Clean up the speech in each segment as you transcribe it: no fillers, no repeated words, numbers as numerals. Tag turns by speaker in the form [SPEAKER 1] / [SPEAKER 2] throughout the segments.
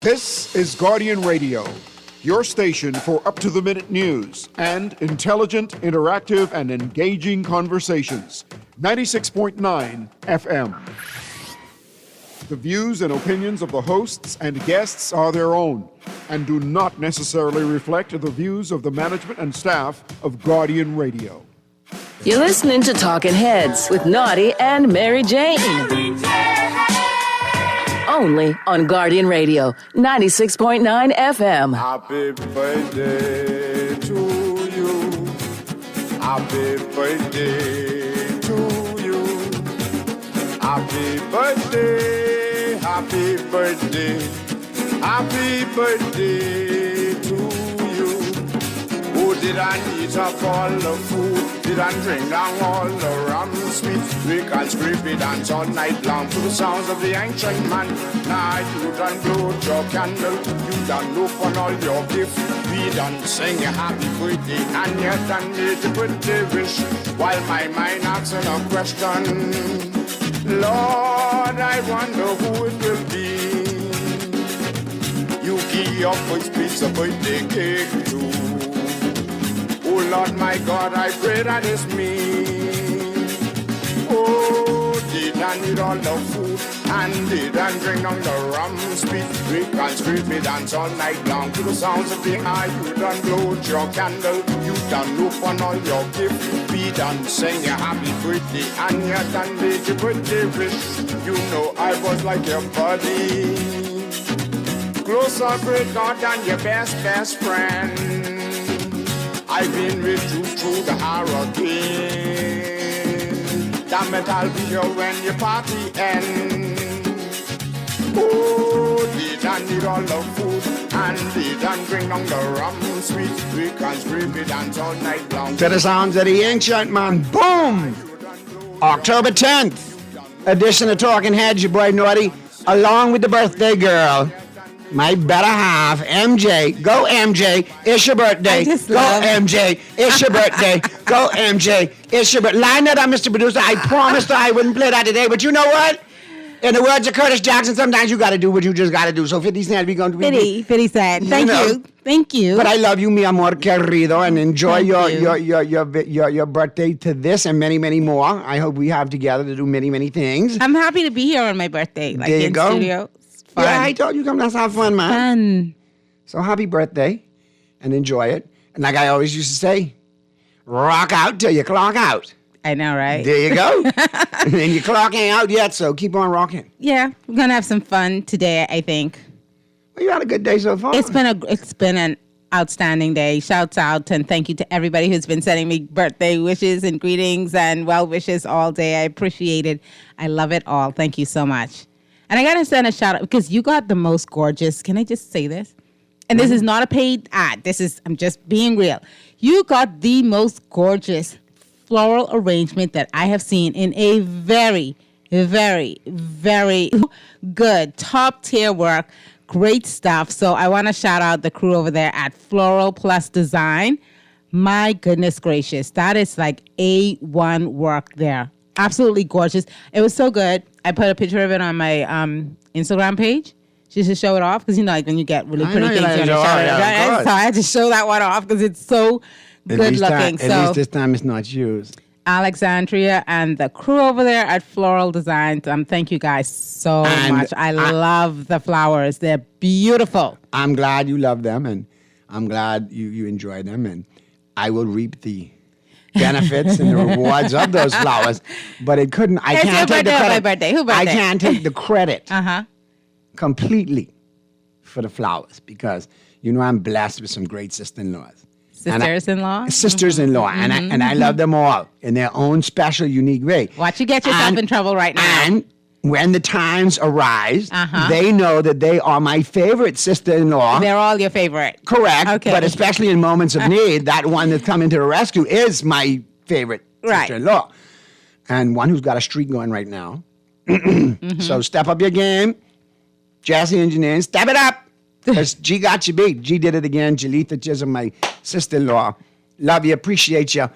[SPEAKER 1] This is Guardian Radio, your station for up-to-the-minute news and intelligent, interactive, and engaging conversations. 96.9 FM. The views and opinions of the hosts and guests are their own and do not necessarily reflect the views of the management and staff of Guardian Radio.
[SPEAKER 2] You're listening to Talking Heads with Naughty and Mary Jane. Only on Guardian Radio, 96.9 FM.
[SPEAKER 3] Happy birthday to you. Happy birthday to you. Happy birthday, happy birthday, happy birthday to you. Oh, did I eat up all the food? Did I drink down all the rum sweet? We can scrape it dance all night long to the sounds of the ancient man. Now you done blow your candle, you done open all your gifts. We done sing a happy birthday and you done made a birthday wish. While my mind asking a question, Lord, I wonder who it will be. You give your first piece of birthday cake too. Oh Lord, my God, I pray that it's me. Oh, did I need all the food and did I drink on the rum sweet? We can scream me dance all night long to the sounds of the eye. You done blowed your candle, you done open all your gifts. We done sing a happy birthday and you done made your birthday wish. You know I was like your buddy, closer great God than your best friend. I've been with you through the hurricane. Damn it, I'll be here when your party ends. Oh, did I need all the food and did I drink on the rum sweet? We can scream it dance all night long.
[SPEAKER 4] To the sounds of the ancient man. Boom! October 10th, edition of Talking Heads, your boy Naughty, along with the birthday girl. My better half, MJ. Go, MJ. It's your birthday. Go, MJ. It's your birthday. Go, MJ. It's your birthday. Line that up, Mr. Producer. I promised I wouldn't play that today, but you know what? In the words of Curtis Jackson, sometimes you got to do what you just got to do. So 50 Cent, we're going to be...
[SPEAKER 5] 50 Cent. Thank you. Thank you.
[SPEAKER 4] But I love you, mi amor querido, and enjoy your birthday to this and many, many more. I hope we have together to do many, many things.
[SPEAKER 5] I'm happy to be here on my birthday. Like
[SPEAKER 4] there you
[SPEAKER 5] in
[SPEAKER 4] go.
[SPEAKER 5] Studio. Fun.
[SPEAKER 4] Yeah, I told you, come, let's have fun, man.
[SPEAKER 5] Fun.
[SPEAKER 4] So happy birthday, and enjoy it. And like I always used to say, rock out till you clock out.
[SPEAKER 5] I know, right?
[SPEAKER 4] There you go. And your clock ain't out yet, so keep on rocking.
[SPEAKER 5] Yeah, we're gonna have some fun today, I think.
[SPEAKER 4] Well, you had a good day so far.
[SPEAKER 5] It's been an outstanding day. Shouts out and thank you to everybody who's been sending me birthday wishes and greetings and well wishes all day. I appreciate it. I love it all. Thank you so much. And I got to send a shout out because you got the most gorgeous. Can I just say this? And this is not a paid ad. I'm just being real. You got the most gorgeous floral arrangement that I have seen in a very, very, very good top tier work. Great stuff. So I want to shout out the crew over there at Floral Plus Design. My goodness gracious. That is like A1 work there. Absolutely gorgeous. It was so good. I put a picture of it on my Instagram page just to show it off because, you know, like when you get really pretty things, you want to show it off. So I had to show that one off because it's so good looking.
[SPEAKER 4] At least this time it's not used.
[SPEAKER 5] Alexandria and the crew over there at Floral Designs, thank you guys so much. I love the flowers. They're beautiful.
[SPEAKER 4] I'm glad you love them, and I'm glad you enjoy them, and I will reap the benefits and the rewards of those flowers, but it couldn't. I can't take the credit.
[SPEAKER 5] My birthday. Who birthday?
[SPEAKER 4] I can't take the credit completely for the flowers because you know I'm blessed with some great sister-in-laws.
[SPEAKER 5] Sisters-in-law?
[SPEAKER 4] Sisters-in-law, and I love them all in their own special, unique way.
[SPEAKER 5] Watch you get yourself in trouble right now.
[SPEAKER 4] And when the times arise, they know that they are my favorite sister-in-law.
[SPEAKER 5] They're all your favorite.
[SPEAKER 4] Correct.
[SPEAKER 5] Okay.
[SPEAKER 4] But especially in moments of need, that one that's coming to the rescue is my favorite sister-in-law. And one who's got a streak going right now. So step up your game. Jesse Engineering, step it up. Because G got you beat. G did it again. Jalitha Chisholm, my sister-in-law. Love you, appreciate you.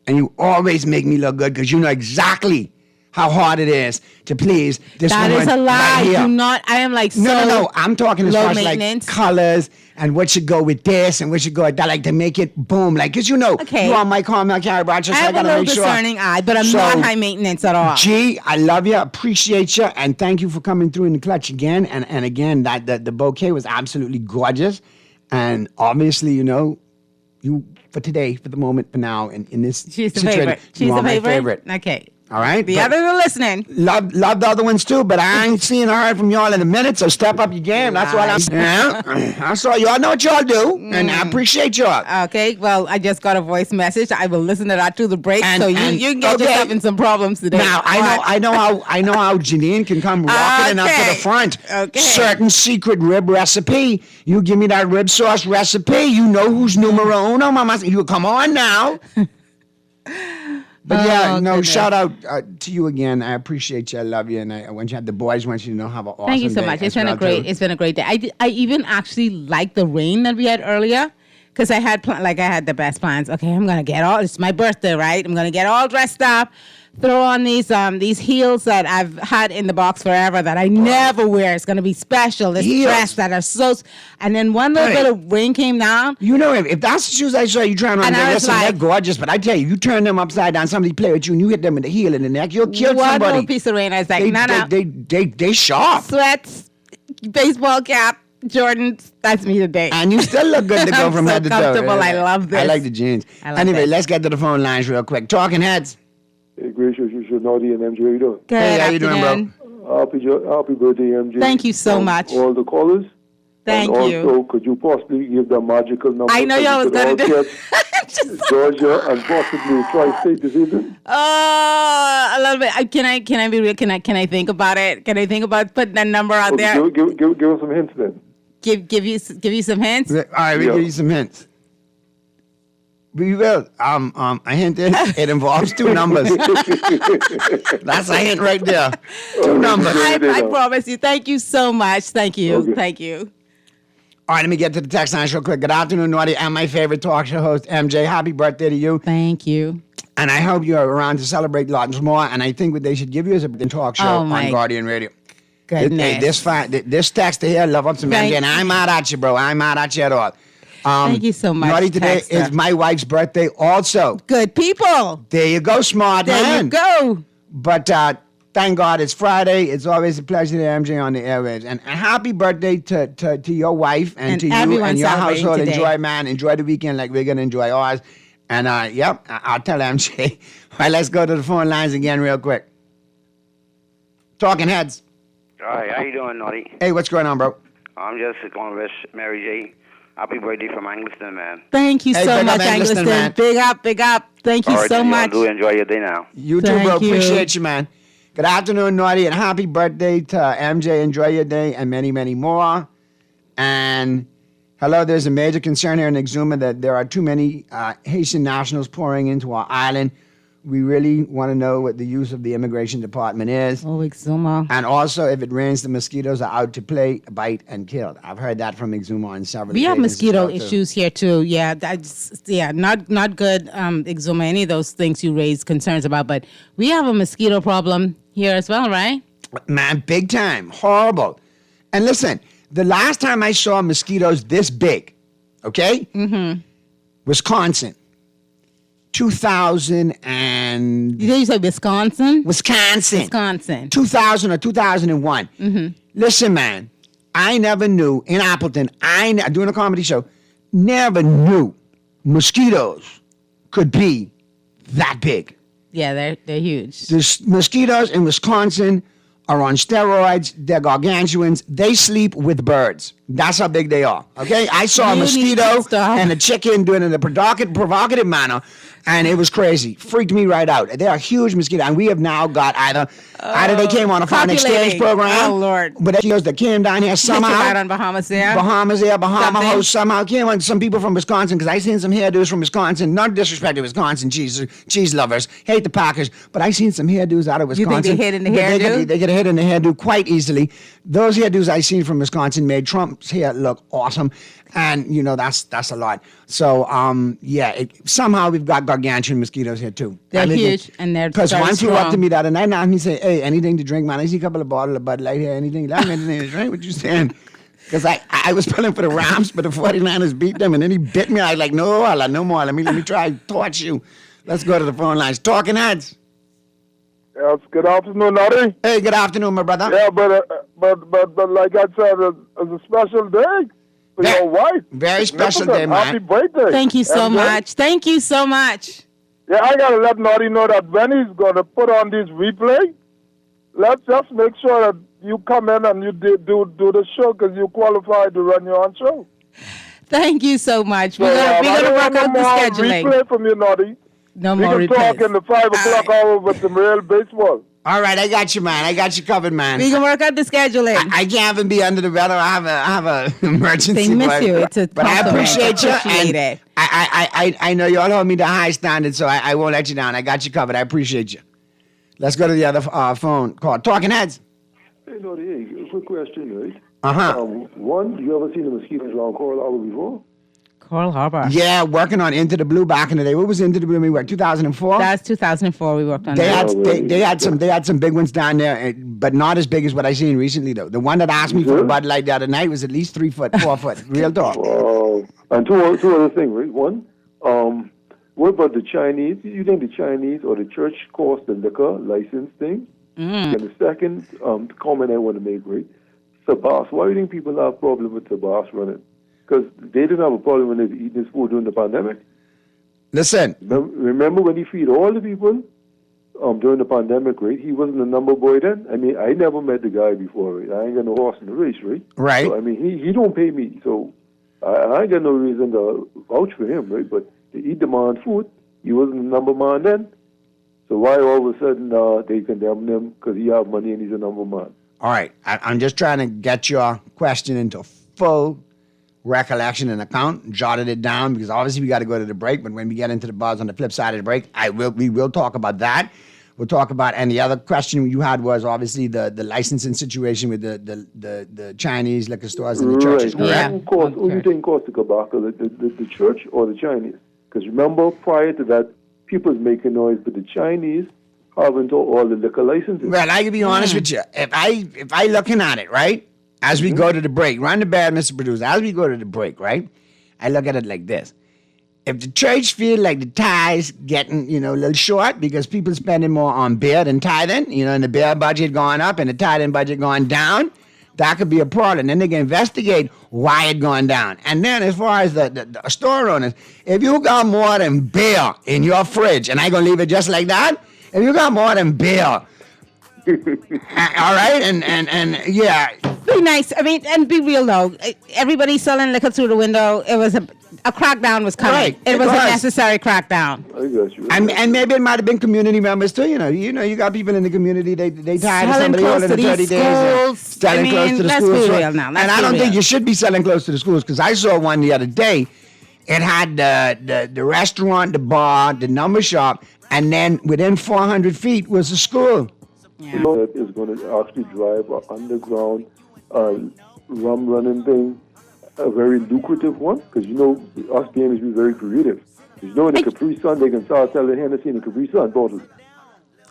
[SPEAKER 4] And you always make me look good because you know exactly how hard it is to please this
[SPEAKER 5] That
[SPEAKER 4] woman
[SPEAKER 5] is a lie.
[SPEAKER 4] right here.
[SPEAKER 5] Do not. I am like so.
[SPEAKER 4] No. I'm talking as
[SPEAKER 5] low
[SPEAKER 4] far as like
[SPEAKER 5] maintenance.
[SPEAKER 4] colors and what should go with this and what should go with that, like to make it boom. Like, because
[SPEAKER 5] Okay.
[SPEAKER 4] you are my Carmel Carey Bradshaw, so
[SPEAKER 5] I
[SPEAKER 4] I
[SPEAKER 5] have a
[SPEAKER 4] gotta
[SPEAKER 5] little
[SPEAKER 4] make sure.
[SPEAKER 5] discerning eye, but I'm
[SPEAKER 4] So,
[SPEAKER 5] not high maintenance at all.
[SPEAKER 4] G, I love you, appreciate you, and thank you for coming through in the clutch again. And again, that the bouquet was absolutely gorgeous. And obviously, you for today, for the moment, for now, in this
[SPEAKER 5] She's the
[SPEAKER 4] situation,
[SPEAKER 5] favorite. She's
[SPEAKER 4] you are
[SPEAKER 5] the
[SPEAKER 4] my
[SPEAKER 5] favorite. Okay.
[SPEAKER 4] All right?
[SPEAKER 5] The
[SPEAKER 4] But
[SPEAKER 5] others are listening.
[SPEAKER 4] love the other ones too, but I ain't seen or heard from y'all in a minute, so step up your game. That's what I'm saying. Yeah. I saw y'all know what y'all do, and I appreciate y'all.
[SPEAKER 5] Okay. Well, I just got a voice message. I will listen to that through the break.
[SPEAKER 4] And-
[SPEAKER 5] so
[SPEAKER 4] and-
[SPEAKER 5] you can get
[SPEAKER 4] okay.
[SPEAKER 5] yourself in some problems today.
[SPEAKER 4] Now I know how Janine can come rocketing up to
[SPEAKER 5] Okay.
[SPEAKER 4] the front.
[SPEAKER 5] Okay.
[SPEAKER 4] Certain secret rib recipe. You give me that rib sauce recipe. You know who's numero uno, mama. You come on now. But yeah, no,
[SPEAKER 5] goodness.
[SPEAKER 4] shout out to you again. I appreciate you. I love you, and I want you to have the boys. Want you to know have an awesome.
[SPEAKER 5] Thank you so
[SPEAKER 4] day
[SPEAKER 5] much.
[SPEAKER 4] as
[SPEAKER 5] It's been
[SPEAKER 4] well,
[SPEAKER 5] a great.
[SPEAKER 4] too.
[SPEAKER 5] It's been a great day. I even actually liked the rain that we had earlier because I had I had the best plans. Okay, I'm gonna get all. It's my birthday, right? I'm gonna get all dressed up. Throw on these heels that I've had in the box forever that I never wear. It's gonna be special. This
[SPEAKER 4] Heels?
[SPEAKER 5] dress that are so. And then one little
[SPEAKER 4] Hey.
[SPEAKER 5] bit of rain came down.
[SPEAKER 4] You know, if that's the shoes I saw you trying on,
[SPEAKER 5] And I was
[SPEAKER 4] listen, they're
[SPEAKER 5] like-
[SPEAKER 4] gorgeous. But I tell you, you turn them upside down, somebody play with you, and you hit them in the heel in the neck, you'll kill
[SPEAKER 5] One
[SPEAKER 4] somebody.
[SPEAKER 5] little piece of rain. I was like, no.
[SPEAKER 4] They sharp.
[SPEAKER 5] Sweats, baseball cap, Jordans. That's me today.
[SPEAKER 4] And you still look good to go
[SPEAKER 5] I'm
[SPEAKER 4] from
[SPEAKER 5] so
[SPEAKER 4] head to toe.
[SPEAKER 5] comfortable. I love this.
[SPEAKER 4] I like the jeans.
[SPEAKER 5] I love
[SPEAKER 4] Anyway,
[SPEAKER 5] this.
[SPEAKER 4] let's get to the phone lines real quick. Talking heads.
[SPEAKER 3] Hey, gracious, you should know the MJ. How you doing?
[SPEAKER 5] Good
[SPEAKER 4] Hey, how you doing, bro?
[SPEAKER 5] afternoon.
[SPEAKER 3] Happy birthday, MJ.
[SPEAKER 5] Thank you so
[SPEAKER 3] from
[SPEAKER 5] much.
[SPEAKER 3] All the callers.
[SPEAKER 5] Thank
[SPEAKER 3] and
[SPEAKER 5] you.
[SPEAKER 3] Also, could you possibly give the magical number?
[SPEAKER 5] I know
[SPEAKER 3] so
[SPEAKER 5] y'all
[SPEAKER 3] we
[SPEAKER 5] was
[SPEAKER 3] could
[SPEAKER 5] gonna
[SPEAKER 3] all
[SPEAKER 5] do.
[SPEAKER 3] get Georgia and possibly Tri-State this evening?
[SPEAKER 5] A little bit. Can I be real? Can I think about it? Can I think about putting that number out there?
[SPEAKER 3] Okay, give us some hints then.
[SPEAKER 5] Give you some hints.
[SPEAKER 4] All right, we
[SPEAKER 3] Yeah.
[SPEAKER 4] give you some hints. We will. A hint is it involves two numbers. That's a hint right there. Two numbers.
[SPEAKER 5] I promise you. Thank you so much. Thank you.
[SPEAKER 3] Okay.
[SPEAKER 5] Thank you.
[SPEAKER 4] All right, let me get to the text line real quick. Good afternoon, Naughty, and my favorite talk show host, MJ. Happy birthday to you.
[SPEAKER 5] Thank you.
[SPEAKER 4] And I hope you're around to celebrate lots more. And I think what they should give you is a talk show
[SPEAKER 5] Oh, my
[SPEAKER 4] on Guardian Radio.
[SPEAKER 5] Goodness.
[SPEAKER 4] Hey, this text here, love up to me.
[SPEAKER 5] Thank
[SPEAKER 4] Again, I'm mad at you, bro. I'm mad at you at all.
[SPEAKER 5] Thank you so much,
[SPEAKER 4] Naughty, today
[SPEAKER 5] Texter.
[SPEAKER 4] is my wife's birthday also.
[SPEAKER 5] Good people.
[SPEAKER 4] There you go, smart
[SPEAKER 5] There
[SPEAKER 4] man.
[SPEAKER 5] you go.
[SPEAKER 4] But thank God it's Friday. It's always a pleasure to have MJ on the airwaves. And happy birthday to your wife and
[SPEAKER 5] And
[SPEAKER 4] to you
[SPEAKER 5] everyone
[SPEAKER 4] and your
[SPEAKER 5] celebrating
[SPEAKER 4] household.
[SPEAKER 5] today.
[SPEAKER 4] Enjoy, man. Enjoy the weekend like we're going to enjoy ours. And, yep, I'll tell MJ. All right, let's go to the phone lines again real quick. Talking heads.
[SPEAKER 6] Hi, how you doing, Naughty?
[SPEAKER 4] Hey, what's going on, bro?
[SPEAKER 6] I'm just going to wish Mary J. happy birthday from Angleton, man.
[SPEAKER 5] Thank you
[SPEAKER 4] Hey,
[SPEAKER 5] so
[SPEAKER 4] big up
[SPEAKER 5] much,
[SPEAKER 4] Angleton,
[SPEAKER 5] Angleton.
[SPEAKER 4] man.
[SPEAKER 5] Big up, big up. Thank you
[SPEAKER 6] All right,
[SPEAKER 5] so
[SPEAKER 6] then,
[SPEAKER 5] much.
[SPEAKER 6] Do enjoy your day now.
[SPEAKER 4] You too,
[SPEAKER 5] Thank
[SPEAKER 4] bro.
[SPEAKER 5] you.
[SPEAKER 4] Appreciate you, man. Good afternoon, Naughty, and happy birthday to MJ. Enjoy your day and many, many more. And hello, there's a major concern here in Exuma that there are too many Haitian nationals pouring into our island. We really want to know what the use of the immigration department is.
[SPEAKER 5] Oh, Exuma.
[SPEAKER 4] And also, if it rains, the mosquitoes are out to play, bite, and kill. I've heard that from Exuma on several
[SPEAKER 5] We have
[SPEAKER 4] occasions as
[SPEAKER 5] mosquito
[SPEAKER 4] well, too.
[SPEAKER 5] issues here too. Yeah, not good. Exuma, any of those things you raise concerns about, but we have a mosquito problem here as well, right?
[SPEAKER 4] Man, big time. Horrible. And listen, the last time I saw mosquitoes this big, okay? Mm-hmm. Wisconsin. 2000 and...
[SPEAKER 5] You said Wisconsin?
[SPEAKER 4] Wisconsin.
[SPEAKER 5] Wisconsin.
[SPEAKER 4] 2000 or 2001. Mm-hmm. Listen, man, I never knew in Appleton, doing a comedy show, never knew mosquitoes could be that big.
[SPEAKER 5] Yeah, they're huge.
[SPEAKER 4] The mosquitoes in Wisconsin are on steroids. They're gargantuans. They sleep with birds. That's how big they are. Okay? I saw a
[SPEAKER 5] You need
[SPEAKER 4] mosquito
[SPEAKER 5] to stop.
[SPEAKER 4] and a chicken doing it in a provocative manner, and it was crazy. Freaked me right out. They are huge mosquitoes, and we have now got either they came on a foreign exchange
[SPEAKER 5] copulating.
[SPEAKER 4] program.
[SPEAKER 5] Oh, Lord.
[SPEAKER 4] But that came down here somehow.
[SPEAKER 5] Out on Bahamas there.
[SPEAKER 4] Bahama
[SPEAKER 5] Something.
[SPEAKER 4] host somehow came on some people from Wisconsin because I seen some hairdos from Wisconsin. Not disrespect to Wisconsin cheese lovers, hate the Packers, but I seen some hairdos out of
[SPEAKER 5] You
[SPEAKER 4] Wisconsin.
[SPEAKER 5] think they hit in the
[SPEAKER 4] But
[SPEAKER 5] hairdo?
[SPEAKER 4] They get a hit in the hairdo quite easily. Those hairdos I seen from Wisconsin made Trump stumps here look awesome. And, you know, that's a lot. So, somehow we've got gargantuan mosquitoes here, too.
[SPEAKER 5] They're huge, and they're
[SPEAKER 4] because
[SPEAKER 5] very
[SPEAKER 4] one flew up
[SPEAKER 5] strong.
[SPEAKER 4] to me the other night, and he said, hey, anything to drink, man? I see a couple of bottles of Bud Light here. Anything to drink? What you saying? Because I was pulling for the Rams, but the 49ers beat them, and then he bit me. I was like, no, Allah, no more. Let me try to torch you. Let's go to the phone lines. Talking Heads.
[SPEAKER 3] Yes, good afternoon, Noddy.
[SPEAKER 4] Hey, good afternoon, my brother.
[SPEAKER 3] Yeah, but like I said, it's a special day for your wife.
[SPEAKER 4] Very special
[SPEAKER 3] Significant.
[SPEAKER 4] day, man.
[SPEAKER 3] Happy birthday.
[SPEAKER 5] Thank you so
[SPEAKER 3] MJ.
[SPEAKER 5] much. Thank you so much.
[SPEAKER 3] Yeah, I gotta let Noddy know that when he's gonna put on this replay, let's just make sure that you come in and you do the show because you qualify to run your own show.
[SPEAKER 5] Thank you so much. We're
[SPEAKER 3] I
[SPEAKER 5] gonna
[SPEAKER 3] don't
[SPEAKER 5] work
[SPEAKER 3] want
[SPEAKER 5] out the
[SPEAKER 3] no more
[SPEAKER 5] scheduling.
[SPEAKER 3] replay from you, Noddy.
[SPEAKER 5] No
[SPEAKER 3] We
[SPEAKER 5] more
[SPEAKER 3] can talk
[SPEAKER 5] replays.
[SPEAKER 3] in the 5 o'clock hour with some real baseball.
[SPEAKER 4] All right, I got you, man. I got you covered, man.
[SPEAKER 5] We can work out the scheduling.
[SPEAKER 4] I can't even be under the weather. I have a emergency.
[SPEAKER 5] They miss
[SPEAKER 4] but-
[SPEAKER 5] you. It's a
[SPEAKER 4] but I
[SPEAKER 5] compliment.
[SPEAKER 4] appreciate you.
[SPEAKER 5] Appreciate
[SPEAKER 4] and
[SPEAKER 5] it.
[SPEAKER 4] I know you all hold me to high standards, so I won't let you down. I got you covered. I appreciate you. Let's go to the other phone call. Talking Heads.
[SPEAKER 7] Hey, no, hey, a quick question, right?
[SPEAKER 4] Uh-huh.
[SPEAKER 7] One, you ever seen the mosquitoes around Coral Harbor before?
[SPEAKER 5] Coral Harbor.
[SPEAKER 4] Yeah, working on Into the Blue back in the day. What was Into the Blue? We were 2004.
[SPEAKER 5] That's 2004. We worked on
[SPEAKER 4] They
[SPEAKER 5] that.
[SPEAKER 4] had they had some big ones down there, but not as big as what I seen recently though. The one that asked me for a Bud Light the other night was at least 3 foot, 4 foot. Real talk.
[SPEAKER 7] And two other things, right? One, what about the Chinese? You think the Chinese or the church cost the liquor license thing? And the second comment I want to make, right? Sabas. Why do you think people have a problem with Sabas running? Because they didn't have a problem when they were eating this food during the pandemic.
[SPEAKER 4] Listen,
[SPEAKER 7] Remember when he feed all the people during the pandemic, right? He wasn't the number boy then. I mean, I never met the guy before, right? I ain't got no horse in the race, right?
[SPEAKER 4] Right.
[SPEAKER 7] So, I mean, he don't pay me, so I ain't got no reason to vouch for him, right? But to eat the man food, he wasn't the number man then. So why all of a sudden they condemn him because he have money and he's a number man?
[SPEAKER 4] all right. I'm just trying to get your question into full recollection and account. Jotted it down because obviously we got to go to the break. But when we get into the buzz on the flip side of the break, we will talk about that. We'll talk about, and the other question you had was obviously the licensing situation with the Chinese liquor stores and the churches,
[SPEAKER 7] Right.
[SPEAKER 4] correct?
[SPEAKER 5] Yeah.
[SPEAKER 7] Who you think caused the tobacco, the church or the Chinese? Because remember, prior to that, people was making noise, but the Chinese haven't all the liquor licenses.
[SPEAKER 4] Well, I can be honest with you. If I looking at it, right, as we go to the break, run the bad, Mr. Producer, as we go to the break, right, I look at it like this. If the church feel like the tithes getting, a little short because people spending more on beer than tithing, and the beer budget going up and the tithing budget going down, that could be a problem. Then they can investigate why it going down. And then as far as the store owners, if you got more than beer in your fridge, and I going to leave it just like that, if you got more than beer, all right, and yeah.
[SPEAKER 5] Be nice. I mean, and be real though. Everybody selling liquor through the window. It was a crackdown was coming.
[SPEAKER 4] Right,
[SPEAKER 5] It
[SPEAKER 4] it
[SPEAKER 5] was a
[SPEAKER 4] was.
[SPEAKER 5] necessary crackdown.
[SPEAKER 7] I got you.
[SPEAKER 4] And maybe it might have been community members too. You got people in the community. They tired of
[SPEAKER 5] Selling
[SPEAKER 4] somebody
[SPEAKER 5] close
[SPEAKER 4] older
[SPEAKER 5] to
[SPEAKER 4] than 30
[SPEAKER 5] these
[SPEAKER 4] days. and
[SPEAKER 5] schools.
[SPEAKER 4] Selling
[SPEAKER 5] I
[SPEAKER 4] close
[SPEAKER 5] mean,
[SPEAKER 4] to the
[SPEAKER 5] let's
[SPEAKER 4] schools.
[SPEAKER 5] be
[SPEAKER 4] So-
[SPEAKER 5] real now. Let's
[SPEAKER 4] and I
[SPEAKER 5] be
[SPEAKER 4] don't think
[SPEAKER 5] real.
[SPEAKER 4] you should be selling close to the schools because I saw one the other day. It had the restaurant, the bar, the number shop, and then within 400 feet was the school.
[SPEAKER 7] You know, that is going to actually drive an underground rum running thing, a very lucrative one, because us gamers be very creative. In the Capri Sun, they can start selling Hennessy in the Capri Sun bottles.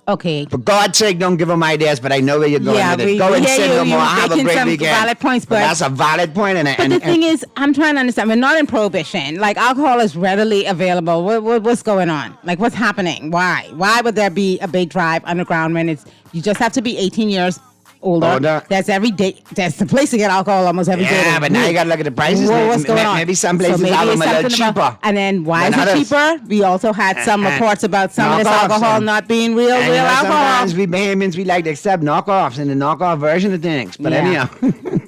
[SPEAKER 5] Okay.
[SPEAKER 4] For God's sake, don't give them ideas, but I know where you're going
[SPEAKER 5] Yeah,
[SPEAKER 4] with it.
[SPEAKER 5] we
[SPEAKER 4] Go and
[SPEAKER 5] hear
[SPEAKER 4] sit
[SPEAKER 5] you.
[SPEAKER 4] no more.
[SPEAKER 5] You're
[SPEAKER 4] Have a
[SPEAKER 5] making
[SPEAKER 4] great
[SPEAKER 5] some
[SPEAKER 4] weekend.
[SPEAKER 5] valid points, but
[SPEAKER 4] that's a valid point.
[SPEAKER 5] But the thing is, I'm trying to understand. We're not in prohibition. Like, alcohol is readily available. What's going on? Like, what's happening? Why? Why would there be a big drive underground when you just have to be 18 years older? That's every day. That's the place to get alcohol almost every day.
[SPEAKER 4] Yeah, but now you got to look at the prices.
[SPEAKER 5] Whoa, what's going on?
[SPEAKER 4] Maybe some places
[SPEAKER 5] maybe
[SPEAKER 4] have them
[SPEAKER 5] it's
[SPEAKER 4] a little
[SPEAKER 5] something
[SPEAKER 4] cheaper.
[SPEAKER 5] about- and then why
[SPEAKER 4] than
[SPEAKER 5] is it
[SPEAKER 4] others.
[SPEAKER 5] cheaper? We also had some reports about some of this
[SPEAKER 4] knockoffs
[SPEAKER 5] alcohol
[SPEAKER 4] and-
[SPEAKER 5] not being real
[SPEAKER 4] And
[SPEAKER 5] alcohol.
[SPEAKER 4] sometimes we Bahamians, we like to accept knockoffs and the knockoff version of things. But
[SPEAKER 5] Yeah.
[SPEAKER 4] anyhow,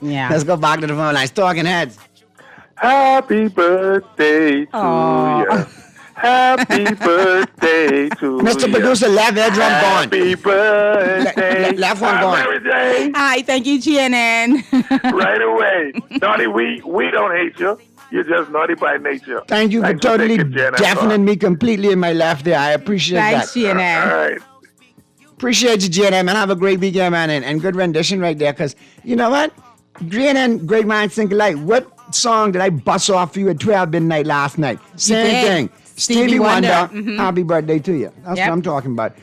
[SPEAKER 5] Yeah.
[SPEAKER 4] let's go back to the phone lines. Talking Heads.
[SPEAKER 3] Happy birthday to you. Happy birthday to
[SPEAKER 4] Mr. Producer, left eardrum gone.
[SPEAKER 3] Happy birthday.
[SPEAKER 4] Left one gone.
[SPEAKER 3] Mary Jane,
[SPEAKER 5] Hi, thank you, GNN.
[SPEAKER 3] right away. Naughty, we don't hate you. You're just naughty by nature.
[SPEAKER 4] Thank you for
[SPEAKER 3] Thanks
[SPEAKER 4] totally
[SPEAKER 3] taking Janet
[SPEAKER 4] deafening
[SPEAKER 3] on.
[SPEAKER 4] me completely in my left ear. I appreciate
[SPEAKER 5] Thanks,
[SPEAKER 4] that.
[SPEAKER 3] All
[SPEAKER 5] GNN.
[SPEAKER 3] right.
[SPEAKER 4] Appreciate you, GNM, and have a great weekend, man, and good rendition right there. Because you know what? Great minds think alike. What song did I bust off for you at 12 midnight last night? Same
[SPEAKER 5] did.
[SPEAKER 4] thing. Stevie Wonder. Happy birthday to you. That's
[SPEAKER 5] Yep.
[SPEAKER 4] what I'm talking about.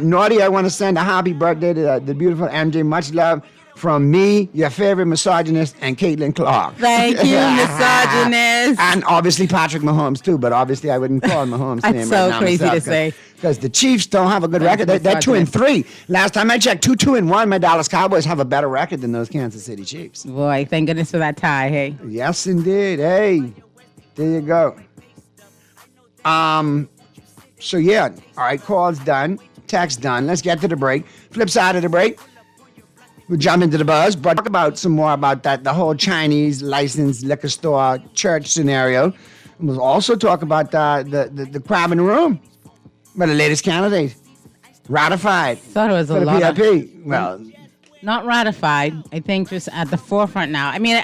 [SPEAKER 4] Naughty, I want to send a happy birthday to the beautiful MJ. Much love from me, your favorite misogynist, and Caitlin Clark.
[SPEAKER 5] Thank you, misogynist.
[SPEAKER 4] And obviously Patrick Mahomes, too, but obviously I wouldn't call Mahomes'
[SPEAKER 5] That's
[SPEAKER 4] name
[SPEAKER 5] so
[SPEAKER 4] right now.
[SPEAKER 5] crazy to say.
[SPEAKER 4] Because the Chiefs don't have a good record. They're 2-3. Last time I checked, 2-1. My Dallas Cowboys have a better record than those Kansas City Chiefs.
[SPEAKER 5] Boy, thank goodness for that tie, hey.
[SPEAKER 4] Yes, indeed. Hey, there you go. So yeah, all right, call's done, text done. Let's get to the break. Flip side of the break, we'll jump into the buzz, but talk about some more about that, the whole Chinese licensed liquor store church scenario. And we'll also talk about the crab in the room. But the latest candidate, ratified
[SPEAKER 5] Thought it was
[SPEAKER 4] for
[SPEAKER 5] a
[SPEAKER 4] the
[SPEAKER 5] lot of...
[SPEAKER 4] PIP. Well,
[SPEAKER 5] Not ratified. I think just at the forefront now. I mean,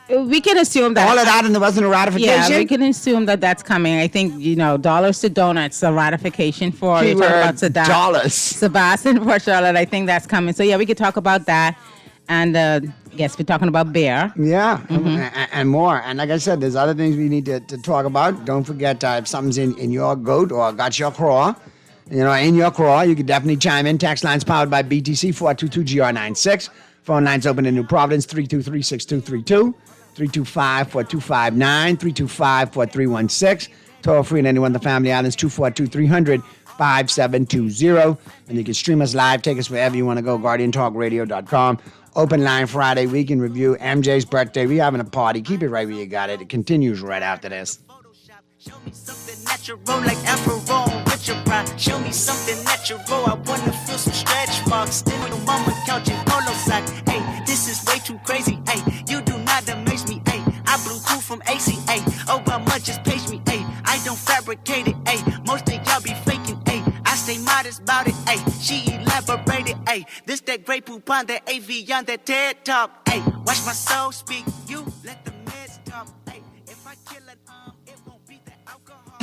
[SPEAKER 5] we can assume that...
[SPEAKER 4] all of that and there wasn't a ratification?
[SPEAKER 5] Yeah, we can assume that that's coming. I think, dollars to donuts, a ratification for... You're talking about
[SPEAKER 4] Keyword, dollars.
[SPEAKER 5] Sebastian for Charlotte. I think that's coming. So, yeah, we could talk about that. And I guess we're talking about beer.
[SPEAKER 4] Yeah, and more. And like I said, there's other things we need to talk about. Don't forget if something's in your goat or got your craw, in your craw, you can definitely chime in. Text lines powered by BTC 422-GR96. Phone lines open in New Providence 323-6232, 325-4259, 325-4316. Toll free in any one of the Family Islands 242-300-5720. And you can stream us live. Take us wherever you want to go. GuardianTalkRadio.com. Open line Friday, weekend review, MJ's birthday. We having a party. Keep it right where you got it. It continues right after this.
[SPEAKER 8] Show me something natural like Aperol with your pride. Show me something natural. I wanna feel some stretch marks. Still on your mama couch in polo sock. Hey, this is way too crazy. Hey, you do not amaze me. Hey, I blew cool from ACA. Obama just page me. Hey, I don't fabricate it. Hey, most of y'all be faking. Hey, I stay modest about it. Hey, she elaborated. Hey, this that great poop on that AV on that TED Talk. Hey, watch my soul speak. You let the meds talk. Hey, if I kill it, it won't be the alcohol.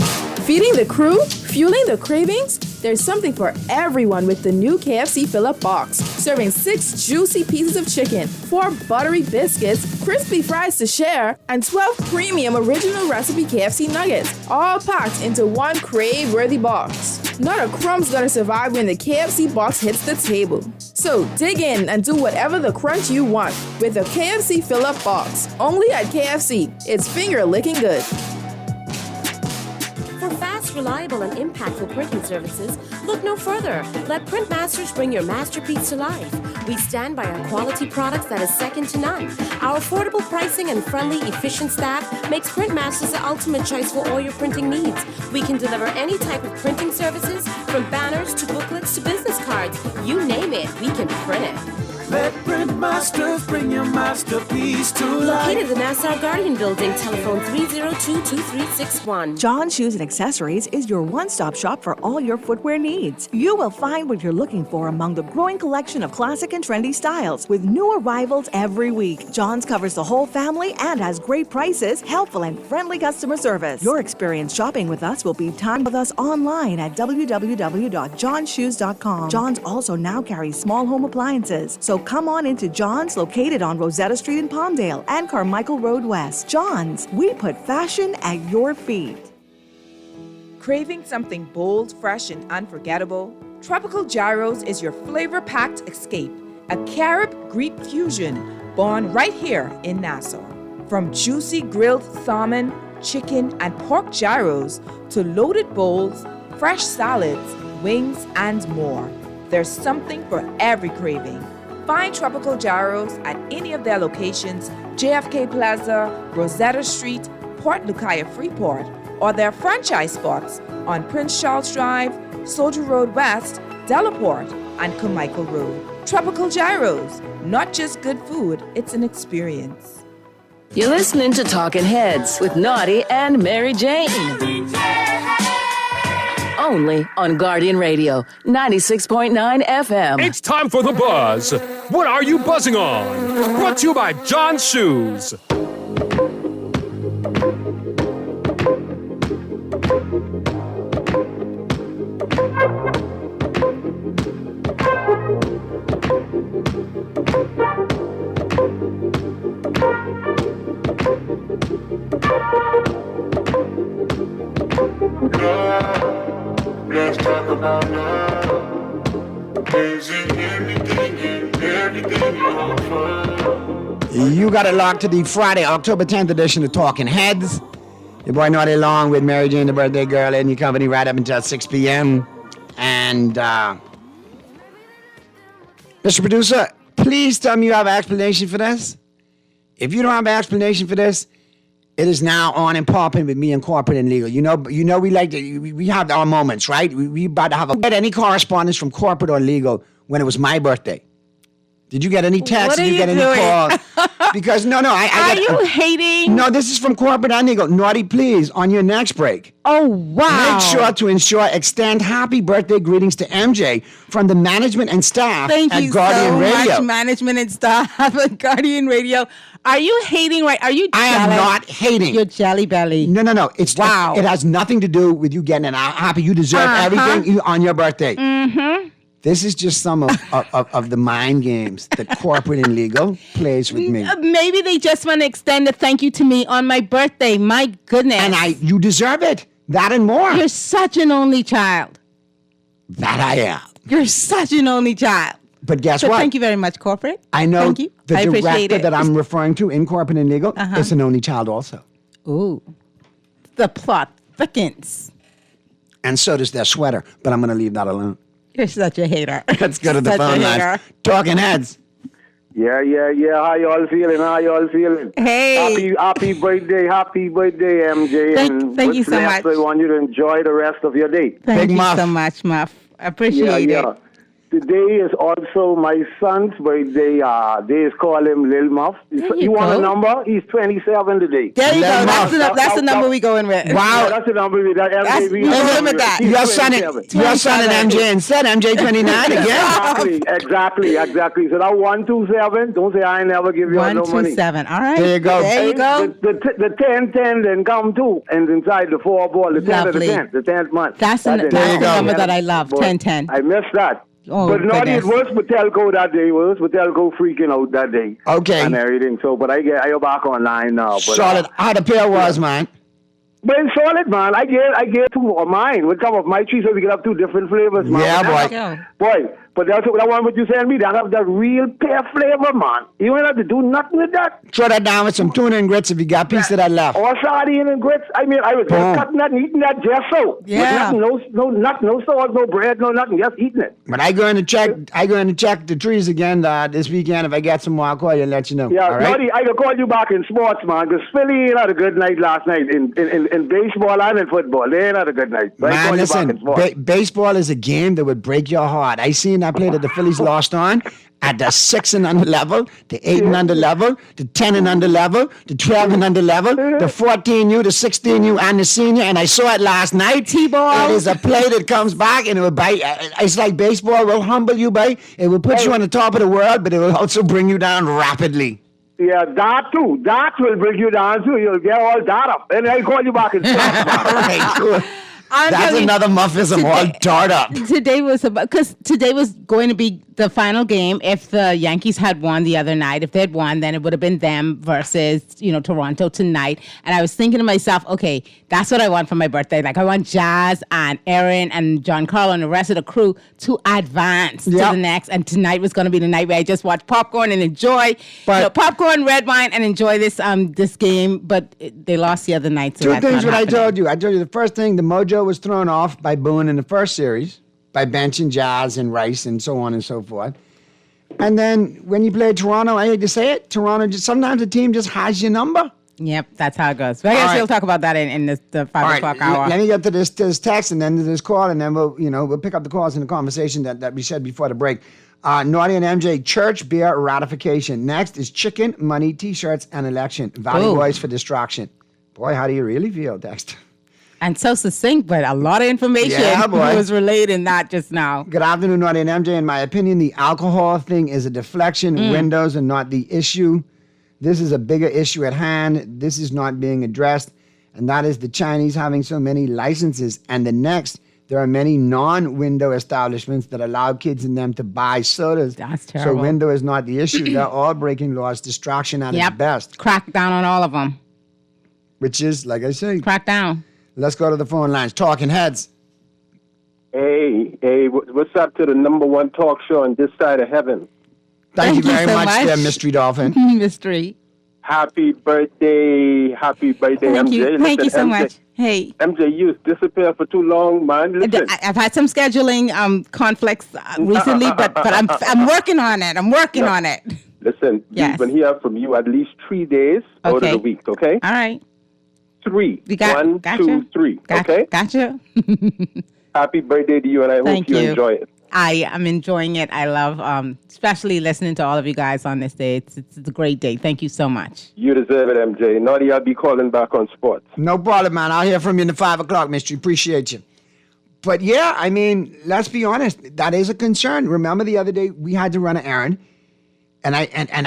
[SPEAKER 9] Feeding the crew? Fueling the cravings? There's something for everyone with the new KFC Fill-Up Box. Serving 6 juicy pieces of chicken, 4 buttery biscuits, crispy fries to share, and 12 premium original recipe KFC nuggets. All packed into one crave-worthy box. Not a crumb's gonna survive when the KFC box hits the table. So dig in and do whatever the crunch you want with the KFC Fill-Up Box. Only at KFC. It's finger-licking good.
[SPEAKER 10] For fast, reliable, and impactful printing services, look no further. Let Printmasters bring your masterpiece to life. We stand by our quality products that is second to none. Our affordable pricing and friendly, efficient staff makes Printmasters the ultimate choice for all your printing needs. We can deliver any type of printing services, from banners to booklets to business cards. You name it, we can print it.
[SPEAKER 8] Let Printmasters bring your masterpiece to life.
[SPEAKER 10] Located in the Nassau Guardian Building, telephone 302-2361.
[SPEAKER 11] John Shoes and Accessories is your one-stop shop for all your footwear needs. You will find what you're looking for among the growing collection of classic and trendy styles with new arrivals every week. John's covers the whole family and has great prices, helpful and friendly customer service. Your experience shopping with us will be timed with us online at www.johnshoes.com. John's also now carries small home appliances, so come on into John's, located on Rosetta Street in Palmdale and Carmichael Road West. John's, we put fashion at your feet.
[SPEAKER 12] Craving something bold, fresh, and unforgettable? Tropical Gyros is your flavor-packed escape, a Carib-Greek fusion born right here in Nassau. From juicy grilled salmon, chicken, and pork gyros to loaded bowls, fresh salads, wings, and more, there's something for every craving. Find Tropical Gyros at any of their locations, JFK Plaza, Rosetta Street, Port Lucaya Freeport, or their franchise spots on Prince Charles Drive, Soldier Road West, Delaport, and Carmichael Road. Tropical Gyros, not just good food, it's an experience.
[SPEAKER 2] You're listening to Talking Heads with Naughty and Mary Jane. Only on Guardian Radio, 96.9 FM.
[SPEAKER 13] It's time for The Buzz. What are you buzzing on? Brought to you by John's Shoes.
[SPEAKER 3] Let's talk about love. Is it anything and everything you offer?
[SPEAKER 4] You got it locked to the Friday, October 10th edition of Talking Heads. Your boy Naughty along with Mary Jane, the birthday girl, in your company right up until 6 p.m. And, Mr. Producer, please tell me you have an explanation for this. If you don't have an explanation for this, it is now on and popping with me and corporate and legal. You know, we like to, we have our moments, right? We about to have get any correspondence from corporate or legal when it was my birthday. Did you get any texts? Did you get any calls? Because
[SPEAKER 5] Are you hating?
[SPEAKER 4] No, this is from corporate and legal. Naughty, please, on your next break.
[SPEAKER 5] Oh, wow.
[SPEAKER 4] Make sure to extend happy birthday greetings to MJ from the management and staff
[SPEAKER 5] Thank
[SPEAKER 4] at
[SPEAKER 5] you
[SPEAKER 4] Guardian
[SPEAKER 5] so
[SPEAKER 4] Radio.
[SPEAKER 5] much, management and staff at Guardian Radio. Are you hating? Right? Are you?
[SPEAKER 4] I am not hating.
[SPEAKER 5] You're jelly belly.
[SPEAKER 4] No. It's
[SPEAKER 5] wow.
[SPEAKER 4] It has nothing to do with you getting happy. You deserve everything on your birthday.
[SPEAKER 5] Mm-hmm.
[SPEAKER 4] This is just some of the mind games that corporate and legal plays with me.
[SPEAKER 5] Maybe they just want to extend a thank you to me on my birthday. My goodness.
[SPEAKER 4] And you deserve it. That and more.
[SPEAKER 5] You're such an only child.
[SPEAKER 4] That I am.
[SPEAKER 5] You're such an only child.
[SPEAKER 4] But guess what?
[SPEAKER 5] Thank you very much, corporate.
[SPEAKER 4] I know
[SPEAKER 5] thank you.
[SPEAKER 4] the
[SPEAKER 5] I appreciate
[SPEAKER 4] director
[SPEAKER 5] it.
[SPEAKER 4] that I'm referring to in corporate and legal is an only child also.
[SPEAKER 5] Ooh. The plot thickens.
[SPEAKER 4] And so does their sweater. But I'm going to leave that alone.
[SPEAKER 5] You're such a hater.
[SPEAKER 4] Let's go to the phone lines. Talking Heads.
[SPEAKER 14] Yeah. How y'all feeling?
[SPEAKER 5] Hey.
[SPEAKER 14] Happy birthday, MJ.
[SPEAKER 5] Thank you so much.
[SPEAKER 14] I want you to enjoy the rest of your day.
[SPEAKER 5] Thank you so much, Muff. I appreciate it.
[SPEAKER 14] Today is also my son's birthday. They call him Lil Muff. You want a number? He's 27 today.
[SPEAKER 5] There you go. That's the number we going with.
[SPEAKER 4] Wow.
[SPEAKER 14] Yeah, that's the number we got.
[SPEAKER 4] Your son and MJ instead. MJ 29 again.
[SPEAKER 14] Exactly. So that 127. Don't say I ain't never give you no money.
[SPEAKER 5] 127. All right.
[SPEAKER 4] There you go.
[SPEAKER 14] The 10 then come too, and inside the 4 ball, the 10 of the 10th, the 10th month.
[SPEAKER 5] That's the number that I love. 10.
[SPEAKER 14] I missed that.
[SPEAKER 5] Oh,
[SPEAKER 14] but Naughty, it was for Telco that day. It was for Telco freaking out that day.
[SPEAKER 4] Okay.
[SPEAKER 14] And everything. So, but I get back online now. But,
[SPEAKER 4] solid. How the pair was, man?
[SPEAKER 14] But it's solid, man. I get 2 of mine. We come up my cheese, so we can have 2 different flavors, man.
[SPEAKER 4] Yeah,
[SPEAKER 14] boy. But that's that one what you sent me. That have that real pear flavor, man. You don't have to do nothing with that.
[SPEAKER 4] Throw that down with some tuna and grits if you got a piece of that left.
[SPEAKER 14] Or sardine and grits. I mean, I was just cutting that and eating that just so.
[SPEAKER 5] Yeah.
[SPEAKER 14] No sauce, no bread, no nothing. Just eating it.
[SPEAKER 4] But I going to check the trees again this weekend. If I get some more, I'll call you and let you know.
[SPEAKER 14] Yeah,
[SPEAKER 4] all right?
[SPEAKER 14] Naughty, I can call you back in sports, man. Because Philly had a good night last night in baseball and in football. They ain't had a good night. So
[SPEAKER 4] Man, listen, baseball is a game that would break your heart. I seen that play that the Phillies lost on at the 6 and under level, the 8 and under level, the 10 and under level, the 12 and under level, the 14U, the 16U, and the senior. And I saw it last night.
[SPEAKER 5] T-ball.
[SPEAKER 4] It is a play that comes back, and it will bite. It's like baseball will humble you, babe. It will put you on the top of the world, but it will also bring you down rapidly.
[SPEAKER 14] Yeah, that too. That will bring you down too. You'll get all that up. And I call you back in sports.
[SPEAKER 4] Right, cool. That's another muffism, all dart up.
[SPEAKER 5] Today was going to be the final game. If the Yankees had won the other night, if they had won, then it would have been them versus, Toronto tonight. And I was thinking to myself, okay, that's what I want for my birthday. Like, I want Jazz and Aaron and John Carlo and the rest of the crew to advance to the next. And tonight was going to be the night where I just watch popcorn and enjoy popcorn, red wine, and enjoy this game. But they lost the other night. So
[SPEAKER 4] 2 things what I told you. I told you the first thing, the mojo was thrown off by Boone in the first series, by benching Jazz and Rice and so on and so forth. And then when you play Toronto, I hate to say it, sometimes the team just has your number.
[SPEAKER 5] Yep, that's how it goes. But I guess we'll talk about that in the 5 o'clock hour.
[SPEAKER 4] Let me get to this text and then to this call, and then we'll pick up the calls in the conversation that we said before the break. Naughty and MJ, church beer ratification. Next is chicken, money, T-shirts, and election. Valley Boys for distraction. Boy, how do you really feel, text?
[SPEAKER 5] And so succinct, but a lot of information was relayed in that just now.
[SPEAKER 4] Good afternoon, Naughty and MJ. In my opinion, the alcohol thing is a deflection. Windows are not the issue. This is a bigger issue at hand. This is not being addressed. And that is the Chinese having so many licenses. And the next, there are many non-window establishments that allow kids in them to buy sodas.
[SPEAKER 5] That's terrible.
[SPEAKER 4] So window is not the issue. They're all breaking laws. Distraction at its best.
[SPEAKER 5] Crack down on all of them.
[SPEAKER 4] which is, like I say,
[SPEAKER 5] crack down.
[SPEAKER 4] Let's go to the phone lines. Talking Heads.
[SPEAKER 15] Hey, what's up to the number one talk show on this side of heaven?
[SPEAKER 4] Thank you very
[SPEAKER 5] so
[SPEAKER 4] much, there, Mystery Dolphin.
[SPEAKER 5] Mystery.
[SPEAKER 15] Happy birthday, MJ.
[SPEAKER 5] Thank you so much. Hey.
[SPEAKER 15] MJ, you disappeared for too long, man. Listen.
[SPEAKER 5] I've had some scheduling conflicts recently, but I'm working on it. I'm working on it.
[SPEAKER 15] Listen,
[SPEAKER 5] yes.
[SPEAKER 15] We've been hearing from you at least 3 days out of the week, okay?
[SPEAKER 5] All right.
[SPEAKER 15] 3.
[SPEAKER 5] Gotcha.
[SPEAKER 15] 1, 2, 3, okay?
[SPEAKER 5] Gotcha.
[SPEAKER 15] Happy birthday to you, and I hope you enjoy it.
[SPEAKER 5] I am enjoying it. I love, especially listening to all of you guys on this day. It's a great day. Thank you so much.
[SPEAKER 15] You deserve it, MJ. Naughty, I'll be calling back on sports.
[SPEAKER 4] No problem, man. I'll hear from you in the 5 o'clock, Mystery. Appreciate you. But yeah, I mean, let's be honest. That is a concern. Remember the other day we had to run an errand, and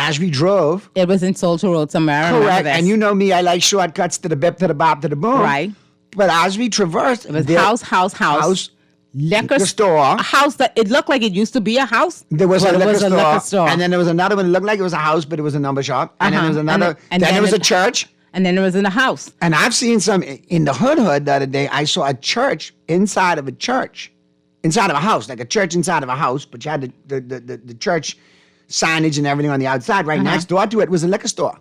[SPEAKER 4] as we drove,
[SPEAKER 5] it was in Soldier Road somewhere.
[SPEAKER 4] Correct. And you know me, I like shortcuts to the bip, to the bop, to the boom.
[SPEAKER 5] Right.
[SPEAKER 4] But as we traversed,
[SPEAKER 5] it was house. Liquor
[SPEAKER 4] store.
[SPEAKER 5] A house that it looked like it used to be a house.
[SPEAKER 4] There was a liquor store. And then there was another one that looked like it was a house, but it was a number shop. And then there was another. And then there was a church.
[SPEAKER 5] And then there was in a house.
[SPEAKER 4] And I've seen some in the hood the other day. I saw a church inside of a church, inside of a house, like a church inside of a house, but you had the church signage and everything on the outside. Right next door to it was a liquor store.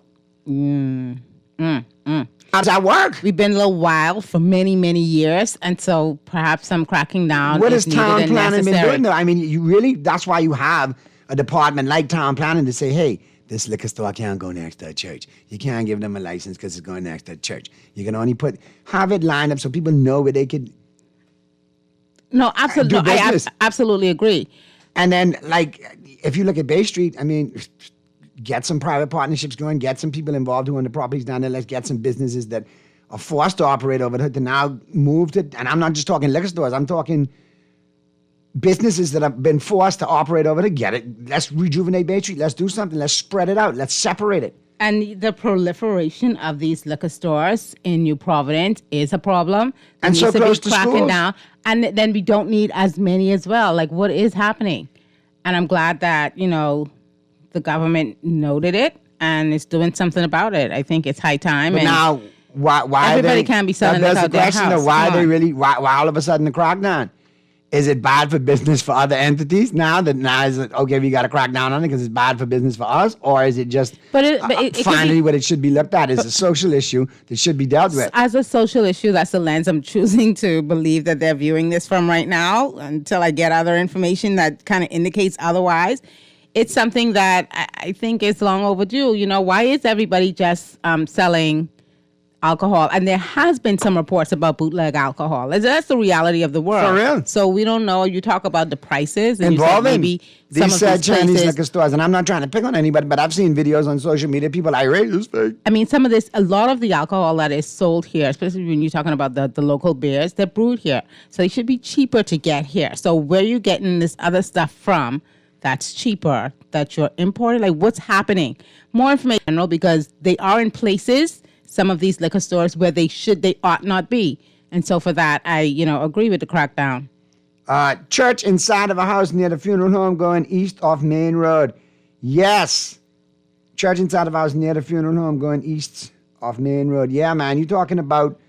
[SPEAKER 4] How's that work?
[SPEAKER 5] We've been a little wild for many, many years, and so perhaps some cracking down.
[SPEAKER 4] What
[SPEAKER 5] is
[SPEAKER 4] has town
[SPEAKER 5] needed
[SPEAKER 4] planning
[SPEAKER 5] and
[SPEAKER 4] been
[SPEAKER 5] necessary.
[SPEAKER 4] doing though? I mean, you really, that's why you have a department like town planning to say, hey, this liquor store can't go next to a church. You can't give them a license because it's going next to a church. You can only have it lined up so people know where they could.
[SPEAKER 5] No, absolutely. I absolutely agree.
[SPEAKER 4] And then, like, if you look at Bay Street, I mean, get some private partnerships going, get some people involved who own the properties down there. Let's get some businesses that are forced to operate over there to now move to, and I'm not just talking liquor stores, I'm talking businesses that have been forced to operate over to get it. Let's rejuvenate Bay Street. Let's do something. Let's spread it out. Let's separate it.
[SPEAKER 5] And the proliferation of these liquor stores in New Providence is a problem.
[SPEAKER 4] And so close to schools.
[SPEAKER 5] Down. And then we don't need as many as well. Like, what is happening? And I'm glad that, the government noted it and is doing something about it. I think it's high time.
[SPEAKER 4] But
[SPEAKER 5] and
[SPEAKER 4] now, why
[SPEAKER 5] everybody can't be selling this out their house.
[SPEAKER 4] Of why all of a sudden the crackdown? Is it bad for business for other entities now is it okay? We got to crack down on it because it's bad for business for us, or is it just finally what it should be looked at as a social issue that should be dealt with?
[SPEAKER 5] As a social issue, that's the lens I'm choosing to believe that they're viewing this from right now until I get other information that kind of indicates otherwise. It's something that I think is long overdue. Why is everybody just selling alcohol? And there has been some reports about bootleg alcohol. That's the reality of the world.
[SPEAKER 4] For real.
[SPEAKER 5] So we don't know. You talk about the prices. And
[SPEAKER 4] involving
[SPEAKER 5] maybe
[SPEAKER 4] these Chinese liquor stores. And I'm not trying to pick on anybody, but I've seen videos on social media. People irate. It's fake.
[SPEAKER 5] I mean, a lot of the alcohol that is sold here, especially when you're talking about the local beers, they're brewed here. So they should be cheaper to get here. So where you getting this other stuff from that's cheaper, that you're importing? Like, what's happening? More information, because they are in places, some of these liquor stores, where they ought not be. And so for that, I, agree with the crackdown.
[SPEAKER 4] Church inside of a house near the funeral home going east off Main Road. Yes. Church inside of a house near the funeral home going east off Main Road. Yeah, man, you talking about,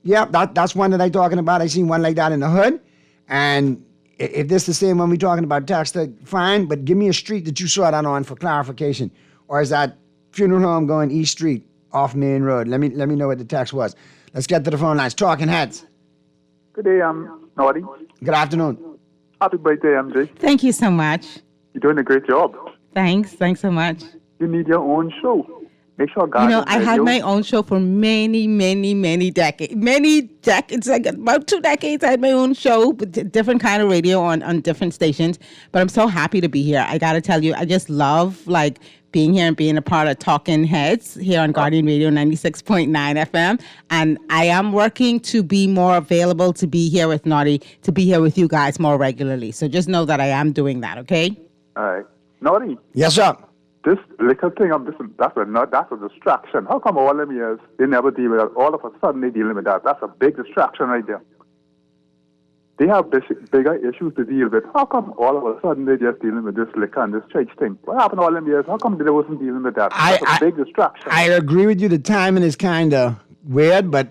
[SPEAKER 4] that's one that I'm talking about. I seen one like that in the hood. And if this is the same one we're talking about, text it, fine, but give me a street that you saw that on for clarification. Or is that funeral home going East Street off Main Road? Let me know what the text was. Let's get to the phone lines. Talking Heads.
[SPEAKER 16] Good day, Naughty.
[SPEAKER 4] Good afternoon.
[SPEAKER 16] Happy birthday, MJ.
[SPEAKER 5] Thank you so much.
[SPEAKER 16] You're doing a great job.
[SPEAKER 5] Thanks so much.
[SPEAKER 16] You need your own show. Make sure
[SPEAKER 5] I had my own show for many, many, many decades. Like about 2 decades, I had my own show with different kind of radio on different stations. But I'm so happy to be here. I got to tell you, I just love being here and being a part of Talking Heads here on Guardian Radio 96.9 FM. And I am working to be more available to be here with Naughty, to be here with you guys more regularly. So just know that I am doing that, okay?
[SPEAKER 16] All right. Naughty.
[SPEAKER 4] Yes, sir.
[SPEAKER 16] This liquor thing, that's a distraction. How come all them years they never deal with that? All of a sudden they dealing with that. That's a big distraction right there. They have bigger issues to deal with. How come all of a sudden they're just dealing with this liquor and this church thing? What happened all them years? How come they wasn't dealing with that? That's a big distraction.
[SPEAKER 4] I agree with you. The timing is kind of weird, but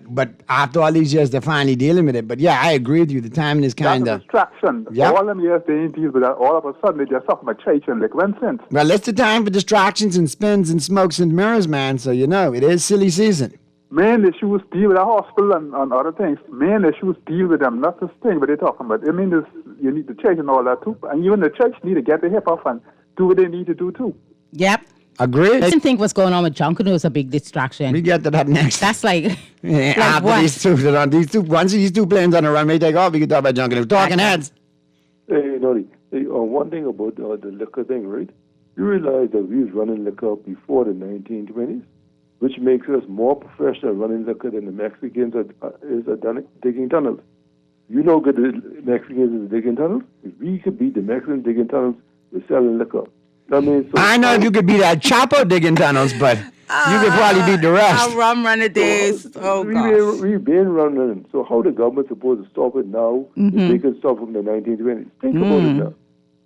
[SPEAKER 4] after all these years, they're finally dealing with it. But yeah, I agree with you. The timing is kind
[SPEAKER 16] That's
[SPEAKER 4] of
[SPEAKER 16] a distraction.
[SPEAKER 4] Yeah.
[SPEAKER 16] All them years they ain't deal with that. All of a sudden they just talking about church and like when since.
[SPEAKER 4] Well, it's the time for distractions and spins and smokes and mirrors, man. So you know, it is silly season.
[SPEAKER 16] Main issues deal with the hospital and other things. Main issues deal with them, not this thing, but they're talking about. I mean, you need the church and all that too. And even the church need to get their hip off and do what they need to do too.
[SPEAKER 5] Yep.
[SPEAKER 4] Agreed.
[SPEAKER 5] I didn't think what's going on with Junkanoo was a big distraction.
[SPEAKER 4] We get to that next.
[SPEAKER 5] That's like,
[SPEAKER 4] Yeah,
[SPEAKER 5] like
[SPEAKER 4] after
[SPEAKER 5] what?
[SPEAKER 4] once these two planes on the runway take off, we can talk about Junkanoo. Talking heads.
[SPEAKER 7] Hey, Noddy, one thing about the liquor thing, right? You realize that we was running liquor before the 1920s, which makes us more professional running liquor than the Mexicans are digging tunnels. You know good the Mexicans is digging tunnels? If we could beat the Mexicans digging tunnels, we're selling liquor.
[SPEAKER 4] I know if you could beat that Chapo digging tunnels, but you could probably beat the rest.
[SPEAKER 5] Our rum runner days.
[SPEAKER 7] We've been running. So how the government supposed to stop it now if they can stop from the 1920s? Think about it now.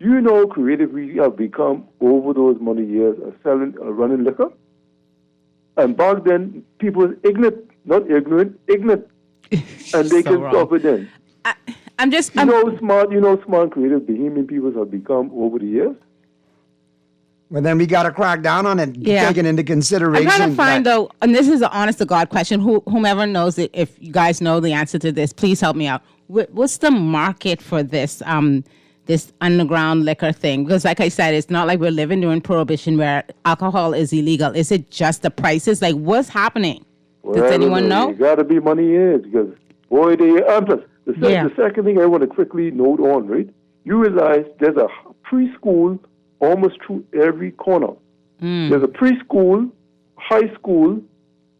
[SPEAKER 7] You know how creative we have become over those many years of selling, running liquor? And back then, people were ignorant, not ignorant, ignorant. And they can stop it then. You know smart, creative, Bahamian people have become over the years?
[SPEAKER 4] Well, then we got to crack down on it, taking into consideration.
[SPEAKER 5] I'm trying to find, though, and this is an honest-to-God question. Whomever knows it, if you guys know the answer to this, please help me out. What's the market for this this underground liquor thing? Because like I said, it's not like we're living during Prohibition where alcohol is illegal. Is it just the prices? Like, what's happening? Does anyone know?
[SPEAKER 7] You got to be money in it because, boy, the second thing I want to quickly note on, right? You realize there's a preschool almost through every corner. There's a preschool, high school,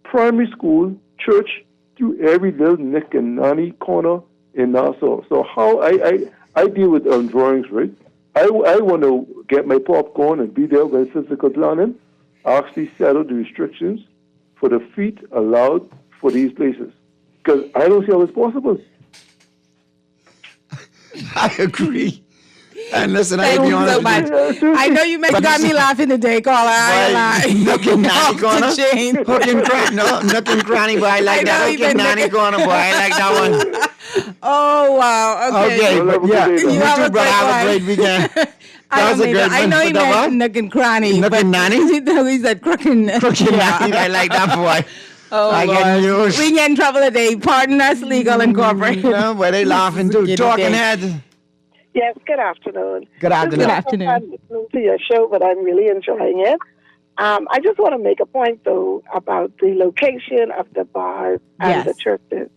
[SPEAKER 7] primary school, church through every little nick and nanny corner in Nassau. So how I deal with drawings, right? I want to get my popcorn and be there when physical planning, actually settle the restrictions for the feet allowed for these places. Because I don't see how it's possible.
[SPEAKER 4] I agree. And listen,
[SPEAKER 5] Thank you so much. I know you got me laughing today, caller. I ain't lying.
[SPEAKER 4] Nook and Nanny corner. Hook and cranny. No, Nook and cranny, boy. I like that. Hook and Nanny corner, boy. I like that one.
[SPEAKER 5] Oh, wow. Okay.
[SPEAKER 4] But yeah.
[SPEAKER 5] You have
[SPEAKER 4] a great weekend. That was a great one.
[SPEAKER 5] I know he meant Nook and cranny.
[SPEAKER 4] Nook and Nanny?
[SPEAKER 5] He said crook and Nanny.
[SPEAKER 4] I like that, boy.
[SPEAKER 5] Oh,
[SPEAKER 4] I get news.
[SPEAKER 5] We get in trouble today. Pardon us, Legal Incorporated.
[SPEAKER 4] No, where they laughing too. Talking heads.
[SPEAKER 17] Yes, good afternoon.
[SPEAKER 4] Good afternoon.
[SPEAKER 5] Good afternoon.
[SPEAKER 17] I'm listening to your show, but I'm really enjoying it. I just want to make a point, though, about the location of the bars and the churches.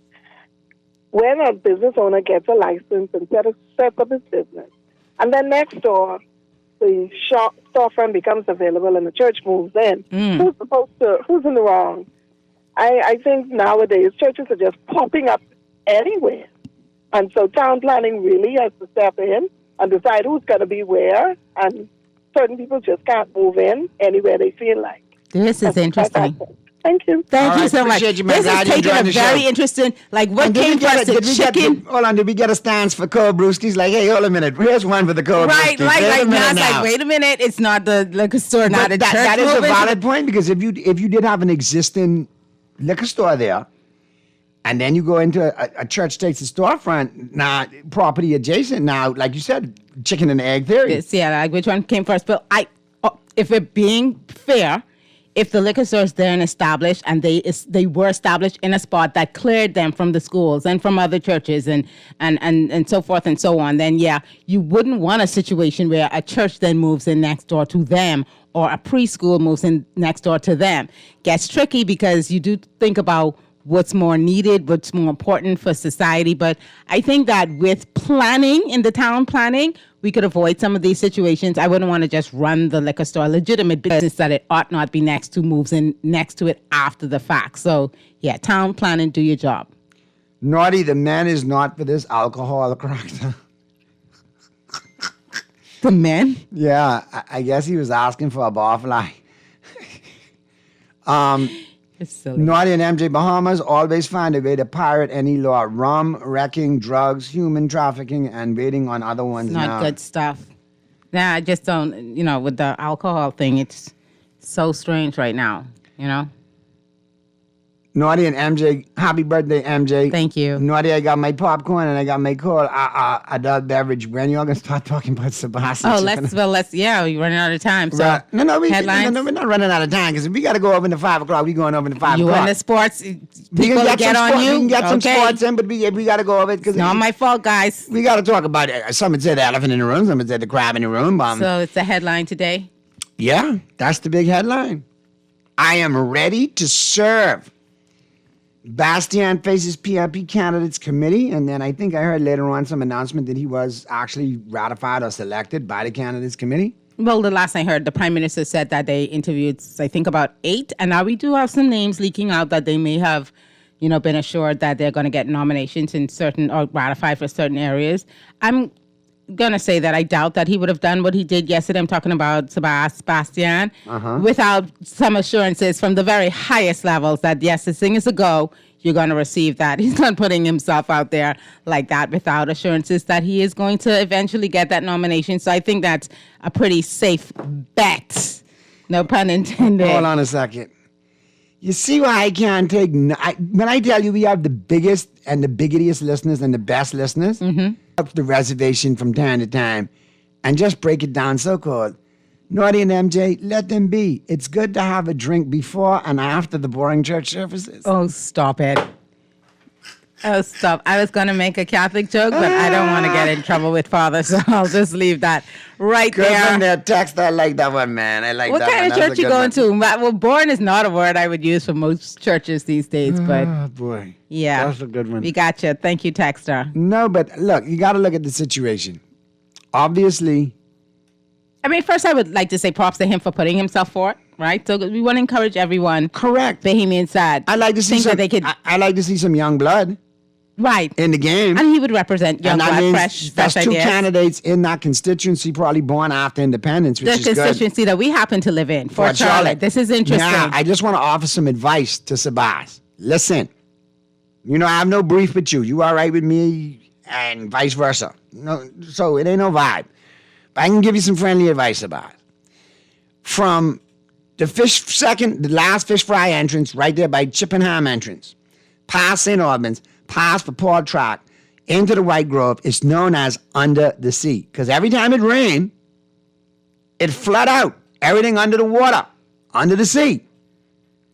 [SPEAKER 17] When a business owner gets a license and sets up his business, and then next door, the storefront becomes available and the church moves in, who's in the wrong? I think nowadays churches are just popping up anywhere. And so town planning really has to step in and decide who's going to be where. And certain people just can't move in anywhere they feel like.
[SPEAKER 5] This is interesting.
[SPEAKER 17] Thank you.
[SPEAKER 5] Thank you so much. This is taking a very interesting, like what came first, the chicken?
[SPEAKER 4] Hold on, did we get a stance for Cold Brewskis? Like, hey, hold a minute. Here's one for the Cold
[SPEAKER 5] Right,
[SPEAKER 4] Brewskis.
[SPEAKER 5] like, wait a minute. It's not the liquor store, not a church.
[SPEAKER 4] That is a valid point because if you did have an existing liquor store there, and then you go into a church takes a storefront, now property adjacent. Now, like you said, chicken and egg theory.
[SPEAKER 5] Yeah, like which one came first? But if we're being fair, if the liquor store is there and established, and they were established in a spot that cleared them from the schools and from other churches and so forth and so on, then yeah, you wouldn't want a situation where a church then moves in next door to them or a preschool moves in next door to them. Gets tricky because you do think about what's more needed, what's more important for society. But I think that with planning, in the town planning, we could avoid some of these situations. I wouldn't want to just run the liquor store, legitimate business that it ought not be next to, moves in next to it after the fact. So yeah, town planning, do your job.
[SPEAKER 4] Naughty, the man is not for this alcohol crack.
[SPEAKER 5] The man?
[SPEAKER 4] Yeah, I guess he was asking for a barfly. Naughty and MJ Bahamas always find a way to pirate any law. Rum, wrecking, drugs, human trafficking, and waiting on other ones.
[SPEAKER 5] It's not good stuff. Nah, I just don't, with the alcohol thing, it's so strange right now,
[SPEAKER 4] Naughty and MJ, happy birthday, MJ.
[SPEAKER 5] Thank you.
[SPEAKER 4] Naughty, I got my popcorn and I got my cold adult beverage. When y'all gonna start talking about Sebastian?
[SPEAKER 5] Oh, let's. We're running out of time. So
[SPEAKER 4] right. No,
[SPEAKER 5] headlines.
[SPEAKER 4] we're not running out of time because if we got to go over to 5 o'clock, we going over to 5
[SPEAKER 5] you
[SPEAKER 4] o'clock.
[SPEAKER 5] You in the sports?
[SPEAKER 4] We
[SPEAKER 5] People
[SPEAKER 4] can
[SPEAKER 5] get on
[SPEAKER 4] sports,
[SPEAKER 5] you.
[SPEAKER 4] We can get some sports in, but we got to go over it because
[SPEAKER 5] it's not my fault, guys.
[SPEAKER 4] We got to talk about it. Some would say the elephant in the room. Some would say the crab in the room.
[SPEAKER 5] So it's the headline today.
[SPEAKER 4] Yeah, that's the big headline. I am ready to serve. Bastian faces PRP candidates committee, and then I think I heard later on some announcement that he was actually ratified or selected by the candidates committee.
[SPEAKER 5] Well, the last I heard, the prime minister said that they interviewed, I think, about 8, and now we do have some names leaking out that they may have, been assured that they're going to get nominations in certain or ratified for certain areas. I'm going to say that I doubt that he would have done what he did yesterday. I'm talking about Sebastian, without some assurances from the very highest levels that, yes, this thing is a go. You're going to receive that. He's not putting himself out there like that without assurances that he is going to eventually get that nomination. So I think that's a pretty safe bet. No pun intended.
[SPEAKER 4] Hold on a second. You see why I can't take... when I tell you we have the biggest and the biggest listeners and the best listeners, up the reservation from time to time, and just break it down so cold. Naughty and MJ, let them be. It's good to have a drink before and after the boring church services.
[SPEAKER 5] Oh, stop it. Oh, stop. I was going to make a Catholic joke, but I don't want to get in trouble with Father, so I'll just leave that right
[SPEAKER 4] Good
[SPEAKER 5] there.
[SPEAKER 4] one there, text. I like that one, man. I like
[SPEAKER 5] what
[SPEAKER 4] that one.
[SPEAKER 5] What kind of church you going to? Well, boring is not a word I would use for most churches these days, but...
[SPEAKER 4] Oh, boy.
[SPEAKER 5] Yeah.
[SPEAKER 4] That's a good one.
[SPEAKER 5] We got you. Thank you, Texter.
[SPEAKER 4] No, but look, you got to look at the situation. Obviously...
[SPEAKER 5] I mean, first I would like to say props to him for putting himself forward, right? So we want to encourage everyone.
[SPEAKER 4] Correct.
[SPEAKER 5] Bohemian side.
[SPEAKER 4] I like to see some. I like to see some young blood.
[SPEAKER 5] Right.
[SPEAKER 4] In the game.
[SPEAKER 5] And he would represent young blood, fresh
[SPEAKER 4] That's two
[SPEAKER 5] ideas.
[SPEAKER 4] candidates in that constituency, probably born after independence, which is good.
[SPEAKER 5] The constituency that we happen to live in, Fort Charlotte. This is interesting.
[SPEAKER 4] Now, I just want to offer some advice to Sabas. Listen, I have no brief with you. You all right with me, and vice versa. No, so it ain't no vibe. But I can give you some friendly advice about it. From the last fish fry entrance, right there by Chippenham entrance, past St. Albans, past the Paul Track, into the White Grove, it's known as Under the Sea. Because every time it rained, it flood out. Everything under the water, under the sea.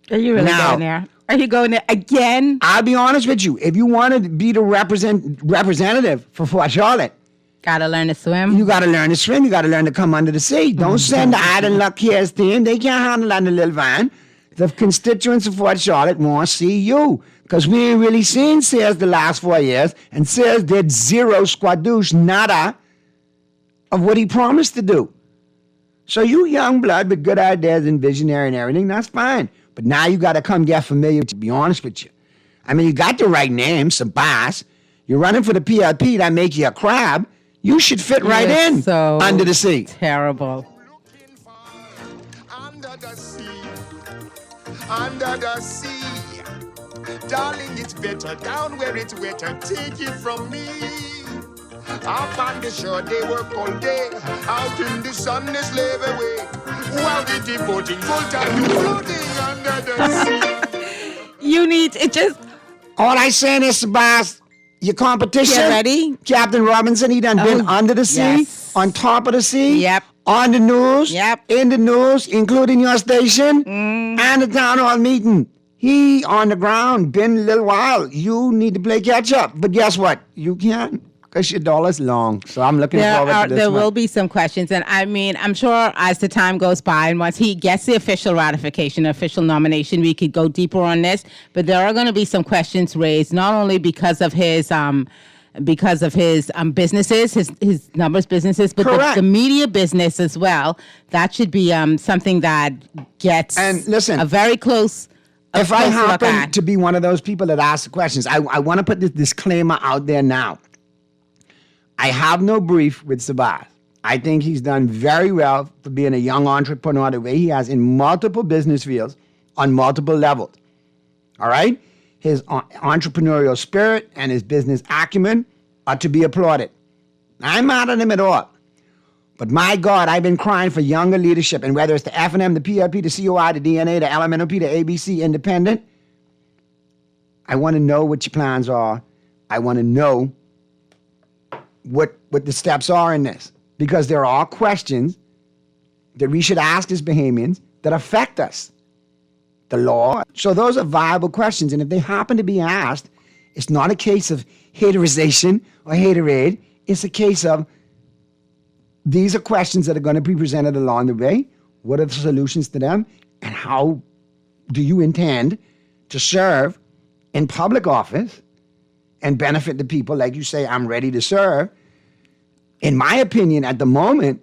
[SPEAKER 5] Are you really going there? Are you going there again?
[SPEAKER 4] I'll be honest with you. If you want to be the representative for Fort Charlotte,
[SPEAKER 5] gotta learn to swim.
[SPEAKER 4] You gotta learn to swim. You gotta learn to come under the sea. Don't send the Iron Luck Cares team. They can't handle that in the little van. The constituents of Fort Charlotte want to see you. Because we ain't really seen Sears the last 4 years. And Sears did zero squadouche, nada of what he promised to do. So you young blood with good ideas and visionary and everything, that's fine. But now you gotta come get familiar, to be honest with you. I mean, you got the right name, Sabas. You're running for the PLP, that make you a crab. You should fit right in
[SPEAKER 5] so
[SPEAKER 4] under the sea.
[SPEAKER 5] Terrible.
[SPEAKER 3] Under the sea. Darling, it's better down where it's wetter. Take it from me. Up on the shore, they work all day. Out in the sun, they slave away. While they devoting full time to floating under the sea.
[SPEAKER 5] You need it just.
[SPEAKER 4] All I saying is, Sebas, your competition.
[SPEAKER 5] Get ready.
[SPEAKER 4] Captain Robinson, he done been under the sea, on top of the sea, on the news, in the news, including your station, and the town hall meeting. He on the ground, been a little while. You need to play catch up. But guess what? You can't. Because your dollar's long. So I'm looking forward to this
[SPEAKER 5] There
[SPEAKER 4] one.
[SPEAKER 5] will be some questions. And I mean, I'm sure as the time goes by and once he gets the official ratification, official nomination, we could go deeper on this. But there are going to be some questions raised, not only because of his businesses, his numbers businesses, but the media business as well. That should be something that gets a very close.
[SPEAKER 4] If I happen to be one of those people that ask the questions, I want to put this disclaimer out there now. I have no brief with Sabas. I think he's done very well for being a young entrepreneur the way he has in multiple business fields on multiple levels. All right? His entrepreneurial spirit and his business acumen are to be applauded. I'm not at him at all. But my God, I've been crying for younger leadership, and whether it's the F&M, the PLP, the COI, the DNA, the LMNOP, the ABC, Independent, I want to know what your plans are. I want to know what the steps are in this. Because there are questions that we should ask as Bahamians that affect us. The law. So those are viable questions. And if they happen to be asked, it's not a case of haterization or haterade. It's a case of these are questions that are going to be presented along the way. What are the solutions to them? And how do you intend to serve in public office and benefit the people? Like you say, I'm ready to serve. In my opinion, at the moment,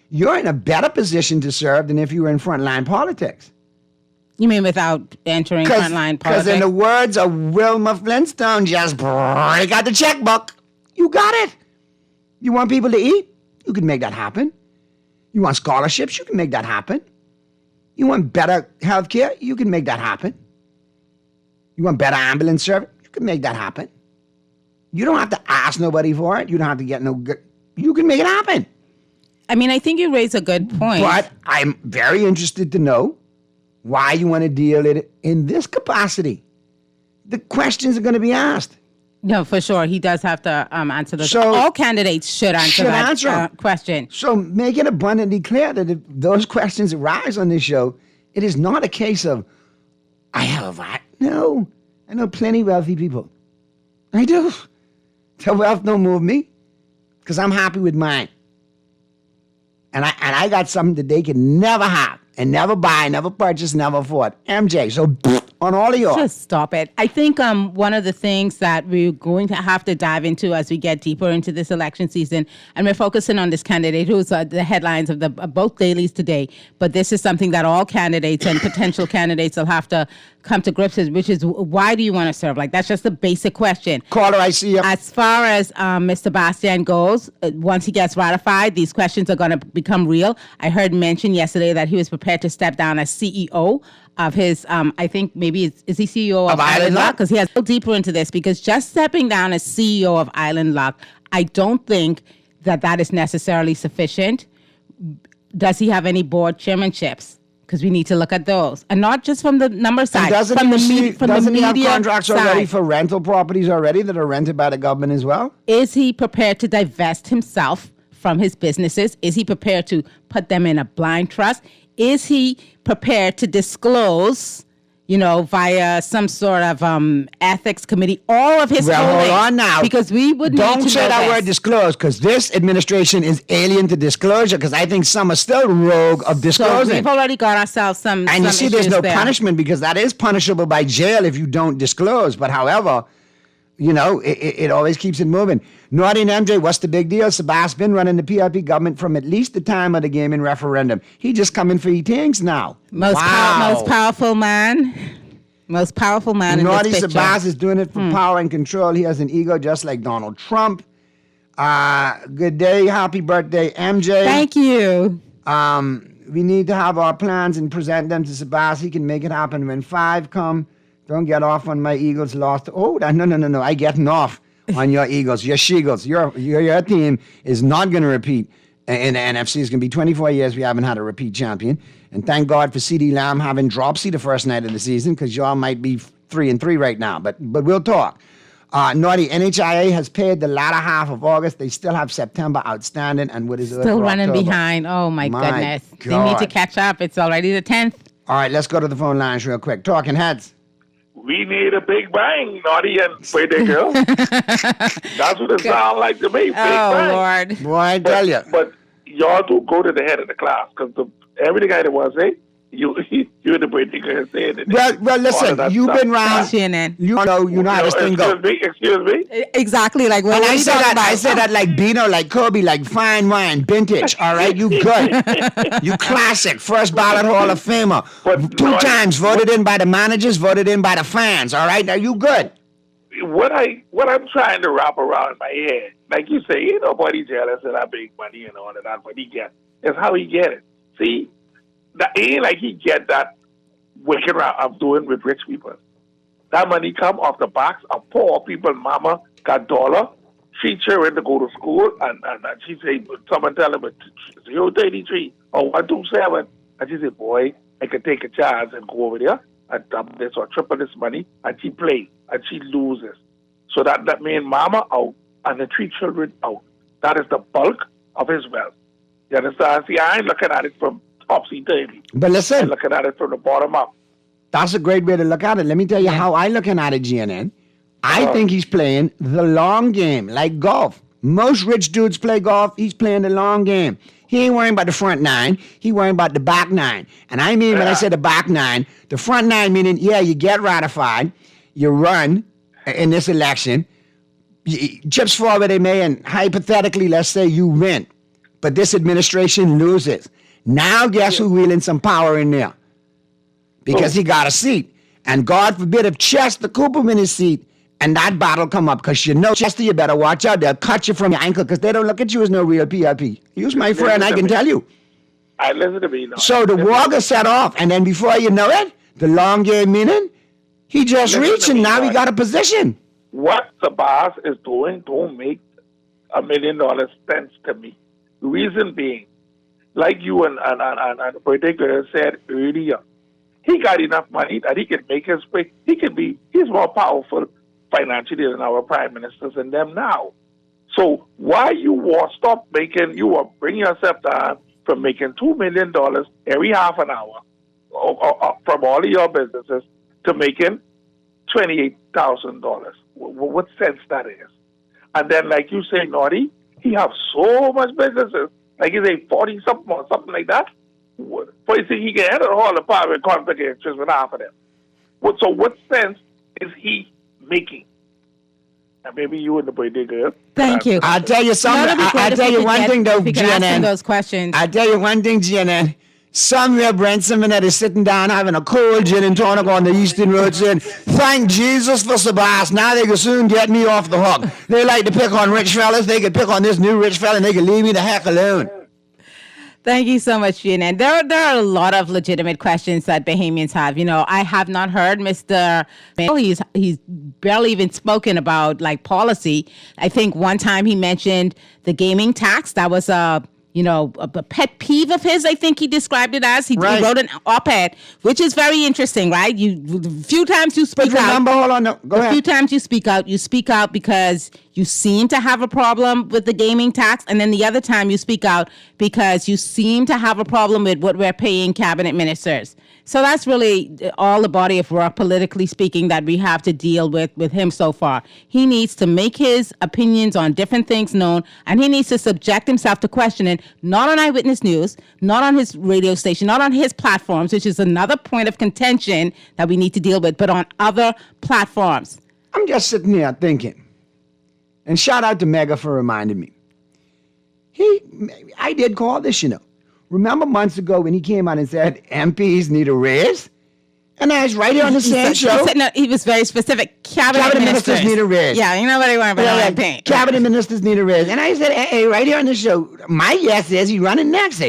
[SPEAKER 4] you're in a better position to serve than if you were in frontline politics.
[SPEAKER 5] You mean without entering frontline politics?
[SPEAKER 4] Because in the words of Wilma Flintstone, just break out the checkbook. You got it. You want people to eat? You can make that happen. You want scholarships? You can make that happen. You want better health care? You can make that happen. You want better ambulance service? You can make that happen. You don't have to ask nobody for it. You don't have to get no good. You can make it happen.
[SPEAKER 5] I mean, I think you raise a good point.
[SPEAKER 4] But I'm very interested to know why you want to deal it in this capacity. The questions are going to be asked.
[SPEAKER 5] No, for sure. He does have to answer those. So all candidates should answer that question.
[SPEAKER 4] So make it abundantly clear that if those questions arise on this show, it is not a case of, no. I know plenty of wealthy people. I do. Their wealth don't move me because I'm happy with mine. And I got something that they can never have and never buy, never purchase, never afford. MJ, so on all of yours.
[SPEAKER 5] Just stop it. I think one of the things that we're going to have to dive into as we get deeper into this election season, and we're focusing on this candidate who's the headlines of both dailies today, but this is something that all candidates and potential candidates will have to come to grips with, which is why do you want to serve? Like, that's just the basic question.
[SPEAKER 4] Caller, I see you.
[SPEAKER 5] As far as Mr. Bastian goes, once he gets ratified, these questions are going to become real. I heard mention yesterday that he was prepared to step down as CEO of his, I think maybe, is he CEO of Island Luck? Because he has to go deeper into this, because just stepping down as CEO of Island Luck, I don't think that is necessarily sufficient. Does he have any board chairmanships? Because we need to look at those, and not just from the number side.
[SPEAKER 4] Doesn't he have contracts already for rental properties already that are rented by the government as well?
[SPEAKER 5] Is he prepared to divest himself from his businesses? Is he prepared to put them in a blind trust? Is he prepared to disclose, via some sort of ethics committee, all of his holdings?
[SPEAKER 4] Hold on now.
[SPEAKER 5] Because we would
[SPEAKER 4] Don't
[SPEAKER 5] need to
[SPEAKER 4] say
[SPEAKER 5] know
[SPEAKER 4] that
[SPEAKER 5] this.
[SPEAKER 4] word disclose, because this administration is alien to disclosure, because I think some are still rogue of disclosing.
[SPEAKER 5] So we've already got ourselves some
[SPEAKER 4] And you see, there's no
[SPEAKER 5] there.
[SPEAKER 4] punishment, because that is punishable by jail if you don't disclose. But however, it always keeps it moving. Naughty and MJ, what's the big deal? Sebas been running the PRP government from at least the time of the gaming referendum. He just coming for things now.
[SPEAKER 5] Most powerful man. Most powerful man in
[SPEAKER 4] Naughty
[SPEAKER 5] this picture.
[SPEAKER 4] Sebas is doing it for power and control. He has an ego just like Donald Trump. Good day. Happy birthday, MJ.
[SPEAKER 5] Thank you.
[SPEAKER 4] We need to have our plans and present them to Sebas. He can make it happen when 5 come. Don't get off on my Eagles lost. Oh, no. I getting off on your Eagles, your She-Eagles. Your team is not going to repeat in the NFC. It's going to be 24 years we haven't had a repeat champion. And thank God for CeeDee Lamb having dropsy the first night of the season, because y'all might be 3-3 right now. But we'll talk. Naughty, NHIA has paid the latter half of August. They still have September outstanding. And what is it?
[SPEAKER 5] Still running behind. Oh, my goodness.
[SPEAKER 4] God.
[SPEAKER 5] They need to catch up. It's already the 10th.
[SPEAKER 4] All right, let's go to the phone lines real quick. Talking Heads.
[SPEAKER 18] We need a big bang, Naughty and Pretty Girl. That's what it sounds like to me. Big bang.
[SPEAKER 5] Lord.
[SPEAKER 4] Boy, I tell you.
[SPEAKER 18] But y'all do go to the head of the class, because everything I want to say, you and the Pretty Girl saying it.
[SPEAKER 4] Well, listen, you've been around. You know how this thing goes.
[SPEAKER 18] Excuse me?
[SPEAKER 5] Exactly. Like,
[SPEAKER 4] and I say that like Beano, like Kobe, like fine wine, vintage. All right, you good. You classic, first ballot Hall of Famer. But 2 times voted in by the managers, voted in by the fans. All right, now you good.
[SPEAKER 18] What I'm trying to wrap around my head, like you say, ain't nobody jealous that I make money and all of that, but he gets it. It's how he get it. See, that ain't like he get that wicked around I'm doing with rich people. That money come off the backs of poor people. Mama got $1. She children to go to school, and she say, someone tell him, 033 or 127, and she said, boy, I could take a chance and go over there and dump this or triple this money, and she play. and she loses. So that means mama out and the 3 children out. That is the bulk of his wealth. You understand? See, I ain't looking at it from topsy-turvy.
[SPEAKER 4] But listen.
[SPEAKER 18] I'm looking at it from the bottom up.
[SPEAKER 4] That's a great way to look at it. Let me tell you how I looking at it, GNN. I think he's playing the long game, like golf. Most rich dudes play golf. He's playing the long game. He ain't worrying about the front 9. He worrying about the back 9. And I mean, when I say the back 9, the front 9 meaning, you get ratified, you run in this election, chips fall where they may, and hypothetically, let's say you win. But this administration loses. Now guess who wheeling some power in there? Because he got a seat. And God forbid if Chester Cooper win his seat and that battle come up, because you know, Chester, you better watch out. They'll cut you from your ankle because they don't look at you as no real PRP. Use my friend, I can tell you.
[SPEAKER 18] Listen to me now.
[SPEAKER 4] So the war got set off, and then before you know it, the long game meaning, he just reached and now he got a position.
[SPEAKER 18] What the boss is doing don't make $1 million sense to me. The reason being, like you and particular said earlier, he got enough money that he can make his way. He's more powerful financially than our prime ministers and them now. So why you bring yourself down from making $2 million every half an hour from all of your businesses to making $28,000? What sense that is? And then, like you say, Naughty, he have so much businesses, like you say 40 something or something like that. For you see, he can enter all the power and conflict of interest with half of them. So what sense is he making? And maybe you and the birthday girl.
[SPEAKER 5] Thank you.
[SPEAKER 4] I'll tell you something. I'll tell you one thing, though, GNN.
[SPEAKER 5] Those questions.
[SPEAKER 4] I'll tell you one thing, GNN. Somewhere, Brent Simonette is sitting down having a cold gin and tonic on the Eastern Road saying, thank Jesus for Sabas. Now they can soon get me off the hook. They like to pick on rich fellas. They can pick on this new rich fella and they can leave me the heck alone.
[SPEAKER 5] Thank you so much, GNN. There are a lot of legitimate questions that Bahamians have. You know, I have not heard Mr. He's barely even spoken about like policy. I think one time he mentioned the gaming tax. That was a pet peeve of his, I think he described it as. He wrote an op-ed, which is very interesting, right? The few times you speak out.
[SPEAKER 4] Hold on, no, go ahead.
[SPEAKER 5] The few times you speak out because you seem to have a problem with the gaming tax, and then the other time you speak out because you seem to have a problem with what we're paying cabinet ministers. So that's really all the body of work, politically speaking, that we have to deal with him so far. He needs to make his opinions on different things known, and he needs to subject himself to questioning, not on Eyewitness News, not on his radio station, not on his platforms, which is another point of contention that we need to deal with, but on other platforms.
[SPEAKER 4] I'm just sitting here thinking, and shout out to Mega for reminding me. I did call this, Remember months ago when he came out and said MPs need a raise? And I was right here on the same show.
[SPEAKER 5] He was very specific. Cabinet
[SPEAKER 4] ministers need a raise.
[SPEAKER 5] Yeah, you know what I want about that.
[SPEAKER 4] Cabinet ministers need a raise. And I said, hey, right here on the show, my guess is he's running next.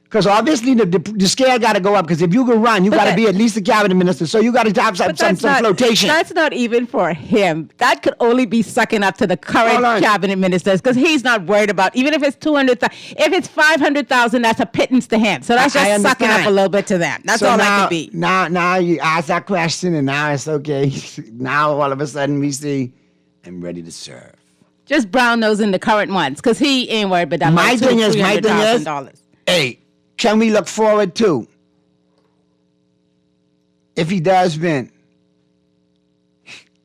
[SPEAKER 4] Because obviously the scale got to go up. Because if you can run, you got to be at least a cabinet minister. So you got to have some flotation.
[SPEAKER 5] That's not even for him. That could only be sucking up to the current cabinet ministers. Because he's not worried about, even if it's 200,000, if it's 500,000, that's a pittance to him. So that's just sucking up a little bit to them. That's all that could be.
[SPEAKER 4] Now you ask that question and now it's okay. Now all of a sudden we see, I'm ready to serve.
[SPEAKER 5] Just brown nosing the current ones. Because he ain't worried about that.
[SPEAKER 4] My thing is, hey, can we look forward to, if he does win,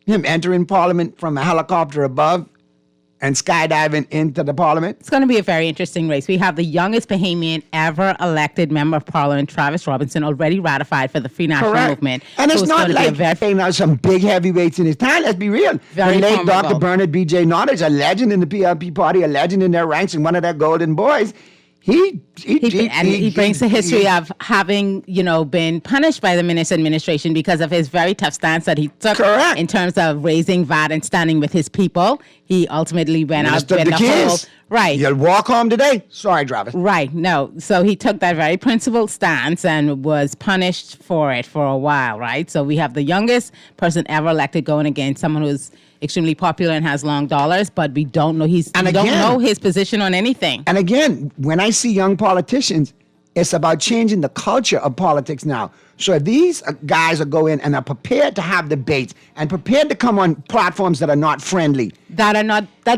[SPEAKER 4] him entering Parliament from a helicopter above and skydiving into the Parliament?
[SPEAKER 5] It's going to be a very interesting race. We have the youngest Bahamian ever elected member of Parliament, Travis Robinson, already ratified for the Free National Movement.
[SPEAKER 4] And it's not like some big heavyweights in his time. Let's be real. The late Dr. Bernard B.J. Nottage, a legend in the PRP party, a legend in their ranks, and one of their golden boys. He
[SPEAKER 5] brings the history of having, been punished by the Minnis administration because of his very tough stance that he took in terms of raising VAT and standing with his people. He ultimately went out with the whole... Right.
[SPEAKER 4] You'll walk home today. Sorry, Travis.
[SPEAKER 5] Right. No. So he took that very principled stance and was punished for it for a while, right? So we have the youngest person ever elected going against someone who's extremely popular and has long dollars, but we don't know don't know his position on anything.
[SPEAKER 4] And again, when I see young politicians, It's about changing the culture of politics now. So if these guys are go in and are prepared to have debates and prepared to come on platforms that are not friendly,
[SPEAKER 5] that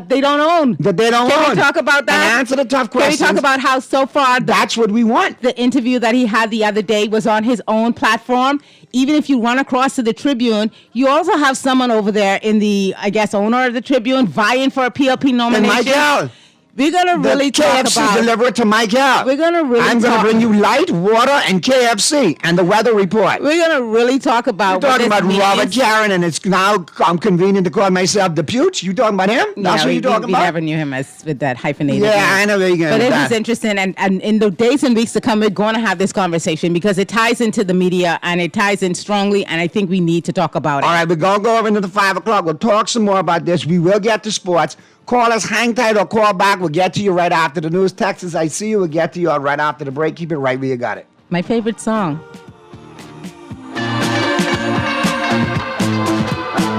[SPEAKER 5] they don't own, Can we talk about that?
[SPEAKER 4] And answer the tough questions.
[SPEAKER 5] Can we talk about how so far
[SPEAKER 4] that's what we want?
[SPEAKER 5] The interview that he had the other day was on his own platform. Even if you run across to the Tribune, you also have someone over there in the, I guess, owner of the Tribune vying for a PLP nomination.
[SPEAKER 4] And Michael.
[SPEAKER 5] We're going to really talk about...
[SPEAKER 4] KFC deliver it to Michael.
[SPEAKER 5] We're going to really
[SPEAKER 4] I'm going to bring you light, water, and KFC and the weather report.
[SPEAKER 5] We're going to really talk about
[SPEAKER 4] You're talking about Robert Karen, and it's now I'm convenient to call myself the Pooch. You talking about him? That's what you're talking about?
[SPEAKER 5] We never knew him as with that hyphenated
[SPEAKER 4] name. I know where you're going.
[SPEAKER 5] But it is interesting, and in the days and weeks to come, we're going to have this conversation because it ties into the media, and it ties in strongly, and I think we need to talk about it.
[SPEAKER 4] All right, we're going to go over into the 5 o'clock. We'll talk some more about this. We will get to sports. Call us, hang tight, or call back. We'll get to you right after the news. Texas, I see you. We'll get to you right after the break. Keep it right where you got it.
[SPEAKER 5] My favorite song.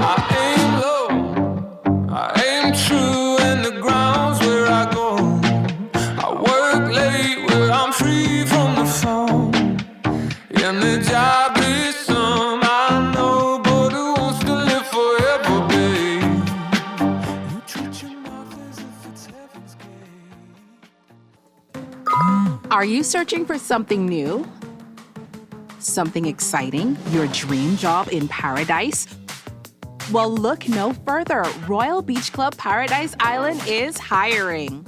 [SPEAKER 19] I aim low, I aim true, and the ground's where I go. I work late where I'm free from the phone. And the job is some I know, but who wants to live forever, babe? You treat your mouth as if it's heaven's gate.
[SPEAKER 20] Are you searching for something new? Something exciting? Your dream job in paradise? Well, look no further. Royal Beach Club Paradise Island is hiring.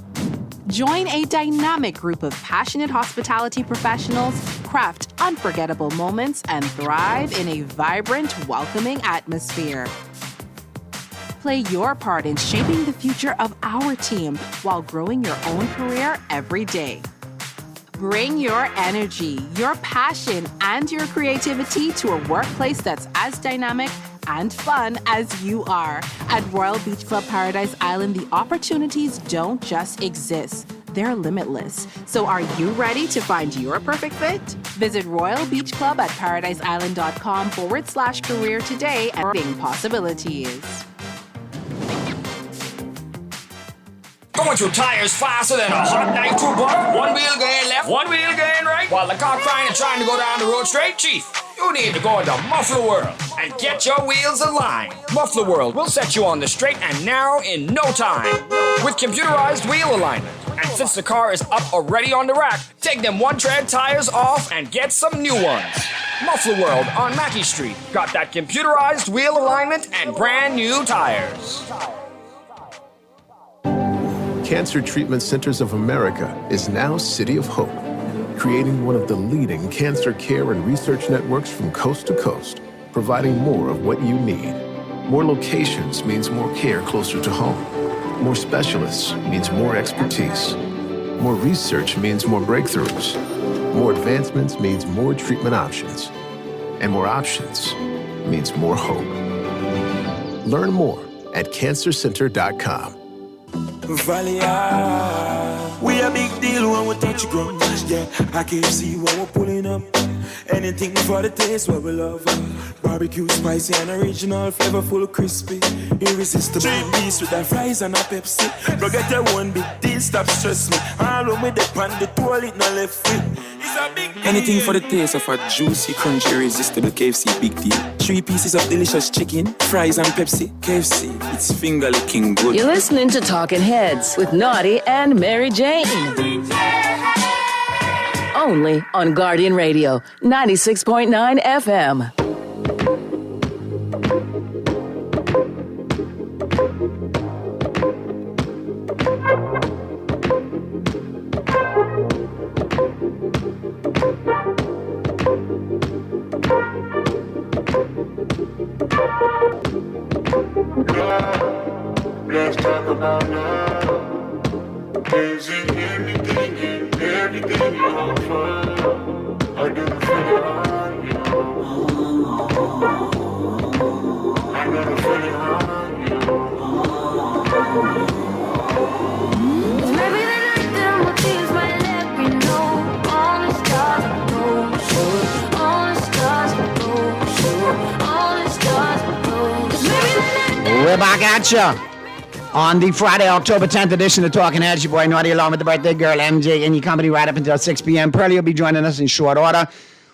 [SPEAKER 20] Join a dynamic group of passionate hospitality professionals, craft unforgettable moments, and thrive in a vibrant, welcoming atmosphere. Play your part in shaping the future of our team while growing your own career every day. Bring your energy, your passion, and your creativity to a workplace that's as dynamic and fun as you are. At Royal Beach Club Paradise Island, the opportunities don't just exist. They're limitless. So are you ready to find your perfect fit? Visit Royal Beach Club at paradiseisland.com/career today and bring possibilities.
[SPEAKER 21] Going through tires faster than a hot knife through butter. One wheel going left, one wheel going right. While the car trying to go down the road straight, Chief, you need to go into Muffler World and get your wheels aligned. Muffler World will set you on the straight and narrow in no time with computerized wheel alignment. And since the car is up already on the rack, take them one-tread tires off and get some new ones. Muffler World on Mackey Street got that computerized wheel alignment and brand new tires.
[SPEAKER 22] Cancer Treatment Centers of America is now City of Hope, creating one of the leading cancer care and research networks from coast to coast, providing more of what you need. More locations means more care closer to home. More specialists means more expertise. More research means more breakthroughs. More advancements means more treatment options. And more options means more hope. Learn more at cancercenter.com.
[SPEAKER 23] We a big deal when we touch ground. Yeah, I can see when we're pulling up. Anything for the taste what we love. Barbecue, spicy and original, flavorful, crispy, irresistible. 3-piece with the fries and a Pepsi. Go get your one big deal, stop stress me. All when we dip on the toilet, no left feet. It's a big deal. Anything for the taste of a juicy, crunchy, irresistible KFC, big deal. 3 pieces of delicious chicken, fries and Pepsi. KFC, it's finger licking good.
[SPEAKER 2] You're listening to Talking Heads with Naughty and Mary Jane. Only on Guardian Radio, 96.9 FM.
[SPEAKER 23] Let's talk about love. Is it anything and everything you offer? I do feel it on you. I gotta feel it on you. Maybe the night that my tears might let me know. All the stars go sure. All the stars go sure. All the stars go sure.
[SPEAKER 4] We're back at ya. On the Friday, October 10th edition of Talking Heads, your boy Naughty along with the birthday girl, MJ, in your company right up until 6 p.m. Pearlie will be joining us in short order.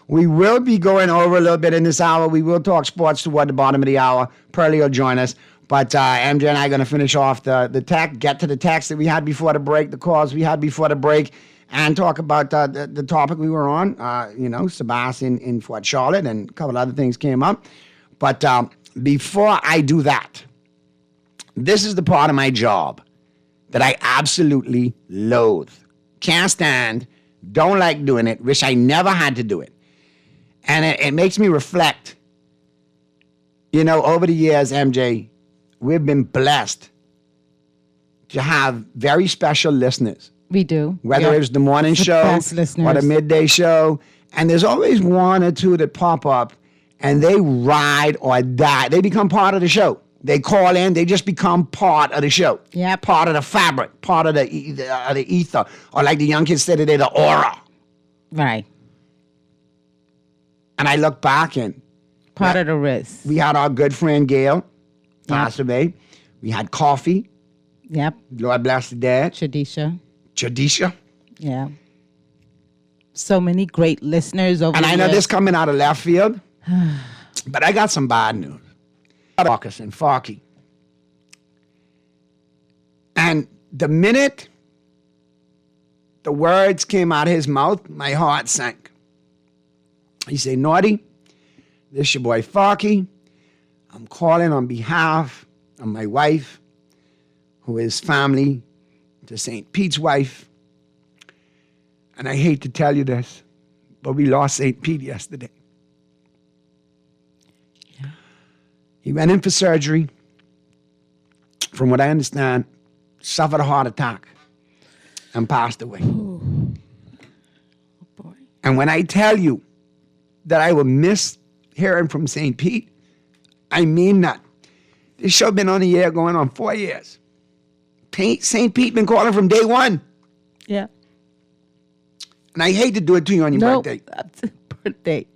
[SPEAKER 4] We will be going over a little bit in this hour. We will talk sports toward the bottom of the hour. Pearlie will join us. But MJ and I are going to finish off the tech, get to the text that we had before the break, the calls we had before the break, and talk about the topic we were on, Sebastian in Fort Charlotte, and a couple other things came up. But before I do that, this is the part of my job that I absolutely loathe. Can't stand, don't like doing it, wish I never had to do it. And it makes me reflect. You know, over the years, MJ, we've been blessed to have very special listeners.
[SPEAKER 5] We do.
[SPEAKER 4] Whether it's the morning show or the midday show. And there's always one or two that pop up and they ride or die. They become part of the show. They call in, they just become part of the show.
[SPEAKER 5] Yeah.
[SPEAKER 4] Part of the fabric, part of the ether. Or like the young kids say today, the aura.
[SPEAKER 5] Right.
[SPEAKER 4] And I look back and
[SPEAKER 5] part of the risk.
[SPEAKER 4] We had our good friend Gail passed away. We had Coffee.
[SPEAKER 5] Yep.
[SPEAKER 4] Lord bless the dead.
[SPEAKER 5] Chadisha. Yeah. So many great listeners over
[SPEAKER 4] and
[SPEAKER 5] the
[SPEAKER 4] I know
[SPEAKER 5] years.
[SPEAKER 4] this coming out of left field, but I got some bad news. Marcus and Farkey. And the minute the words came out of his mouth, my heart sank. He said, Naughty, this your boy Farkey. I'm calling on behalf of my wife, who is family to St. Pete's wife. And I hate to tell you this, but we lost St. Pete yesterday. Yeah. He went in for surgery. From what I understand, suffered a heart attack and passed away.
[SPEAKER 5] Oh, boy.
[SPEAKER 4] And when I tell you that I will miss hearing from St. Pete, I mean that. This show been on the air going on 4 years. St. Pete been calling from day one.
[SPEAKER 5] Yeah.
[SPEAKER 4] And I hate to do it to you on your birthday.
[SPEAKER 5] Birthday.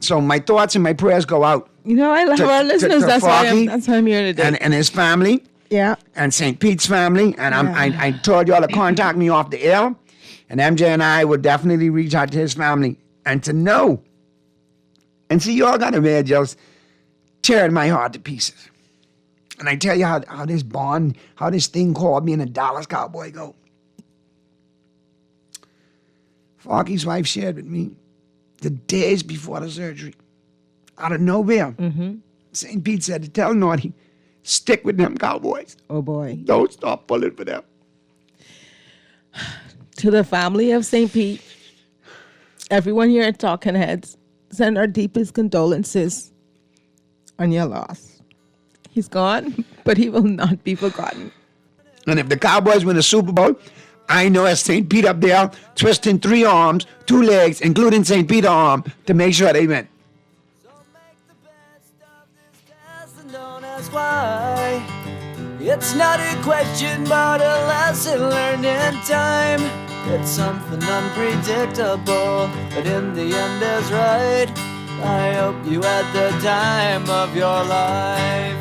[SPEAKER 4] So my thoughts and my prayers go out.
[SPEAKER 5] You know, I love our listeners. That's why I'm here today.
[SPEAKER 4] And his family.
[SPEAKER 5] Yeah.
[SPEAKER 4] And St. Pete's family. And I told y'all to contact me off the air. And MJ and I will definitely reach out to his family. And to know. And see, y'all got a man just tearing my heart to pieces. And I tell you how this bond, how this thing called being a Dallas Cowboy go. Farkey's wife shared with me the days before the surgery. Out of nowhere.
[SPEAKER 5] Mm-hmm.
[SPEAKER 4] St. Pete said to tell Naughty, stick with them Cowboys.
[SPEAKER 5] Oh, boy.
[SPEAKER 4] Don't stop pulling for them.
[SPEAKER 1] To the family of St. Pete, everyone here at Talking Heads, send our deepest condolences on your loss. He's gone, but he will not be forgotten.
[SPEAKER 4] And if the Cowboys win the Super Bowl, I know as St. Pete up there twisting 3 arms, 2 legs, including St. Peter's arm, to make sure they win.
[SPEAKER 6] Why? It's not a question, but a lesson learned in time. It's something unpredictable, but in the end is right. I hope you had the time of your life.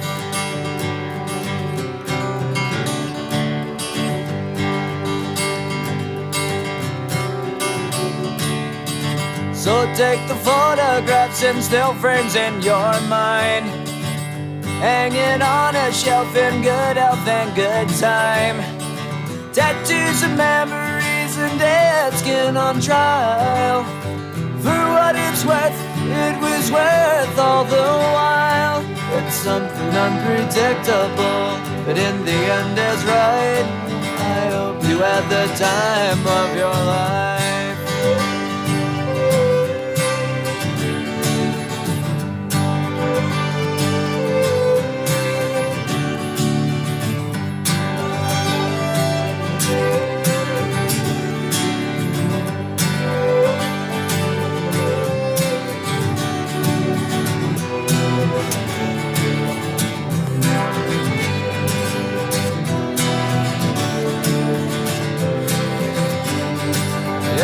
[SPEAKER 6] So take the photographs and still frames in your mind, hanging on a shelf in good health and good time. Tattoos of memories and dead skin on trial. For what it's worth, it was worth all the while. It's something unpredictable, but in the end is right. I hope you had the time of your life.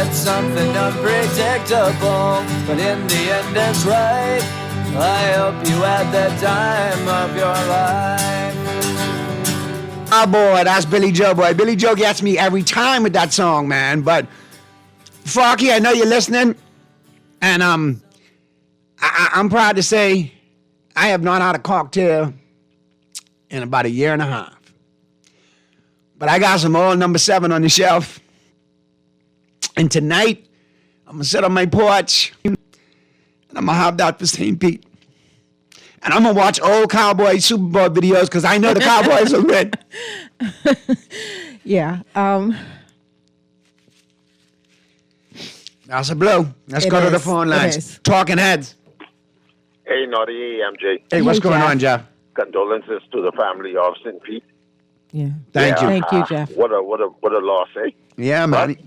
[SPEAKER 6] It's something unpredictable, but in the end it's right. I hope you had the time of your life.
[SPEAKER 4] Cowboy. That's Billy Joe, boy. Billy Joe gets me every time with that song, man. But, Froggy, I know you're listening. And I'm proud to say I have not had a cocktail in about a year and a half. But I got some old number 7 on the shelf. And tonight, I'm going to sit on my porch and I'm going to have that for St. Pete. And I'm going to watch old Cowboy Super Bowl videos because I know the Cowboys will win.
[SPEAKER 1] Yeah.
[SPEAKER 4] That's a blow. Let's go to the phone lines. Talking Heads.
[SPEAKER 8] Hey, Naughty. Hey, MJ.
[SPEAKER 4] Hey, what's going on, Jeff?
[SPEAKER 8] Condolences to the family of St. Pete.
[SPEAKER 1] Yeah.
[SPEAKER 4] Thank you.
[SPEAKER 1] Thank you, Jeff.
[SPEAKER 8] What a loss, eh?
[SPEAKER 4] Yeah, man.
[SPEAKER 8] But,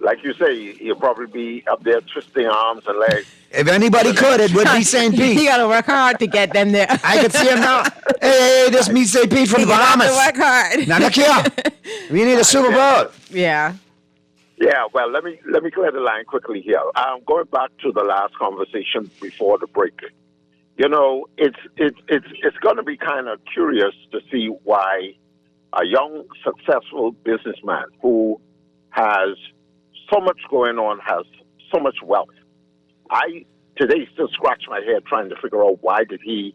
[SPEAKER 8] like you say, he'll probably be up there twisting arms and legs.
[SPEAKER 4] If anybody could, it would be St. Pete.
[SPEAKER 5] You got to work hard to get them there.
[SPEAKER 4] I can see him now. Hey, this me St. Pete from the Bahamas.
[SPEAKER 5] You have to work hard.
[SPEAKER 4] Now look here. We need a Super Bowl.
[SPEAKER 5] Yeah.
[SPEAKER 8] Yeah, well, let me clear the line quickly here. Going back to the last conversation before the break. You know, it's going to be kind of curious to see why a young, successful businessman who has so much going on, has so much wealth. I today still scratch my head trying to figure out why did he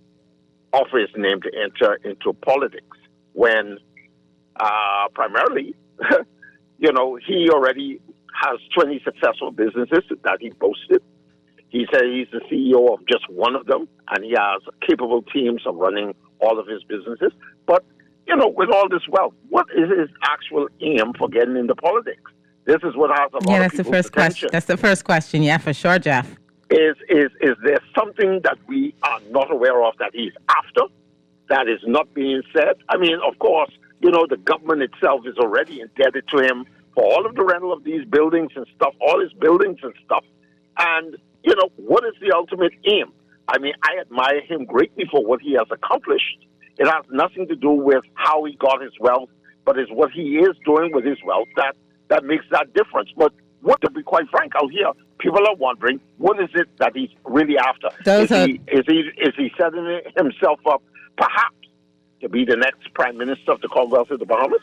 [SPEAKER 8] offer his name to enter into politics when primarily, you know, he already has 20 successful businesses that he boasted. He said he's the CEO of just one of them, and he has capable teams of running all of his businesses. But, you know, with all this wealth, what is his actual aim for getting into politics? This is what has a lot of people's attention.
[SPEAKER 5] That's the first question. Yeah, for sure, Jeff.
[SPEAKER 8] Is there something that we are not aware of that he's after that is not being said? I mean, of course, you know, the government itself is already indebted to him for all of the rental of these buildings and stuff, all his buildings and stuff. And, you know, what is the ultimate aim? I mean, I admire him greatly for what he has accomplished. It has nothing to do with how he got his wealth, but it's what he is doing with his wealth that makes that difference. But what, to be quite frank, out here, people are wondering, what is it that he's really after? Is he setting himself up, perhaps, to be the next Prime Minister of the Commonwealth of the Bahamas?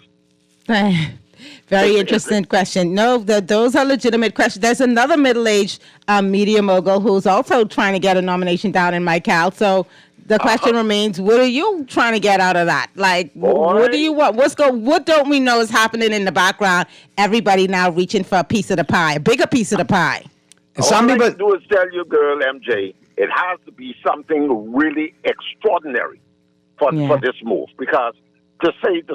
[SPEAKER 5] Very interesting question. No, those are legitimate questions. There's another middle-aged media mogul who's also trying to get a nomination down in MyCal. So the question remains, what are you trying to get out of that? Like, what do you want? What don't we know is happening in the background? Everybody now reaching for a piece of the pie, a bigger piece of the pie.
[SPEAKER 8] All I can do is tell you, girl, MJ, it has to be something really extraordinary for this move. Because to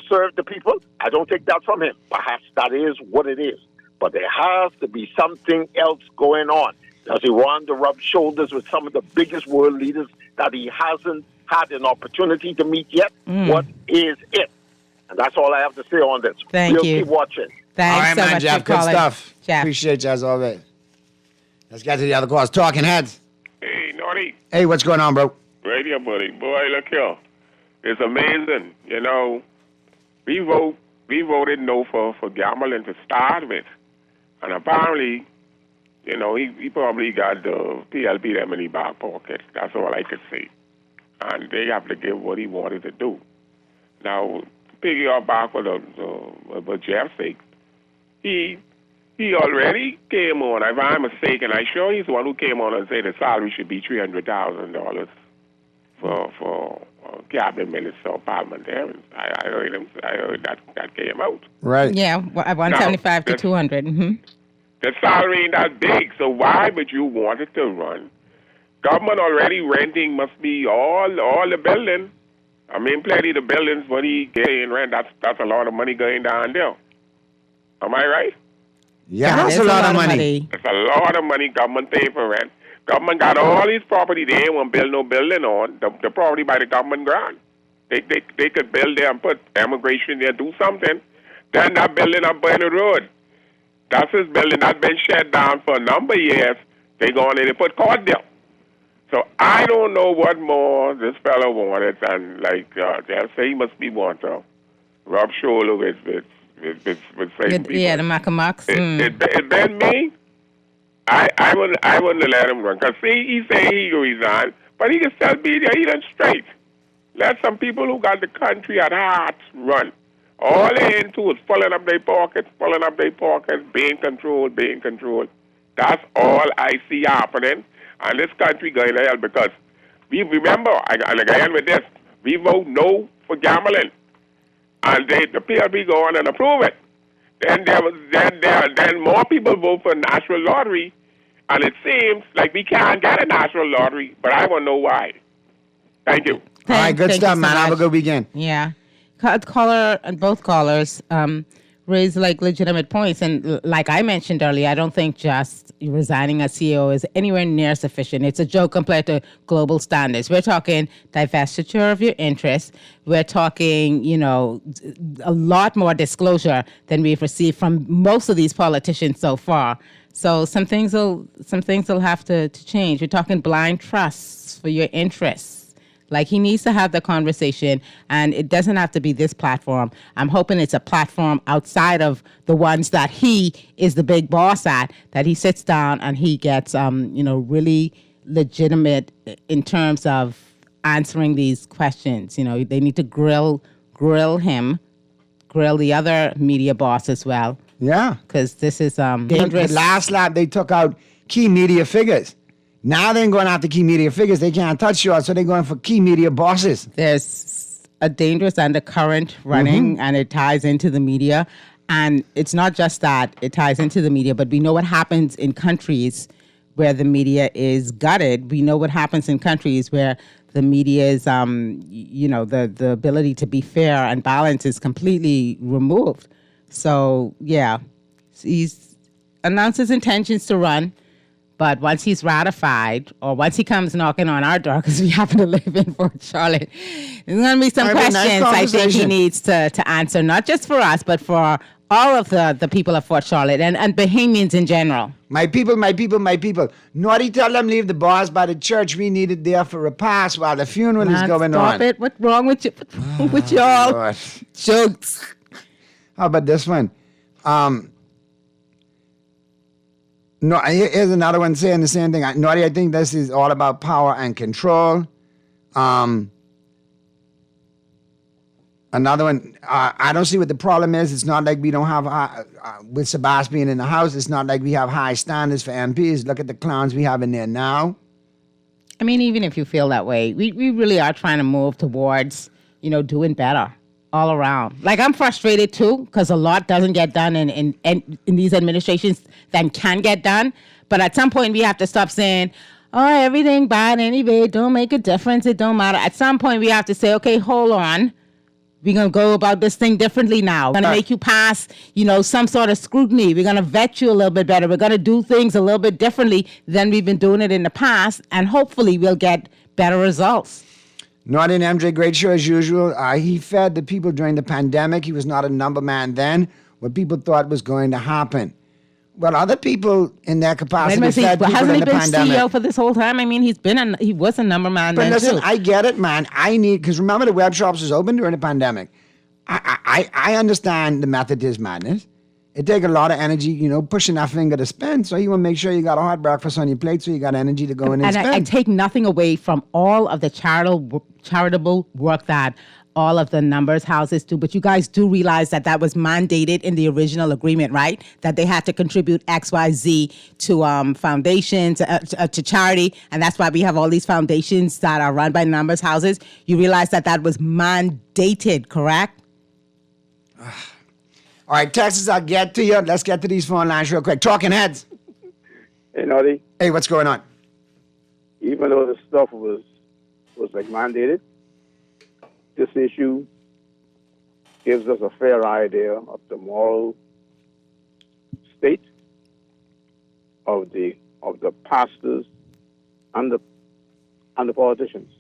[SPEAKER 8] serve the people, I don't take that from him. Perhaps that is what it is. But there has to be something else going on. Does he want to rub shoulders with some of the biggest world leaders that he hasn't had an opportunity to meet yet? What is it? And that's all I have to say on this.
[SPEAKER 5] Thank you.
[SPEAKER 8] Keep watching.
[SPEAKER 5] Thanks
[SPEAKER 4] all right,
[SPEAKER 5] so
[SPEAKER 4] man,
[SPEAKER 5] much
[SPEAKER 4] Jeff.
[SPEAKER 5] for
[SPEAKER 4] Good
[SPEAKER 5] calling.
[SPEAKER 4] stuff.
[SPEAKER 5] Jeff.
[SPEAKER 4] Appreciate you as always. Let's get to the other calls. Talking Heads.
[SPEAKER 9] Hey, Naughty.
[SPEAKER 4] Hey, what's going on, bro?
[SPEAKER 9] Right here, buddy. Boy, look here. It's amazing. You know, we voted no for gambling to start with. And apparently, you know, he probably got the PLP them in his back pocket. That's all I could say. And they have to give what he wanted to do. Now, picking up back for Jeff's sake, he already came on, if I'm mistaken, I'm sure he's the one who came on and said the salary should be $300,000 for cabinet minister or parliamentarians. I heard that came out.
[SPEAKER 4] Right.
[SPEAKER 5] Yeah, 175 to 200. Mm-hmm.
[SPEAKER 9] The salary ain't that big, so why would you want it to run? Government already renting must be all the building. I mean, plenty of the buildings, what he getting rent, that's a lot of money going down there. Am I right?
[SPEAKER 4] Yeah, that's a lot of money.
[SPEAKER 9] It's a lot of money government pay for rent. Government got all these property they ain't want to build no building on. The property by the government grant. They could build there and put immigration there, do something. Then that building up by the road. That's his building that's been shut down for a number of years. They go in and they put court there. So I don't know what more this fellow wanted. And like they'll say, he must be want to rub shoulder with certain people.
[SPEAKER 5] Yeah, the Macamucks.
[SPEAKER 9] It been me. I wouldn't have let him run. Because see, he say he resign, but he can still be there. He done straight. Let some people who got the country at heart run. All they into is filling up their pockets, being controlled. That's all I see happening. And this country going to hell because we remember, and again with this, we vote no for gambling. And the PLP go on and approve it. Then more people vote for national lottery, and it seems like we can't get a national lottery, but I want to know why. Thank you.
[SPEAKER 4] All right, good stuff, man. Have a good weekend.
[SPEAKER 5] Yeah. Caller and both callers raise like legitimate points. And like I mentioned earlier, I don't think just resigning as CEO is anywhere near sufficient. It's a joke compared to global standards. We're talking divestiture of your interests. We're talking, a lot more disclosure than we've received from most of these politicians so far. So some things will have to change. We're talking blind trusts for your interests. Like, he needs to have the conversation, and it doesn't have to be this platform. I'm hoping it's a platform outside of the ones that he is the big boss at, that he sits down and he gets, really legitimate in terms of answering these questions. They need to grill him, grill the other media boss as well.
[SPEAKER 4] Yeah.
[SPEAKER 5] Because this is dangerous.
[SPEAKER 4] The last lap, they took out key media figures. Now they're going after key media figures. They can't touch you, so they're going for key media bosses.
[SPEAKER 5] There's a dangerous undercurrent running, and it ties into the media. And it's not just that it ties into the media, but we know what happens in countries where the media is gutted. We know what happens in countries where the media is, the ability to be fair and balanced is completely removed. So, yeah, he's announced his intentions to run. But once he's ratified, or once he comes knocking on our door, because we happen to live in Fort Charlotte, there's going to be some questions I think he needs to answer, not just for us, but for all of the people of Fort Charlotte and Bahamians in general.
[SPEAKER 4] My people. Naughty, tell them leave the bars by the church. We need it there for repast while the funeral is going on.
[SPEAKER 5] Stop it. What's wrong with you? What's wrong with y'all?
[SPEAKER 4] God.
[SPEAKER 5] Jokes.
[SPEAKER 4] How about this one? No, here's another one saying the same thing. Naughty, I think this is all about power and control. Another one, I don't see what the problem is. It's not like we don't have, with Sebastian being in the House, it's not like we have high standards for MPs. Look at the clowns we have in there now.
[SPEAKER 5] I mean, even if you feel that way, we really are trying to move towards, doing better all around. Like, I'm frustrated too, because a lot doesn't get done in these administrations that can get done. But at some point we have to stop saying, oh, everything bad anyway, it don't make a difference, it don't matter. At some point we have to say, okay, hold on. We're going to go about this thing differently now. We're going to make you pass, some sort of scrutiny. We're going to vet you a little bit better. We're going to do things a little bit differently than we've been doing it in the past. And hopefully we'll get better results.
[SPEAKER 4] Naughty and MJ, great show as usual. He fed the people during the pandemic. He was not a number man then. What people thought was going to happen. Well, other people in their capacity fed people
[SPEAKER 5] hasn't
[SPEAKER 4] in
[SPEAKER 5] he
[SPEAKER 4] the
[SPEAKER 5] been
[SPEAKER 4] pandemic.
[SPEAKER 5] CEO for this whole time? I mean, he was a number man
[SPEAKER 4] But
[SPEAKER 5] then
[SPEAKER 4] listen,
[SPEAKER 5] too.
[SPEAKER 4] I get it, man. Because remember the web shops was open during the pandemic. I understand the method to his madness. It take a lot of energy, pushing that finger to spend. So you want to make sure you got a hot breakfast on your plate so you got energy to go in and spend.
[SPEAKER 5] I take nothing away from all of the charitable work that all of the numbers houses do. But you guys do realize that was mandated in the original agreement, right? That they had to contribute XYZ to foundations, to charity. And that's why we have all these foundations that are run by numbers houses. You realize that was mandated, correct?
[SPEAKER 4] All right, Texas, I'll get to you. Let's get to these phone lines real quick. Talking Heads.
[SPEAKER 15] Hey, Naughty.
[SPEAKER 4] Hey, what's going on?
[SPEAKER 15] Even though the stuff was like mandated, this issue gives us a fair idea of the moral state of the pastors and the politicians.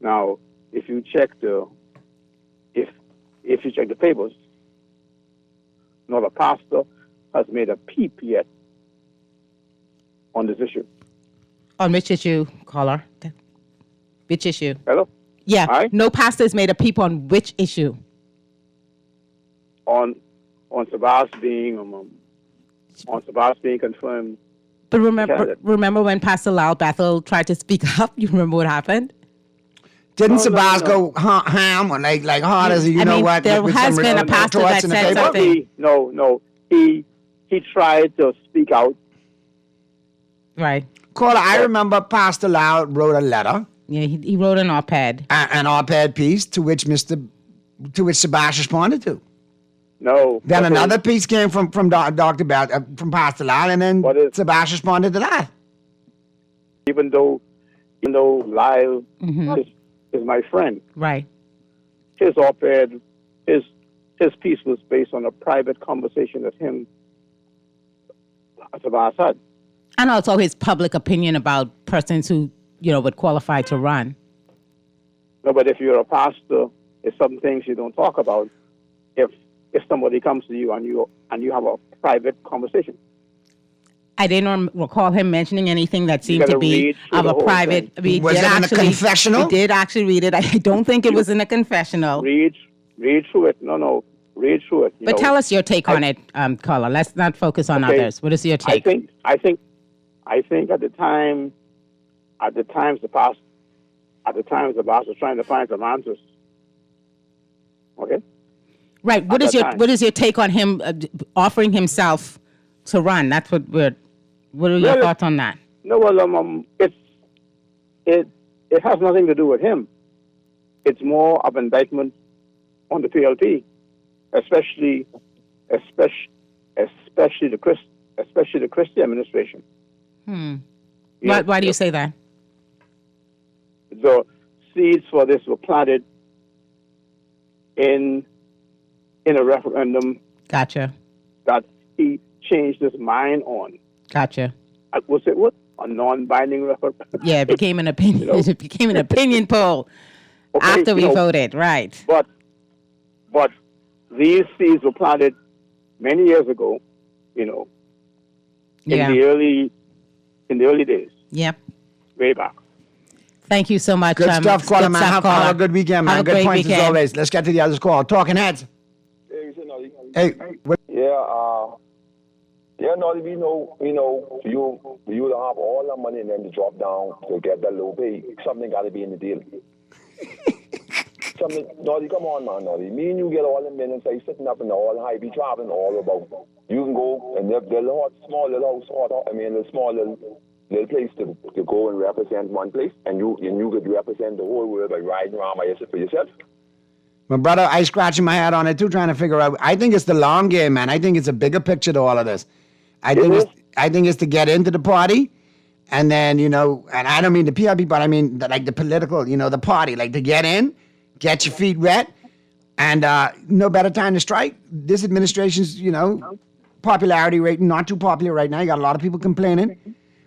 [SPEAKER 15] Now, if you check the papers, not a pastor has made a peep yet on this issue.
[SPEAKER 5] On which issue, caller? Which issue?
[SPEAKER 15] Hello?
[SPEAKER 5] Yeah,
[SPEAKER 15] Hi?
[SPEAKER 5] no pastor's made a peep on which issue?
[SPEAKER 15] On Sebastian being confirmed.
[SPEAKER 5] But remember when Pastor Lyle Bethel tried to speak up? You remember what happened?
[SPEAKER 4] Didn't Sabas go ham or like hard as you know
[SPEAKER 5] mean,
[SPEAKER 4] what?
[SPEAKER 5] There
[SPEAKER 4] with
[SPEAKER 5] has
[SPEAKER 4] some
[SPEAKER 5] been a pastor that
[SPEAKER 4] retorts in the
[SPEAKER 5] said
[SPEAKER 4] paper?
[SPEAKER 5] something.
[SPEAKER 15] No. He tried to speak out.
[SPEAKER 5] Right.
[SPEAKER 4] Caller, I remember Pastor Lau wrote a letter.
[SPEAKER 5] Yeah, he wrote an op-ed.
[SPEAKER 4] An op-ed piece to which Sabas responded to.
[SPEAKER 15] No.
[SPEAKER 4] Then another piece came from Dr. from Pastor Lau, and then Sabas responded to that.
[SPEAKER 15] Even though Lyle is my friend.
[SPEAKER 5] Right.
[SPEAKER 15] His op-ed, his piece was based on a private conversation that him, Sabas had.
[SPEAKER 5] And also his public opinion about persons who, would qualify to run.
[SPEAKER 15] No, but if you're a pastor, it's some things you don't talk about. If somebody comes to you and you have a private conversation.
[SPEAKER 5] I didn't recall him mentioning anything that seemed to be of a private.
[SPEAKER 4] Was it in a confessional?
[SPEAKER 5] We did actually read it. I don't think it was in a confessional.
[SPEAKER 15] Read through it. No, read through it.
[SPEAKER 5] But tell us your take on it, caller. Let's not focus on others. What is your take?
[SPEAKER 15] I think at the time the pastor was trying to find some answers. Okay.
[SPEAKER 5] Right. What is your take on him offering himself to run? That's what What are your thoughts on that?
[SPEAKER 15] No, well, it has nothing to do with him. It's more of an indictment on the PLP, especially the Christie administration.
[SPEAKER 5] Why do you say that?
[SPEAKER 15] The seeds for this were planted in a referendum.
[SPEAKER 5] Gotcha.
[SPEAKER 15] That he changed his mind on.
[SPEAKER 5] Gotcha.
[SPEAKER 15] Was it what? A non-binding referendum?
[SPEAKER 5] Yeah, it became an opinion. It became an opinion poll after we voted, right?
[SPEAKER 15] But these seeds were planted many years ago. In the early days.
[SPEAKER 5] Yep.
[SPEAKER 15] Way back.
[SPEAKER 5] Thank you so much.
[SPEAKER 4] Good stuff, caller, man. Have a good weekend, man.
[SPEAKER 5] Have a
[SPEAKER 4] good
[SPEAKER 5] great
[SPEAKER 4] points
[SPEAKER 5] weekend.
[SPEAKER 4] as always. Let's get to the others call. Talking heads. Hey.
[SPEAKER 10] Yeah, no, we know, you don't have all the money and then to drop down to get the low pay. Something got to be in the deal. Noddy, come on, man, Noddy. Me and you get all the men and say sitting up in the all high, be traveling all about. You can go and the small little place to go and represent one place, and you could represent the whole world by riding around by yourself for yourself.
[SPEAKER 4] My brother, I scratching my head on it too, trying to figure out. I think it's the long game, man. I think it's a bigger picture to all of this. I think it's to get into the party, and then and I don't mean the PRP, but I mean the political, the party, like to get in, get your feet wet, and no better time to strike. This administration's popularity rate not too popular right now. You got a lot of people complaining.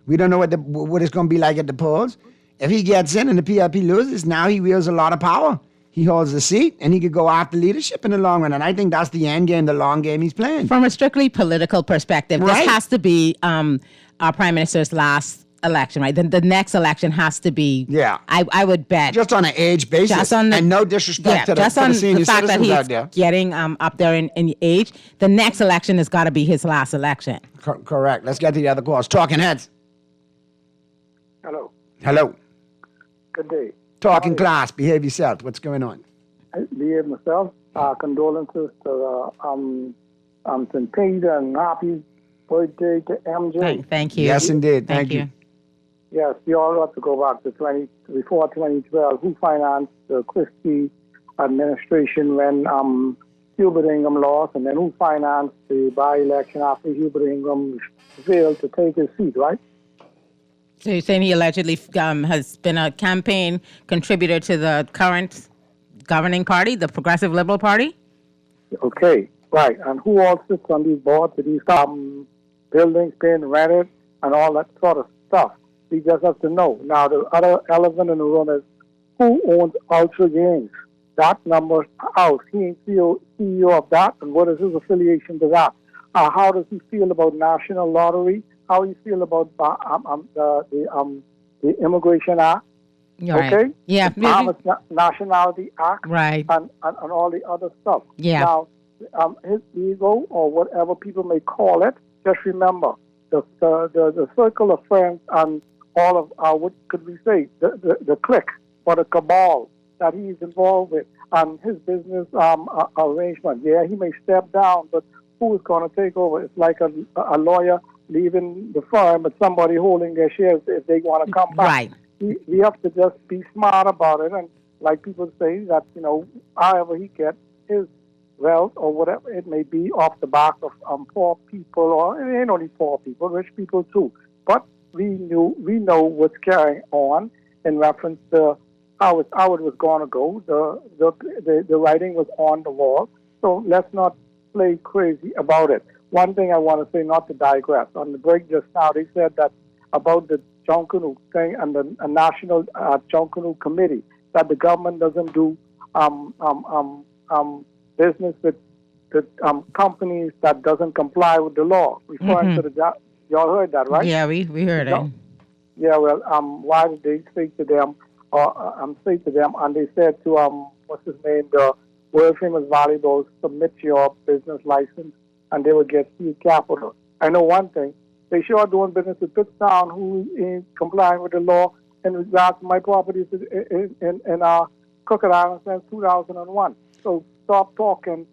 [SPEAKER 4] We don't know what it's going to be like at the polls. If he gets in and the PRP loses, now he wields a lot of power. He holds the seat, and he could go after leadership in the long run. And I think that's the end game, the long game he's playing.
[SPEAKER 5] From a strictly political perspective,
[SPEAKER 4] right.
[SPEAKER 5] This has to be our prime minister's last election, right? The next election has to be.
[SPEAKER 4] Yeah.
[SPEAKER 5] I would bet.
[SPEAKER 4] Just on an age basis. Just on and no disrespect to the senior
[SPEAKER 5] fact that
[SPEAKER 4] citizens
[SPEAKER 5] he's
[SPEAKER 4] out there.
[SPEAKER 5] getting up there in age. The next election has got to be his last election.
[SPEAKER 4] Correct. Let's get to the other calls. Talking heads. Hello.
[SPEAKER 11] Good day.
[SPEAKER 4] Talking class. Behave yourself. What's going on?
[SPEAKER 11] I behave myself. Condolences to St. Peter and happy birthday to MJ.
[SPEAKER 5] Thank you.
[SPEAKER 4] Yes, indeed. Thank you.
[SPEAKER 11] Yes, you all have to go back to before 2012. Who financed the Christie administration when Hubert Ingham lost, and then who financed the by-election after Hubert Ingham failed to take his seat, right?
[SPEAKER 5] So you're saying he allegedly has been a campaign contributor to the current governing party, the Progressive Liberal Party?
[SPEAKER 11] Okay, right. And who all sits on these boards with these buildings being rented and all that sort of stuff? We just have to know. Now, the other elephant in the room is who owns Ultra Games? That number's out. He ain't CEO of that, and what is his affiliation to that? How does he feel about National Lottery? How do you feel about the Immigration Act?
[SPEAKER 5] Right.
[SPEAKER 11] Okay?
[SPEAKER 5] Yeah.
[SPEAKER 11] The Nationality Act.
[SPEAKER 5] Right.
[SPEAKER 11] And all the other stuff.
[SPEAKER 5] Yeah.
[SPEAKER 11] Now, his ego, or whatever people may call it, just remember, the circle of friends and all of what could we say, the clique or the cabal that he's involved with and his business arrangement. Yeah, he may step down, but who is going to take over? It's like a lawyer leaving the firm, but somebody holding their shares if they want to come back.
[SPEAKER 5] Right.
[SPEAKER 11] We have to just be smart about it, and like people say that, however he gets his wealth or whatever it may be off the back of poor people, or it ain't only poor people, rich people too. But we know what's carrying on in reference to how it was going to go. The writing was on the wall, so let's not play crazy about it. One thing I want to say, not to digress, on the break just now, they said that about the Junkanoo thing and the National Junkanoo Committee, that the government doesn't do business with companies that doesn't comply with the law. Referring to the y'all heard that, right?
[SPEAKER 5] Yeah, we heard it.
[SPEAKER 11] Yeah, well, why did they say to them, and they said to what's his name, the world famous volleyball, submit your business license, and they would get seed capital. I know one thing. They sure are doing business with Pittstown, who is complying with the law in regards to my properties in Crooked Island since 2001. So stop talking.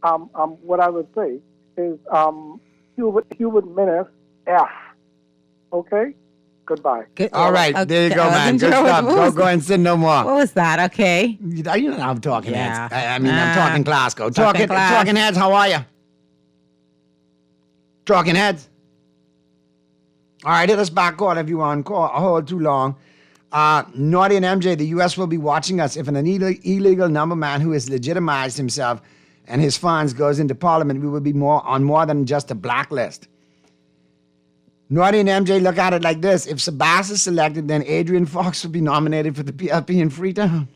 [SPEAKER 11] What I would say is Hubert Minnis, F. Okay? Goodbye.
[SPEAKER 4] All right, there you go, man. Good stuff. Go and sit no more.
[SPEAKER 5] What was that? Okay.
[SPEAKER 4] You know I'm talking
[SPEAKER 5] Yeah.
[SPEAKER 4] heads. I'm talking Glasgow. Talking
[SPEAKER 5] class.
[SPEAKER 4] heads, how are you? Talking heads. All right, hit us back on if you want. Call. I'll hold too long. Naughty and MJ, the U.S. will be watching us if an illegal number man who has legitimized himself and his funds goes into Parliament. We will be on more than just a blacklist. Naughty and MJ, look at it like this. If Sabas is selected, then Adrian Fox will be nominated for the PLP in Freetown.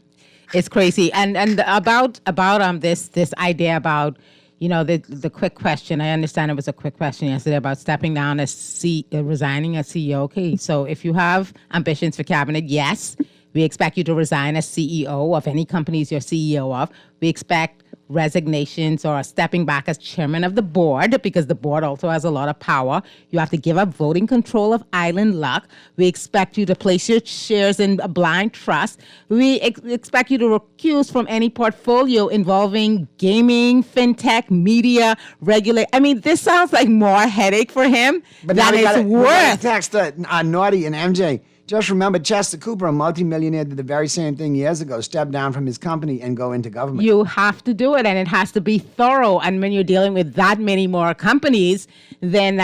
[SPEAKER 5] It's crazy. And about this idea about, the quick question. I understand it was a quick question yesterday about stepping down resigning as CEO. Okay, so if you have ambitions for cabinet, yes, we expect you to resign as CEO of any companies you're CEO of. We expect resignations or stepping back as chairman of the board, because the board also has a lot of power. You have to give up voting control of Island Luck. We expect you to place your shares in a blind trust. We expect you to recuse from any portfolio involving gaming, fintech, media, regulate. I mean, this sounds like more headache for him than it's worth.
[SPEAKER 4] Text Naughty and MJ. Just remember, Chester Cooper, a multimillionaire, did the very same thing years ago, stepped down from his company and go into government.
[SPEAKER 5] You have to do it, and it has to be thorough. And when you're dealing with that many more companies, then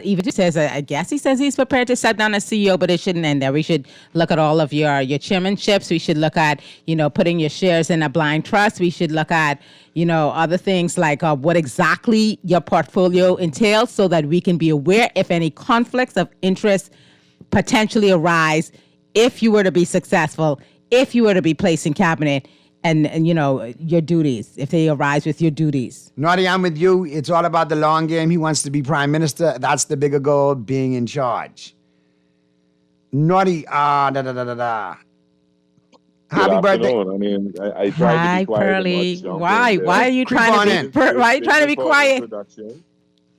[SPEAKER 5] even he says, I guess he says he's prepared to step down as CEO, but it shouldn't end there. We should look at all of your chairmanships. We should look at, putting your shares in a blind trust. We should look at, other things like what exactly your portfolio entails, so that we can be aware if any conflicts of interest potentially arise if you were to be successful, if you were to be placed in cabinet, and your duties, if they arise with your duties.
[SPEAKER 4] Naughty, I'm with you. It's all about the long game. He wants to be prime minister. That's the bigger goal, being in charge. Naughty, Happy birthday.
[SPEAKER 12] I mean, I tried to be quiet.
[SPEAKER 5] Pearly. Why are you trying to be quiet?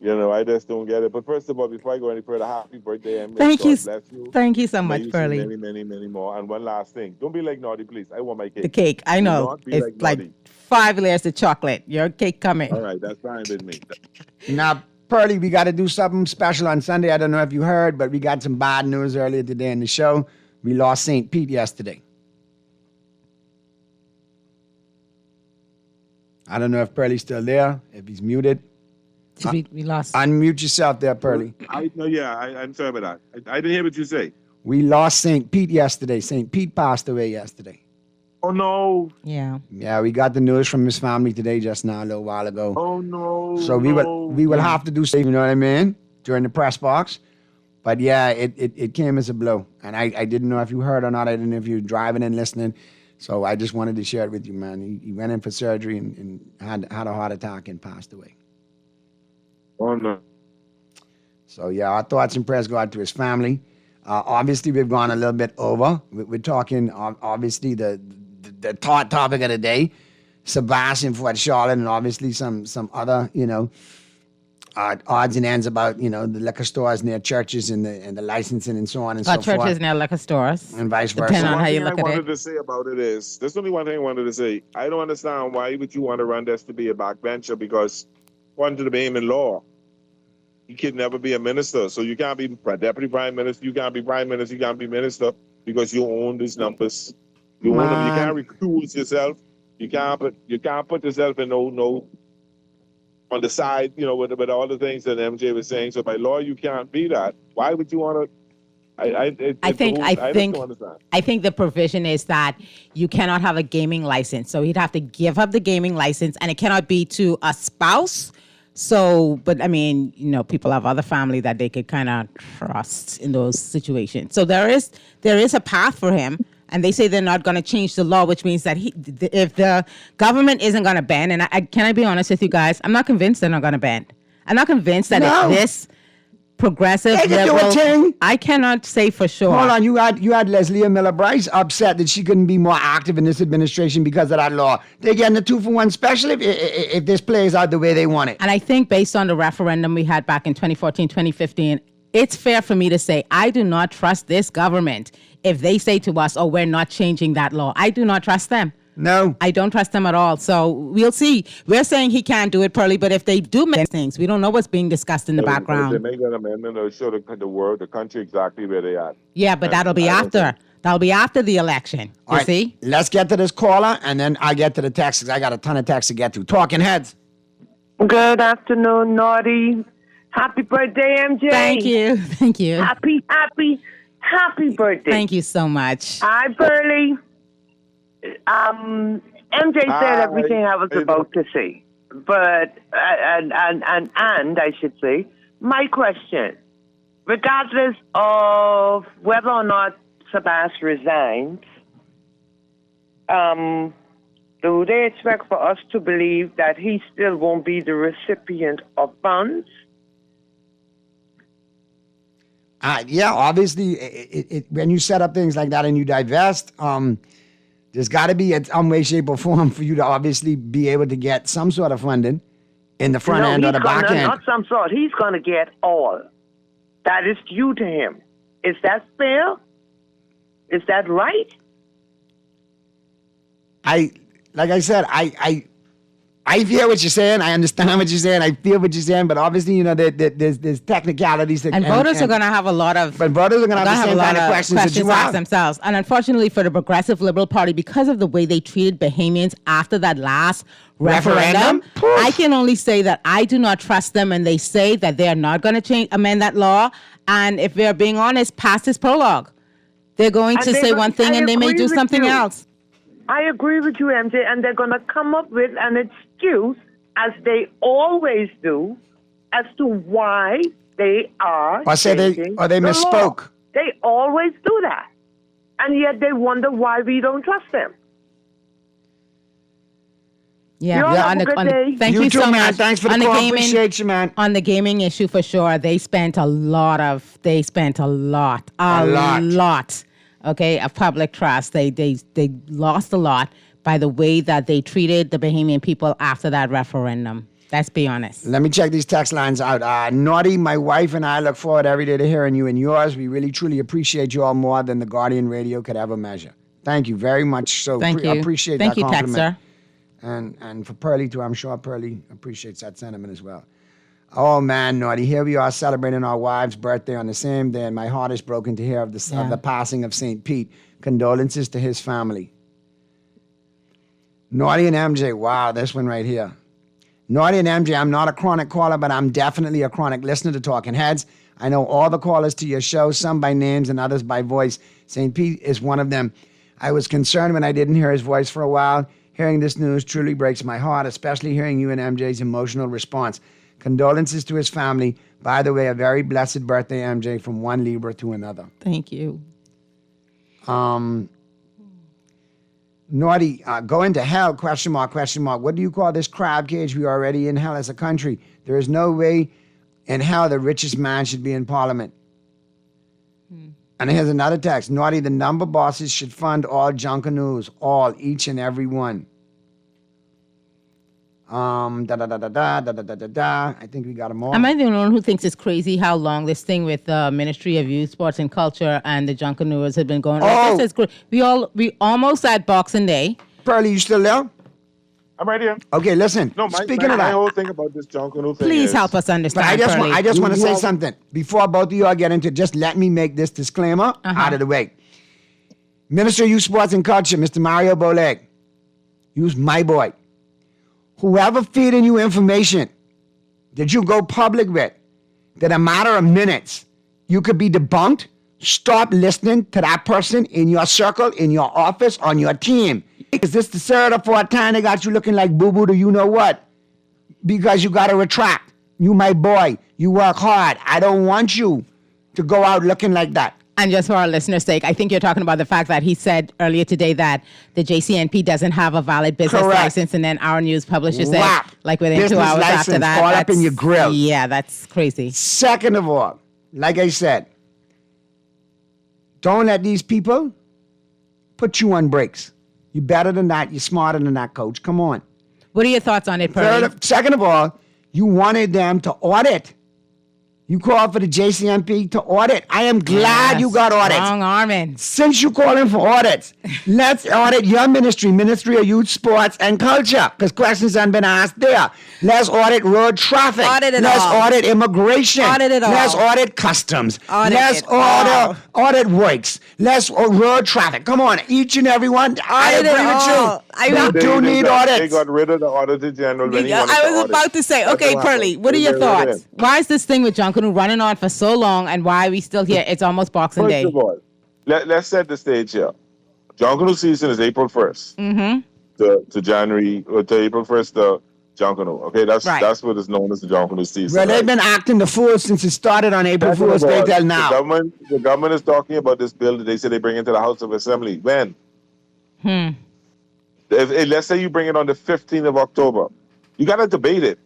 [SPEAKER 12] I just don't get it. But first of all, before I go any further, happy birthday, and
[SPEAKER 5] thank you.
[SPEAKER 12] Bless you.
[SPEAKER 5] Thank you so much, Pearly.
[SPEAKER 12] Many, many, many more. And one last thing. Don't be like Naughty, please. I want my cake.
[SPEAKER 5] The cake. I know. It's like 5 layers of chocolate. Your cake coming.
[SPEAKER 12] All right. That's fine with me.
[SPEAKER 4] Now, Pearly, we got to do something special on Sunday. I don't know if you heard, but we got some bad news earlier today in the show. We lost St. Pete yesterday. I don't know if Pearly's still there, if he's muted.
[SPEAKER 5] We lost.
[SPEAKER 4] Unmute yourself there, Pearly.
[SPEAKER 12] I'm sorry about that. I didn't hear what you say.
[SPEAKER 4] We lost St. Pete yesterday. St. Pete passed away yesterday.
[SPEAKER 12] Oh, no.
[SPEAKER 5] Yeah.
[SPEAKER 4] Yeah, we got the news from his family today just now, a little while ago.
[SPEAKER 12] Oh, no.
[SPEAKER 4] So we will have to do something, you know what I mean, during the press box. But yeah, it came as a blow. And I didn't know if you heard or not. I didn't know if you were driving and listening. So I just wanted to share it with you, man. He went in for surgery and had a heart attack and passed away.
[SPEAKER 12] Oh, no.
[SPEAKER 4] So, yeah, our thoughts and prayers go out to his family. Obviously, we've gone a little bit over. We're talking, obviously, the topic of the day, Sebastian Fort Charlotte, and obviously some other, odds and ends about the liquor stores near churches and the licensing and so on and so forth.
[SPEAKER 5] Churches near liquor stores.
[SPEAKER 4] And vice versa.
[SPEAKER 5] Depending on how you look at
[SPEAKER 12] I
[SPEAKER 5] it.
[SPEAKER 12] wanted to say about it is, there's only one thing I wanted to say. I don't understand why would you want to run this to be a backbencher, because according to the Bahamian law, you can never be a minister. So you can't be deputy prime minister, you can't be prime minister, you can't be minister because you own these numbers. You own them. You can't recuse yourself. You can't put yourself in no on the side, with all the things that MJ was saying. So by law, you can't be that. Why would you want to? I
[SPEAKER 5] think the provision is that you cannot have a gaming license. So he'd have to give up the gaming license, and it cannot be to a spouse. So, but I mean, people have other family that they could kind of trust in those situations. So there is a path for him. And they say they're not going to change the law, which means that if the government isn't going to ban, and can I be honest with you guys? I'm not convinced they're not going to ban. I'm not convinced that it's this progressive liberal. I cannot say for sure.
[SPEAKER 4] Hold on, you had Leslie Miller Bryce upset that she couldn't be more active in this administration because of that law. They're getting a 2-for-1 special if this plays out the way they want it.
[SPEAKER 5] And I think based on the referendum we had back in 2014, 2015, it's fair for me to say I do not trust this government if they say to us, we're not changing that law. I do not trust them.
[SPEAKER 4] No.
[SPEAKER 5] I don't trust them at all. So we'll see. We're saying he can't do it, Pearly, but if they do make things, we don't know what's being discussed in the background.
[SPEAKER 12] If they make an amendment, it'll show the world, the country exactly where they are.
[SPEAKER 5] Yeah, but that'll be after. That'll be after the election. You see?
[SPEAKER 4] Let's get to this caller, and then I get to the texts. I got a ton of texts to get to. Talking Heads.
[SPEAKER 13] Good afternoon, Naughty. Happy birthday, MJ.
[SPEAKER 5] Thank you.
[SPEAKER 13] Happy birthday.
[SPEAKER 5] Thank you so much.
[SPEAKER 13] Hi, Burley. MJ said everything I was about to say. But, and I should say, my question, regardless of whether or not Sabas resigns, do they expect for us to believe that he still won't be the recipient of funds?
[SPEAKER 4] Yeah, obviously, when you set up things like that and you divest, there's got to be some way, shape, or form for you to obviously be able to get some sort of funding in the front end or the back end.
[SPEAKER 13] Not some sort. He's going to get all that is due to him. Is that fair? Is that right?
[SPEAKER 4] Like I said, I hear what you're saying. I understand what you're saying. I feel what you're saying. But obviously, there's technicalities.
[SPEAKER 5] And voters are going to have a lot of.
[SPEAKER 4] But voters are going to have the same kind of questions
[SPEAKER 5] to ask themselves. And unfortunately, for the Progressive Liberal Party, because of the way they treated Bahamians after that last referendum, I can only say that I do not trust them. And they say that they are not going to amend that law. And if they're being honest, past this prologue, they're going to say one thing and they may do something else.
[SPEAKER 13] I agree with you, MJ, and they're going to come up with an excuse, as they always do, as to why they are changing
[SPEAKER 4] they misspoke.
[SPEAKER 13] Law. They always do that, and yet they wonder why we don't trust them.
[SPEAKER 5] Thank you so much.
[SPEAKER 4] Thanks for the call. Appreciate you, man.
[SPEAKER 5] On the gaming issue, for sure, they spent a lot. Okay, of public trust. They lost a lot by the way that they treated the Bahamian people after that referendum. Let's be honest.
[SPEAKER 4] Let me check these text lines out. Naughty, my wife and I look forward every day to hearing you and yours. We really, truly appreciate you all more than the Guardian Radio could ever measure. Thank you very much. So
[SPEAKER 5] Thank you.
[SPEAKER 4] Appreciate
[SPEAKER 5] Thank
[SPEAKER 4] that
[SPEAKER 5] you,
[SPEAKER 4] compliment.
[SPEAKER 5] Texter.
[SPEAKER 4] And for Pearly, too, I'm sure Pearly appreciates that sentiment as well. Oh, man, Naughty, here we are celebrating our wife's birthday on the same day, and my heart is broken to hear of the passing of St. Pete. Condolences to his family. Naughty and MJ, wow, this one right here. Naughty and MJ, I'm not a chronic caller, but I'm definitely a chronic listener to Talking Heads. I know all the callers to your show, some by names and others by voice. St. Pete is one of them. I was concerned when I didn't hear his voice for a while. Hearing this news truly breaks my heart, especially hearing you and MJ's emotional response. Condolences to his family. By the way, a very blessed birthday, MJ, from one Libra to another.
[SPEAKER 5] Thank you.
[SPEAKER 4] Naughty, going to hell, question mark. What do you call this crab cage? We are already in hell as a country. There is no way in hell the richest man should be in parliament. And here's another text. Naughty, the number bosses should fund all junkanus, all, each and every one. I think we got them all.
[SPEAKER 5] Am I the only one who thinks it's crazy how long this thing with the Ministry of Youth, Sports and Culture and the Junkanoo had been going on?
[SPEAKER 4] Oh.
[SPEAKER 5] This is we almost at Boxing Day.
[SPEAKER 4] Pearlie, you still there?
[SPEAKER 12] I'm right here.
[SPEAKER 4] Okay, listen.
[SPEAKER 12] No,
[SPEAKER 4] Speaking of
[SPEAKER 12] my
[SPEAKER 4] that,
[SPEAKER 12] whole thing about this Junkanoo thing
[SPEAKER 5] Please
[SPEAKER 12] is,
[SPEAKER 5] help us
[SPEAKER 4] but
[SPEAKER 5] understand.
[SPEAKER 4] I just
[SPEAKER 5] Pearlie.
[SPEAKER 4] want to say something before both of y'all get into it. Just let me make this disclaimer out of the way. Minister of Youth, Sports and Culture, Mr. Mario Boleg, you's my boy. Whoever feeding you information that you go public with, that a matter of minutes, you could be debunked, stop listening to that person in your circle, in your office, on your team. Is this the third or fourth time they got you looking like boo-boo to you know what? Because you got to retract. You my boy. You work hard. I don't want you to go out looking like that.
[SPEAKER 5] And just for our listeners' sake, I think you're talking about the fact that he said earlier today that the JCNP doesn't have a valid business license, and then our news publisher said, like within
[SPEAKER 4] Business
[SPEAKER 5] 2 hours
[SPEAKER 4] license
[SPEAKER 5] after that,
[SPEAKER 4] all up in your grill.
[SPEAKER 5] Yeah, that's crazy.
[SPEAKER 4] Second of all, like I said, don't let these people put you on brakes. You're better than that. You're smarter than that, coach. Come on.
[SPEAKER 5] What are your thoughts on it, Pearlie?
[SPEAKER 4] Second of all, you wanted them to audit. You called for the JCNP to audit. I am glad you got audits.
[SPEAKER 5] Strong arming.
[SPEAKER 4] Since you calling for audits, let's audit your ministry, Ministry of Youth, Sports and Culture, because questions haven't been asked there. Let's audit road traffic.
[SPEAKER 5] Audit it
[SPEAKER 4] Let's
[SPEAKER 5] all.
[SPEAKER 4] audit immigration.
[SPEAKER 5] Audit it all.
[SPEAKER 4] Let's audit customs.
[SPEAKER 5] Audit
[SPEAKER 4] Let's
[SPEAKER 5] it all.
[SPEAKER 4] audit works. Let's road traffic. Come on, each and every one. I
[SPEAKER 5] Audit it
[SPEAKER 4] agree with
[SPEAKER 5] all.
[SPEAKER 4] you. We do need
[SPEAKER 12] They
[SPEAKER 4] audits.
[SPEAKER 12] got rid of the Auditor General when he wanted
[SPEAKER 5] I
[SPEAKER 12] to
[SPEAKER 5] was
[SPEAKER 12] audit.
[SPEAKER 5] about to say,
[SPEAKER 12] That's
[SPEAKER 5] okay,
[SPEAKER 12] what
[SPEAKER 5] Pearlie,
[SPEAKER 12] happened.
[SPEAKER 5] what are
[SPEAKER 12] They
[SPEAKER 5] your
[SPEAKER 12] got rid of
[SPEAKER 5] thoughts?
[SPEAKER 12] him.
[SPEAKER 5] Why is this thing with Junkanoo running on for so long, and why are we still here? It's almost Boxing Day.
[SPEAKER 12] First of all, let's set the stage here. Junkanoo season is April 1st
[SPEAKER 5] Mm-hmm.
[SPEAKER 12] to January, or to April 1st to Junkanoo. Okay, that's what is known as the Junkanoo season.
[SPEAKER 4] Well, they've
[SPEAKER 12] right?
[SPEAKER 4] been acting the fool since it started on April
[SPEAKER 12] Second
[SPEAKER 4] Fool's
[SPEAKER 12] of
[SPEAKER 4] Day
[SPEAKER 12] all,
[SPEAKER 4] till now.
[SPEAKER 12] The government is talking about this bill that they say they bring into the House of Assembly. When? Let's say you bring it on the 15th of October. You got to debate it.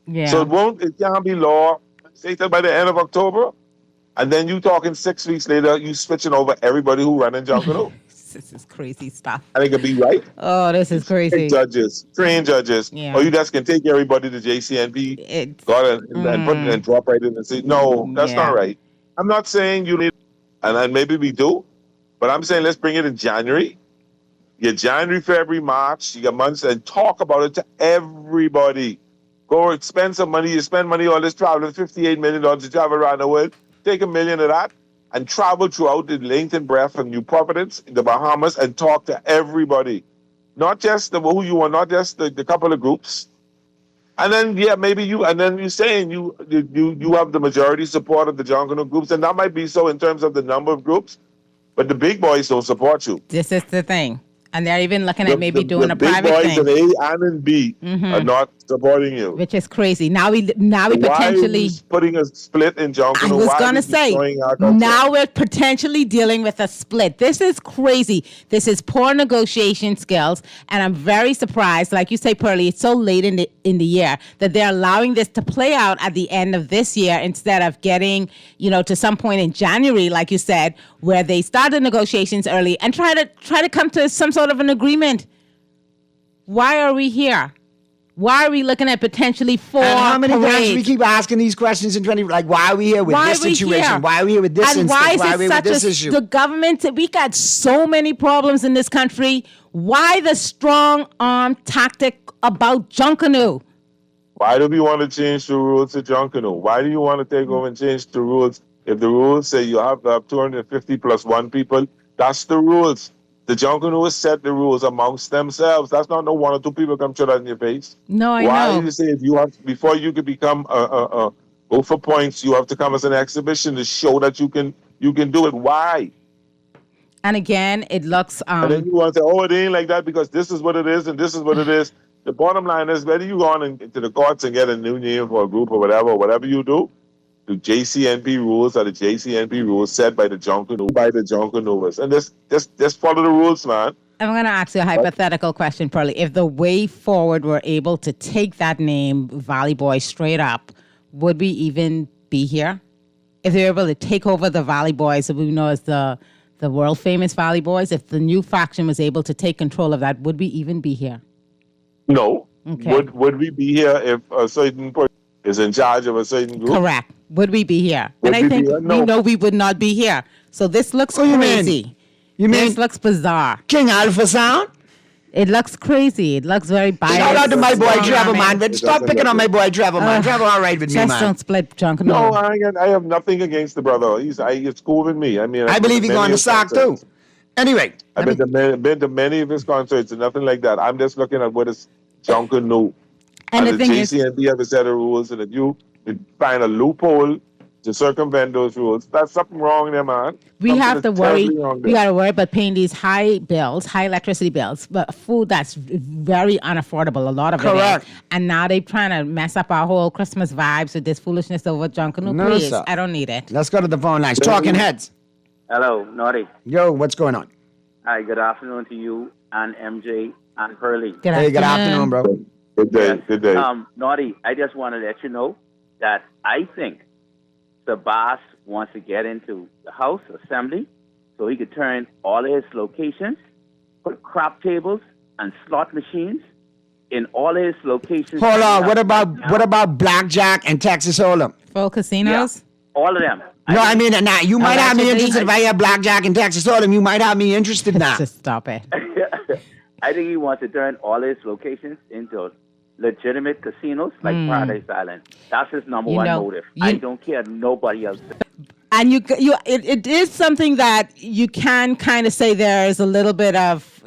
[SPEAKER 5] Yeah.
[SPEAKER 12] So it can't be law, say that by the end of October, and then you talking 6 weeks later, you switching over everybody who run in Junkanoo.
[SPEAKER 5] This is crazy stuff.
[SPEAKER 12] And it could be right.
[SPEAKER 5] Oh, this is crazy.
[SPEAKER 12] Train judges,
[SPEAKER 5] Yeah.
[SPEAKER 12] or you just can take everybody to JCNP, and drop right in and say, no, that's not right. I'm not saying you need, and then maybe we do, but I'm saying let's bring it in January. You January, February, March, you got months, and talk about it to everybody. Go spend some money. You spend money on this travel, $58 million to travel around the world. Take $1 million of that and travel throughout the length and breadth of New Providence, the Bahamas, and talk to everybody. Not just who you are, not just the couple of groups. And then, maybe you saying you have the majority support of the Junkanoo groups, and that might be so in terms of the number of groups, but the big boys don't support you.
[SPEAKER 5] This is the thing. And they're even looking at maybe doing a
[SPEAKER 12] big
[SPEAKER 5] private
[SPEAKER 12] boys
[SPEAKER 5] thing.
[SPEAKER 12] in A and in B are not supporting you.
[SPEAKER 5] Which is crazy. Now we
[SPEAKER 12] Why
[SPEAKER 5] potentially.
[SPEAKER 12] are you putting a split in Junkanoo?
[SPEAKER 5] I was
[SPEAKER 12] Why
[SPEAKER 5] going
[SPEAKER 12] are
[SPEAKER 5] to
[SPEAKER 12] you
[SPEAKER 5] say,
[SPEAKER 12] destroying our culture?
[SPEAKER 5] now we're potentially dealing with a split. This is crazy. This is poor negotiation skills. And I'm very surprised, like you say, Pearlie, it's so late in the year that they're allowing this to play out at the end of this year instead of getting, to some point in January, like you said, where they start the negotiations early and try to come to some sort of an agreement. Why are we here? Why are we looking at potentially 4
[SPEAKER 4] And how many times
[SPEAKER 5] parades?
[SPEAKER 4] do we keep asking these questions in 20, like, why are we here with
[SPEAKER 5] Why
[SPEAKER 4] this
[SPEAKER 5] are we
[SPEAKER 4] situation?
[SPEAKER 5] here?
[SPEAKER 4] Why are we here with this
[SPEAKER 5] And
[SPEAKER 4] instance?
[SPEAKER 5] why is
[SPEAKER 4] Why are
[SPEAKER 5] it
[SPEAKER 4] we with
[SPEAKER 5] such
[SPEAKER 4] this
[SPEAKER 5] a,
[SPEAKER 4] issue?
[SPEAKER 5] the government? We got so many problems in this country. Why the strong arm tactic about Junkanoo?
[SPEAKER 12] Why do we want to change the rules to Junkanoo? Why do you want to take over and change the rules? If the rules say you have to have 250 plus 1 people, that's the rules. The Junkanoo has set the rules amongst themselves. That's not no 1 or 2 people come show that in your face.
[SPEAKER 5] No, I
[SPEAKER 12] Why
[SPEAKER 5] know.
[SPEAKER 12] do you say if you have before you could become go for points, you have to come as an exhibition to show that you can do it? Why?
[SPEAKER 5] And again, it looks.
[SPEAKER 12] And then you want to say, oh, it ain't like that because this is what it is and this is what it is. The bottom line is whether you go on into the courts and get a new name for a group or whatever you do, the JCNP rules are the JCNP rules set by the Junkanooers. And just follow the rules, man.
[SPEAKER 5] I'm going to ask you a hypothetical question, Pearlie. If the way forward were able to take that name, Valley Boys, straight up, would we even be here? If they were able to take over the Valley Boys, that we know as the world famous Valley Boys, if the new faction was able to take control of that, would we even be here?
[SPEAKER 12] No.
[SPEAKER 5] Okay.
[SPEAKER 12] Would we be here if a certain person is in charge of a certain group?
[SPEAKER 5] Correct. Would we be here?
[SPEAKER 12] Would
[SPEAKER 5] And I
[SPEAKER 12] we
[SPEAKER 5] think
[SPEAKER 12] be here? No.
[SPEAKER 5] we know we would not be here. So this looks
[SPEAKER 4] What do you mean?
[SPEAKER 5] crazy.
[SPEAKER 4] You mean
[SPEAKER 5] this looks bizarre.
[SPEAKER 4] King Alpha Sound?
[SPEAKER 5] It looks crazy. It looks very biased.
[SPEAKER 4] Shout out to my boy
[SPEAKER 5] Strong
[SPEAKER 4] Trevor,
[SPEAKER 5] arming.
[SPEAKER 4] man. But stop picking on my boy Trevor, man. Trevor all right with me,
[SPEAKER 5] Just
[SPEAKER 4] man.
[SPEAKER 5] don't split junk.
[SPEAKER 12] No, I have nothing against the brother. He's cool with me. I mean,
[SPEAKER 4] I believe he's going to sock too. Anyway.
[SPEAKER 12] I've been to many of his concerts and nothing like that. I'm just looking at what is Junker knew.
[SPEAKER 5] And the
[SPEAKER 12] the
[SPEAKER 5] thing is-
[SPEAKER 12] JCNB have a set of rules, and if you find a loophole to circumvent those rules, that's something wrong there, man.
[SPEAKER 5] We
[SPEAKER 12] Something
[SPEAKER 5] have
[SPEAKER 12] is
[SPEAKER 5] to worry.
[SPEAKER 12] terribly wrong
[SPEAKER 5] We
[SPEAKER 12] there.
[SPEAKER 5] got to worry about paying these high bills, high electricity bills, but food that's very unaffordable. A lot of
[SPEAKER 4] Correct.
[SPEAKER 5] it is. And now they're trying to mess up our whole Christmas vibes with this foolishness over Junkanoo.
[SPEAKER 4] No,
[SPEAKER 5] Please,
[SPEAKER 4] sir.
[SPEAKER 5] I don't need it.
[SPEAKER 4] Let's go to the phone lines. Talking Heads.
[SPEAKER 7] Hello, Naughty.
[SPEAKER 4] Yo, what's going on?
[SPEAKER 7] Hi, good afternoon to you and MJ and Pearlie.
[SPEAKER 4] Hey, good afternoon, bro.
[SPEAKER 12] Good day. Good day.
[SPEAKER 7] Naughty, I just want to let you know that I think the boss wants to get into the House Assembly so he could turn all his locations, put crop tables and slot machines in all his locations.
[SPEAKER 4] Hold on. What about blackjack and Texas Hold'em?
[SPEAKER 5] Full casinos?
[SPEAKER 7] All of them.
[SPEAKER 4] No, I mean, now you might have me
[SPEAKER 5] Allegedly.
[SPEAKER 4] interested if I have blackjack and Texas Hold'em. You might have me interested now.
[SPEAKER 5] Just stop it.
[SPEAKER 7] I think he wants to turn all his locations into legitimate casinos like Paradise Island. That's his number
[SPEAKER 5] You
[SPEAKER 7] one
[SPEAKER 5] know,
[SPEAKER 7] motive.
[SPEAKER 5] you-
[SPEAKER 7] I don't care nobody else.
[SPEAKER 5] And it is something that you can kind of say there is a little bit of,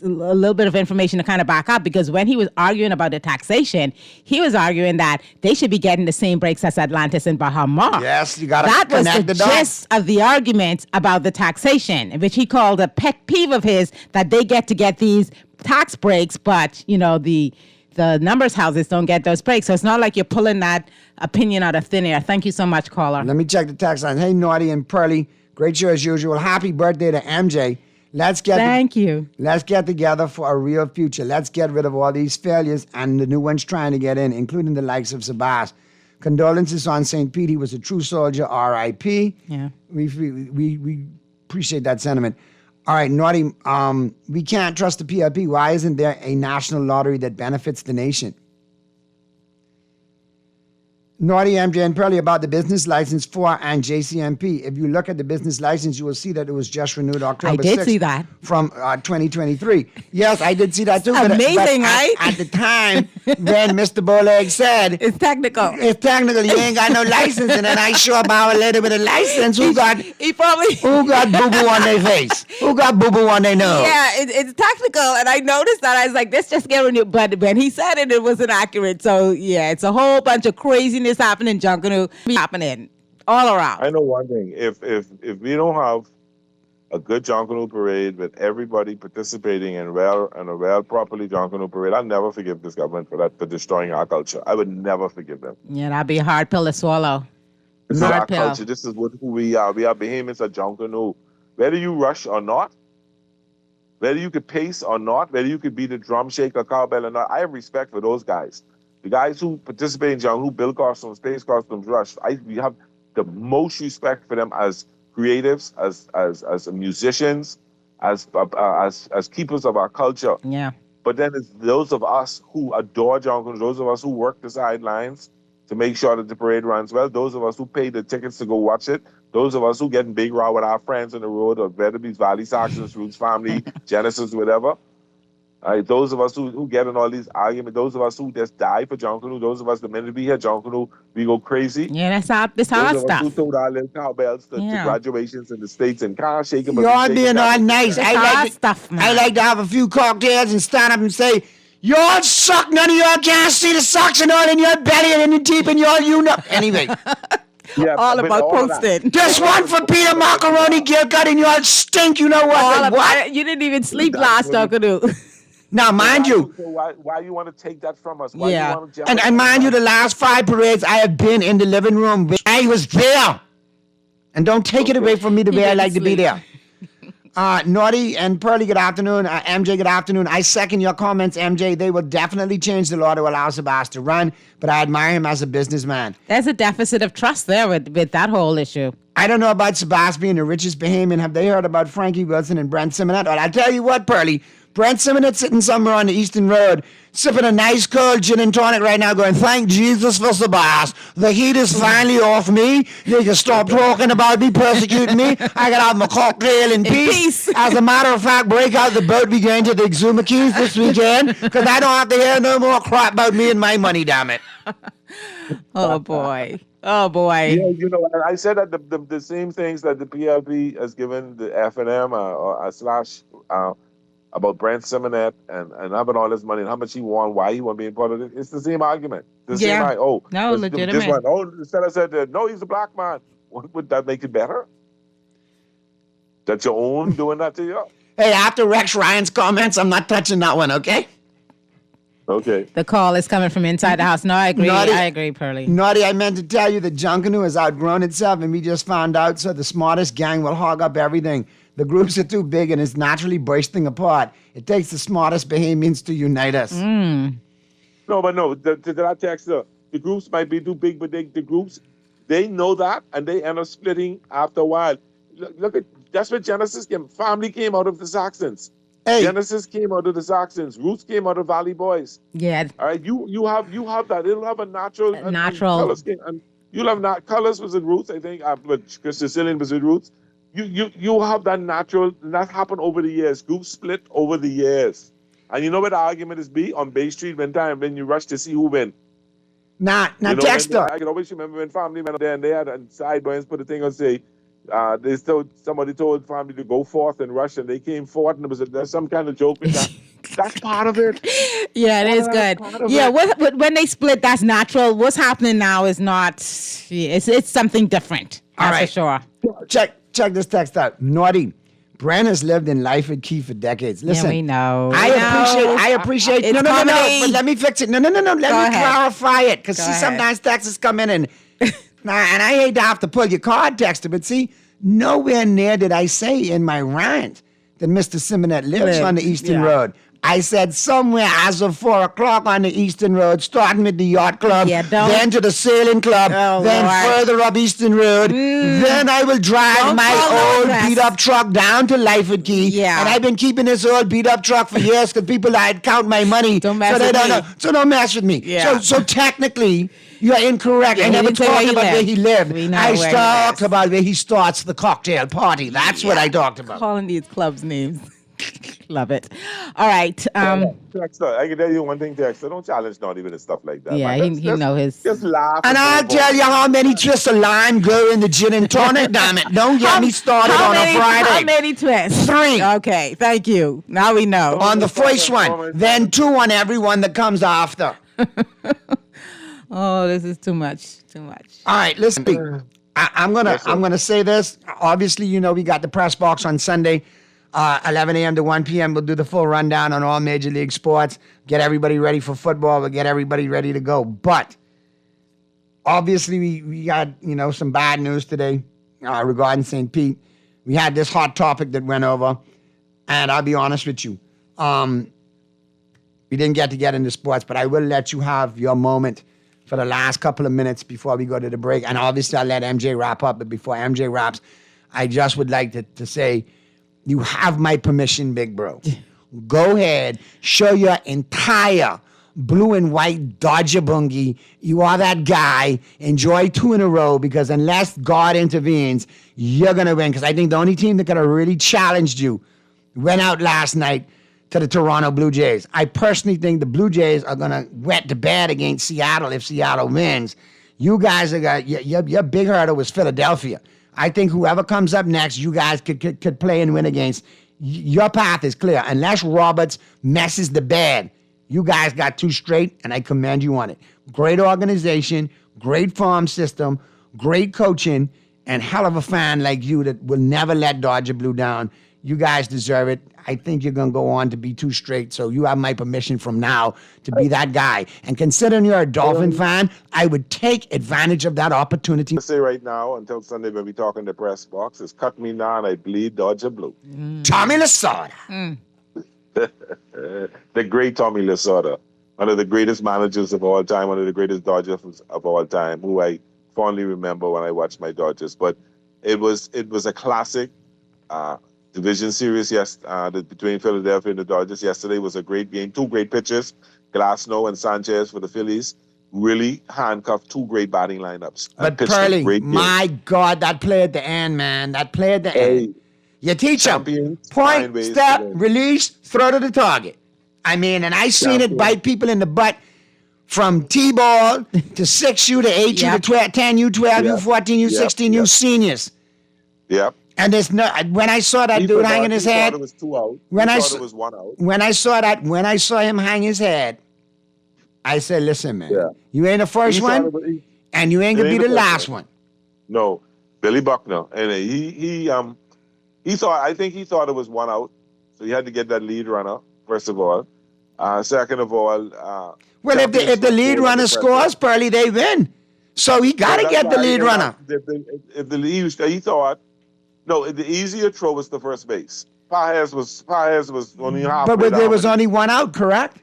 [SPEAKER 5] a little bit of information to kind of back up, because when he was arguing about the taxation, he was arguing that they should be getting the same breaks as Atlantis and Bahamas.
[SPEAKER 4] Yes, you got to
[SPEAKER 5] That was
[SPEAKER 4] connect
[SPEAKER 5] the
[SPEAKER 4] the dots.
[SPEAKER 5] gist of the argument about the taxation, which he called a pet peeve of his, that they get to get these tax breaks, but the numbers houses don't get those breaks. So it's not like you're pulling that opinion out of thin air. Thank you so much, caller.
[SPEAKER 4] Let me check the text line. Hey, Naughty and Pearlie. Great show as usual. Happy birthday to MJ.
[SPEAKER 5] Thank you.
[SPEAKER 4] Let's get together for a real future. Let's get rid of all these failures and the new ones trying to get in, including the likes of Sabas. Condolences on St. Pete. He was a true soldier. R.I.P.
[SPEAKER 5] Yeah.
[SPEAKER 4] We appreciate that sentiment. All right, Naughty, we can't trust the PLP. Why isn't there a national lottery that benefits the nation? Naughty, MJ, and Pearlie about the business license for and JCMP. If you look at the business license, you will see that it was just renewed October 6th.
[SPEAKER 5] I did see that.
[SPEAKER 4] From 2023. Yes, I did see that too.
[SPEAKER 5] Amazing,
[SPEAKER 4] but
[SPEAKER 5] right?
[SPEAKER 4] At the time, when Mr. Bowleg said,
[SPEAKER 5] It's technical.
[SPEAKER 4] It's technical, you ain't got no license. And then I show up our lady with a license. Who got boo-boo on their face? Who got boo-boo on their nose?
[SPEAKER 5] Yeah, it's technical, and I noticed that. I was like, this just get renewed. But when he said it, it wasn't accurate. So, yeah, it's a whole bunch of craziness happening, Junkanoo, happening all around.
[SPEAKER 12] I know one thing. If we don't have a good Junkanoo parade with everybody participating in a well properly Junkanoo parade, I'll never forgive this government for destroying our culture. I would never forgive them.
[SPEAKER 5] Yeah, that'd be a hard pill to swallow.
[SPEAKER 12] This is our
[SPEAKER 5] Hard pill.
[SPEAKER 12] culture. This is who we are. We are behemoths of Junkanoo. Whether you rush or not, whether you could pace or not, whether you could be the drum shaker, cowbell or not, I have respect for those guys. The guys who participate in Junkanoo, who build costumes, space costumes, rush. We have the most respect for them as creatives, as musicians, as keepers of our culture.
[SPEAKER 5] Yeah.
[SPEAKER 12] But then it's those of us who adore Junkanoo, those of us who work the sidelines to make sure that the parade runs well, those of us who pay the tickets to go watch it, those of us who get in big row with our friends on the road, or whether it be Valley Saxons, Roots Family, Genesis, whatever. Those of us who get in all these arguments, those of us who just die for Junkanoo, those of us, the minute we hear Junkanoo, we go crazy.
[SPEAKER 5] Yeah, that's our
[SPEAKER 12] Those of us
[SPEAKER 5] stuff.
[SPEAKER 12] who told our little cowbells to graduations in the States and can't shake them.
[SPEAKER 4] You're being all nice. I like to have a few cocktails and stand up and say, y'all suck. None of y'all can't see the suction all in your belly and in the deep and y'all, Anyway.
[SPEAKER 12] Yeah,
[SPEAKER 5] all
[SPEAKER 12] but
[SPEAKER 5] about
[SPEAKER 12] all of
[SPEAKER 5] posting.
[SPEAKER 4] Just one for Peter Macaroni, Gilgut, and y'all stink. You know what?
[SPEAKER 5] All
[SPEAKER 4] Like,
[SPEAKER 5] about
[SPEAKER 4] what?
[SPEAKER 5] it. You didn't even sleep last, Junkanoo.
[SPEAKER 4] Now, mind you,
[SPEAKER 12] So why you want to take that from us? Why
[SPEAKER 5] Yeah.
[SPEAKER 12] you want to
[SPEAKER 4] and mind you, the last 5 parades I have been in the living room, I was there. And don't take it away from me the way I like to be there. Naughty and Pearlie, good afternoon. MJ, good afternoon. I second your comments, MJ. They will definitely change the law to allow Sabas to run, but I admire him as a businessman.
[SPEAKER 5] There's a deficit of trust there with that whole issue.
[SPEAKER 4] I don't know about Sabas being the richest behemoth. Have they heard about Frankie Wilson and Brent Simonet? Well, I'll tell you what, Pearlie. Brent Simonette sitting somewhere on the Eastern Road, sipping a nice cold gin and tonic right now, going, thank Jesus for Sabas. The heat is finally off me. They can stop talking about me, persecuting me. I can have my cocktail in peace. As a matter of fact, break out the boat. We going to the Exuma Keys this weekend, because I don't have to hear no more crap about me and my money, damn it.
[SPEAKER 5] Oh, boy. Oh, boy.
[SPEAKER 12] Yeah, you know, I said that the same things that the PLP has given the FNM about Brent Simonette and having all this money and how much he won, why he wasn't being part of it. It's the same argument.
[SPEAKER 5] No, legitimate.
[SPEAKER 12] This one, the seller said, no, he's a black man. Would that make it better? That your own doing that to you?
[SPEAKER 4] Hey, after Rex Ryan's comments, I'm not touching that one, okay?
[SPEAKER 12] Okay.
[SPEAKER 5] The call is coming from inside the house. No, I agree. I agree, Pearlie.
[SPEAKER 4] Naughty, I meant to tell you that Junkanoo has outgrown itself, and we just found out, so the smartest gang will hog up everything. The groups are too big, and it's naturally bursting apart. It takes the smartest Bahamians to unite us.
[SPEAKER 12] No, but no, to that text, the groups might be too big, but the groups, they know that, and they end up splitting after a while. Look at, that's what Genesis came. Family came out of the Saxons.
[SPEAKER 4] Hey.
[SPEAKER 12] Genesis came out of the Saxons. Roots came out of Valley Boys.
[SPEAKER 5] Yeah.
[SPEAKER 12] All right, you have that. It'll have a natural. Colors and you'll have not colors was in Roots. I think, but Chris Sicilian was in Roots. You have that natural. And that happened over the years. Groups split over the years. And you know what the argument is be on Bay Street when you rush to see who win.
[SPEAKER 4] Now, Dexter.
[SPEAKER 12] I can always remember when family went there and they had and sideburns put a thing on say. Somebody told family to go forth and rush, and they came forth, and there's some kind of joke with that. That's part of it.
[SPEAKER 5] Yeah, it is good. Yeah, when they split, that's natural. What's happening now is not. It's something different.
[SPEAKER 4] All right,
[SPEAKER 5] for sure.
[SPEAKER 4] Check this text out. Naughty. Brent has lived in life at Key for decades. Listen,
[SPEAKER 5] yeah, we know.
[SPEAKER 4] I appreciate.
[SPEAKER 5] It's
[SPEAKER 4] No. But let me fix it. No. Let me clarify it, because sometimes texts come in and I hate to have to pull your card, Dexter, but see, nowhere near did I say in my rant that Mr. Simonette lives on the Eastern Road. I said somewhere as of 4 o'clock on the Eastern Road, starting with the yacht club, then to the sailing club, then further up Eastern Road. Then I will drive my old beat-up truck down to Lyford Key.
[SPEAKER 5] Yeah.
[SPEAKER 4] And I've been keeping this old beat-up truck for years because people I'd count my money.
[SPEAKER 5] Don't mess with me.
[SPEAKER 4] So don't mess with me.
[SPEAKER 5] Yeah.
[SPEAKER 4] So technically, you're incorrect. I never talked about where he lived. I talked about where he starts the cocktail party. That's what I talked about.
[SPEAKER 5] Calling these clubs names. Love it. All right.
[SPEAKER 12] Dexter, I can tell you one thing, Dexter. Don't challenge Naughty with stuff like that.
[SPEAKER 5] Yeah, he know his.
[SPEAKER 12] Just laugh.
[SPEAKER 4] And I'll tell you how many twists of lime go in the gin and tonic, damn it. Don't get me started on a Friday.
[SPEAKER 5] How many twists?
[SPEAKER 4] 3.
[SPEAKER 5] Okay, thank you. Now we know.
[SPEAKER 4] On the first one, then 2 on every one that comes after.
[SPEAKER 5] Oh, this is too much. Too much.
[SPEAKER 4] All right, listen. I'm gonna say this. Obviously, you know we got the press box on Sunday, 11 a.m. to 1 p.m. We'll do the full rundown on all Major League sports. Get everybody ready for football. We'll get everybody ready to go. But obviously, we got some bad news today regarding St. Pete. We had this hot topic that went over, and I'll be honest with you. We didn't get into sports, but I will let you have your moment for the last couple of minutes before we go to the break. And obviously, I'll let MJ wrap up. But before MJ wraps, I just would like to say, you have my permission, big bro. Go ahead, show your entire blue and white Dodger bungie. You are that guy. Enjoy 2 in a row, because unless God intervenes, you're going to win. Because I think the only team that could have really challenged you went out last night to the Toronto Blue Jays. I personally think the Blue Jays are going to wet the bed against Seattle if Seattle wins. You guys are your big hurdle was Philadelphia. I think whoever comes up next, you guys could play and win against. Your path is clear. Unless Roberts messes the bed, you guys got 2 straight, and I commend you on it. Great organization, great farm system, great coaching, and hell of a fan like you that will never let Dodger Blue down. You guys deserve it. I think you're going to go on to be 2 straight, so you have my permission from now to be that guy. And considering you're a Dolphin fan, I would take advantage of that opportunity.
[SPEAKER 12] To say right now, until Sunday when we talk in the press box, is cut me now and I bleed Dodger Blue.
[SPEAKER 4] Tommy Lasorda.
[SPEAKER 12] The great Tommy Lasorda, one of the greatest managers of all time, one of the greatest Dodgers of all time, who I fondly remember when I watched my Dodgers. But it was a classic. division series between Philadelphia and the Dodgers yesterday was a great game. Two great pitchers, Glasnow and Sanchez for the Phillies, really handcuffed two great batting lineups.
[SPEAKER 4] But Pearly, my God, that play at the end, man. That play at the end. You teach them. Point, step, release, throw to the target. I mean, and I seen it bite people in the butt from T-ball to 6U to 8U to 10U, 12U, 14U, 16U seniors.
[SPEAKER 12] Yep.
[SPEAKER 4] And there's no. When I saw that dude hanging his head,
[SPEAKER 12] it was 2 out.
[SPEAKER 4] When I
[SPEAKER 12] it was 1 out.
[SPEAKER 4] When I saw him hang his head, I said, "Listen, man, you ain't the first one, and you ain't gonna be the last one."
[SPEAKER 12] No, Billy Buckner, and he thought. I think he thought it was 1 out, so he had to get that lead runner first of all. Second of all,
[SPEAKER 4] well, if the lead runner scores, Pearly, they win. So he got to get the lead runner.
[SPEAKER 12] If the lead, he thought. No, the easier throw was the first base. Paez was only halfway
[SPEAKER 4] But
[SPEAKER 12] down.
[SPEAKER 4] there was only 1 out, correct?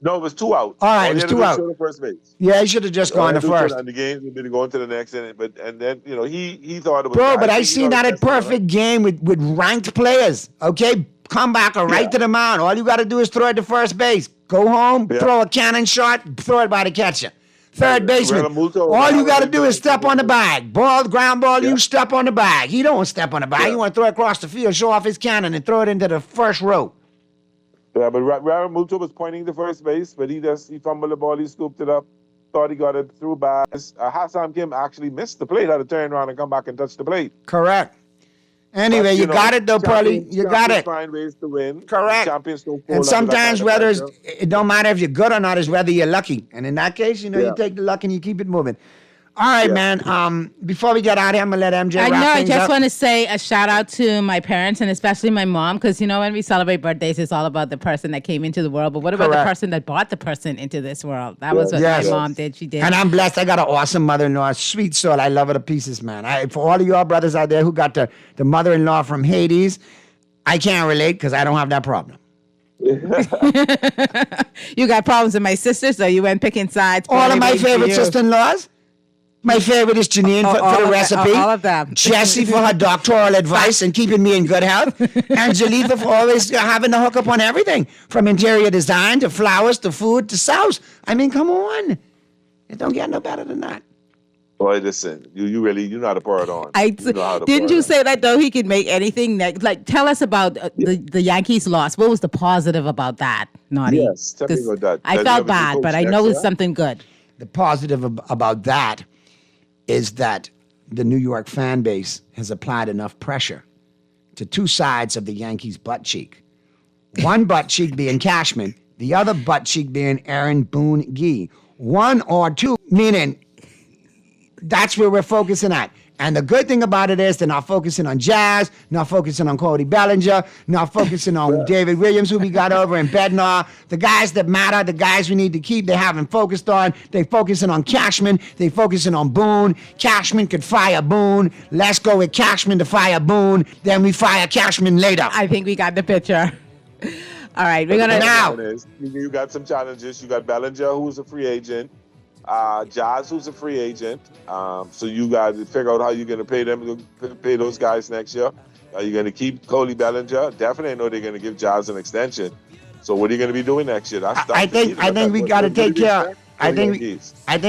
[SPEAKER 12] No, it was 2 out.
[SPEAKER 4] All right, it was 2 out.
[SPEAKER 12] The first base.
[SPEAKER 4] Yeah, he should have just gone to first.
[SPEAKER 12] And the game would be going to the next inning, and then he thought it was.
[SPEAKER 4] Bro, but I seen that a perfect game with ranked players. Okay, comebacker right to the mound. All you got to do is throw it to first base. Go home, throw a cannon shot, throw it by the catcher. Third baseman. All you got to do is step on the bag. Ground ball, you step on the bag. He don't step on the bag. He want to throw it across the field, show off his cannon, and throw it into the first row.
[SPEAKER 12] Yeah, but Realmuto was pointing to first base, but he fumbled the ball, he scooped it up, thought he got it through bars. Hassan Kim actually missed the plate, had to turn around and come back and touch the plate.
[SPEAKER 4] Correct. Anyway, but, you got it though, Pearly. You got it.
[SPEAKER 12] Find ways to win.
[SPEAKER 4] Correct.
[SPEAKER 12] Champions don't
[SPEAKER 4] and sometimes whether it don't matter if you're good or not, it's whether you're lucky. And in that case, you take the luck and you keep it moving. All right, man. Before we get out of here, I'm going to let MJ wrap things up.
[SPEAKER 5] I just want to say a shout out to my parents and especially my mom, because, when we celebrate birthdays, it's all about the person that came into the world. But what about the person that brought the person into this world? That was what my mom did. She did.
[SPEAKER 4] And I'm blessed. I got an awesome mother-in-law, sweet soul. I love her to pieces, man. For all of y'all brothers out there who got the mother-in-law from Hades, I can't relate because I don't have that problem.
[SPEAKER 5] You got problems with my sister, so you went picking sides.
[SPEAKER 4] All of my favorite sister-in-laws. My favorite is Janine for the recipe.
[SPEAKER 5] All of them.
[SPEAKER 4] Jessie for her doctoral advice and keeping me in good health. And Jalitha for always having the hookup on everything. From interior design to flowers to food to sauce. I mean, come on. It don't get no better than that.
[SPEAKER 12] Boy, listen, you know how to pour it on.
[SPEAKER 5] Didn't you say that, though, he could make anything? Like, tell us about the Yankees loss. What was the positive about that, Naughty?
[SPEAKER 12] Yes, tell me about that.
[SPEAKER 5] I felt bad, but I know it's something good.
[SPEAKER 4] The positive about that is that the New York fan base has applied enough pressure to two sides of the Yankees' butt cheek. One butt cheek being Cashman, the other butt cheek being Aaron Boone Gee. One or two, meaning that's where we're focusing at. And the good thing about it is they're not focusing on Jazz, not focusing on Cody Bellinger, not focusing on David Williams, who we got over in Bednar. The guys that matter, the guys we need to keep, they haven't focused on. They're focusing on Cashman. They're focusing on Boone. Cashman could fire Boone. Let's go with Cashman to fire Boone. Then we fire Cashman later.
[SPEAKER 5] I think we got the picture. All right, we're going to
[SPEAKER 12] now. You got some challenges. You got Bellinger, who's a free agent. Jazz, who's a free agent, so you got to figure out how you're going to pay those guys next year. Are you going to keep Cody Bellinger? Definitely know they're going to give Jazz an extension. So what are you going to be doing next year?
[SPEAKER 4] I think we got to take care. I think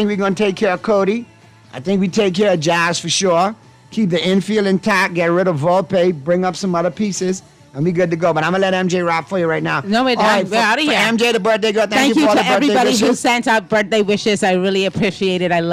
[SPEAKER 4] we're going to take care of Cody. I think we take care of Jazz for sure. Keep the infield intact. Get rid of Volpe. Bring up some other pieces. And we good to go. But I'm going to let MJ rap for you right now.
[SPEAKER 5] No, we're done. We're out of here.
[SPEAKER 4] MJ, the birthday girl,
[SPEAKER 5] thank you
[SPEAKER 4] for all
[SPEAKER 5] to
[SPEAKER 4] the birthday
[SPEAKER 5] everybody
[SPEAKER 4] wishes.
[SPEAKER 5] who sent out birthday wishes. I really appreciate it. I love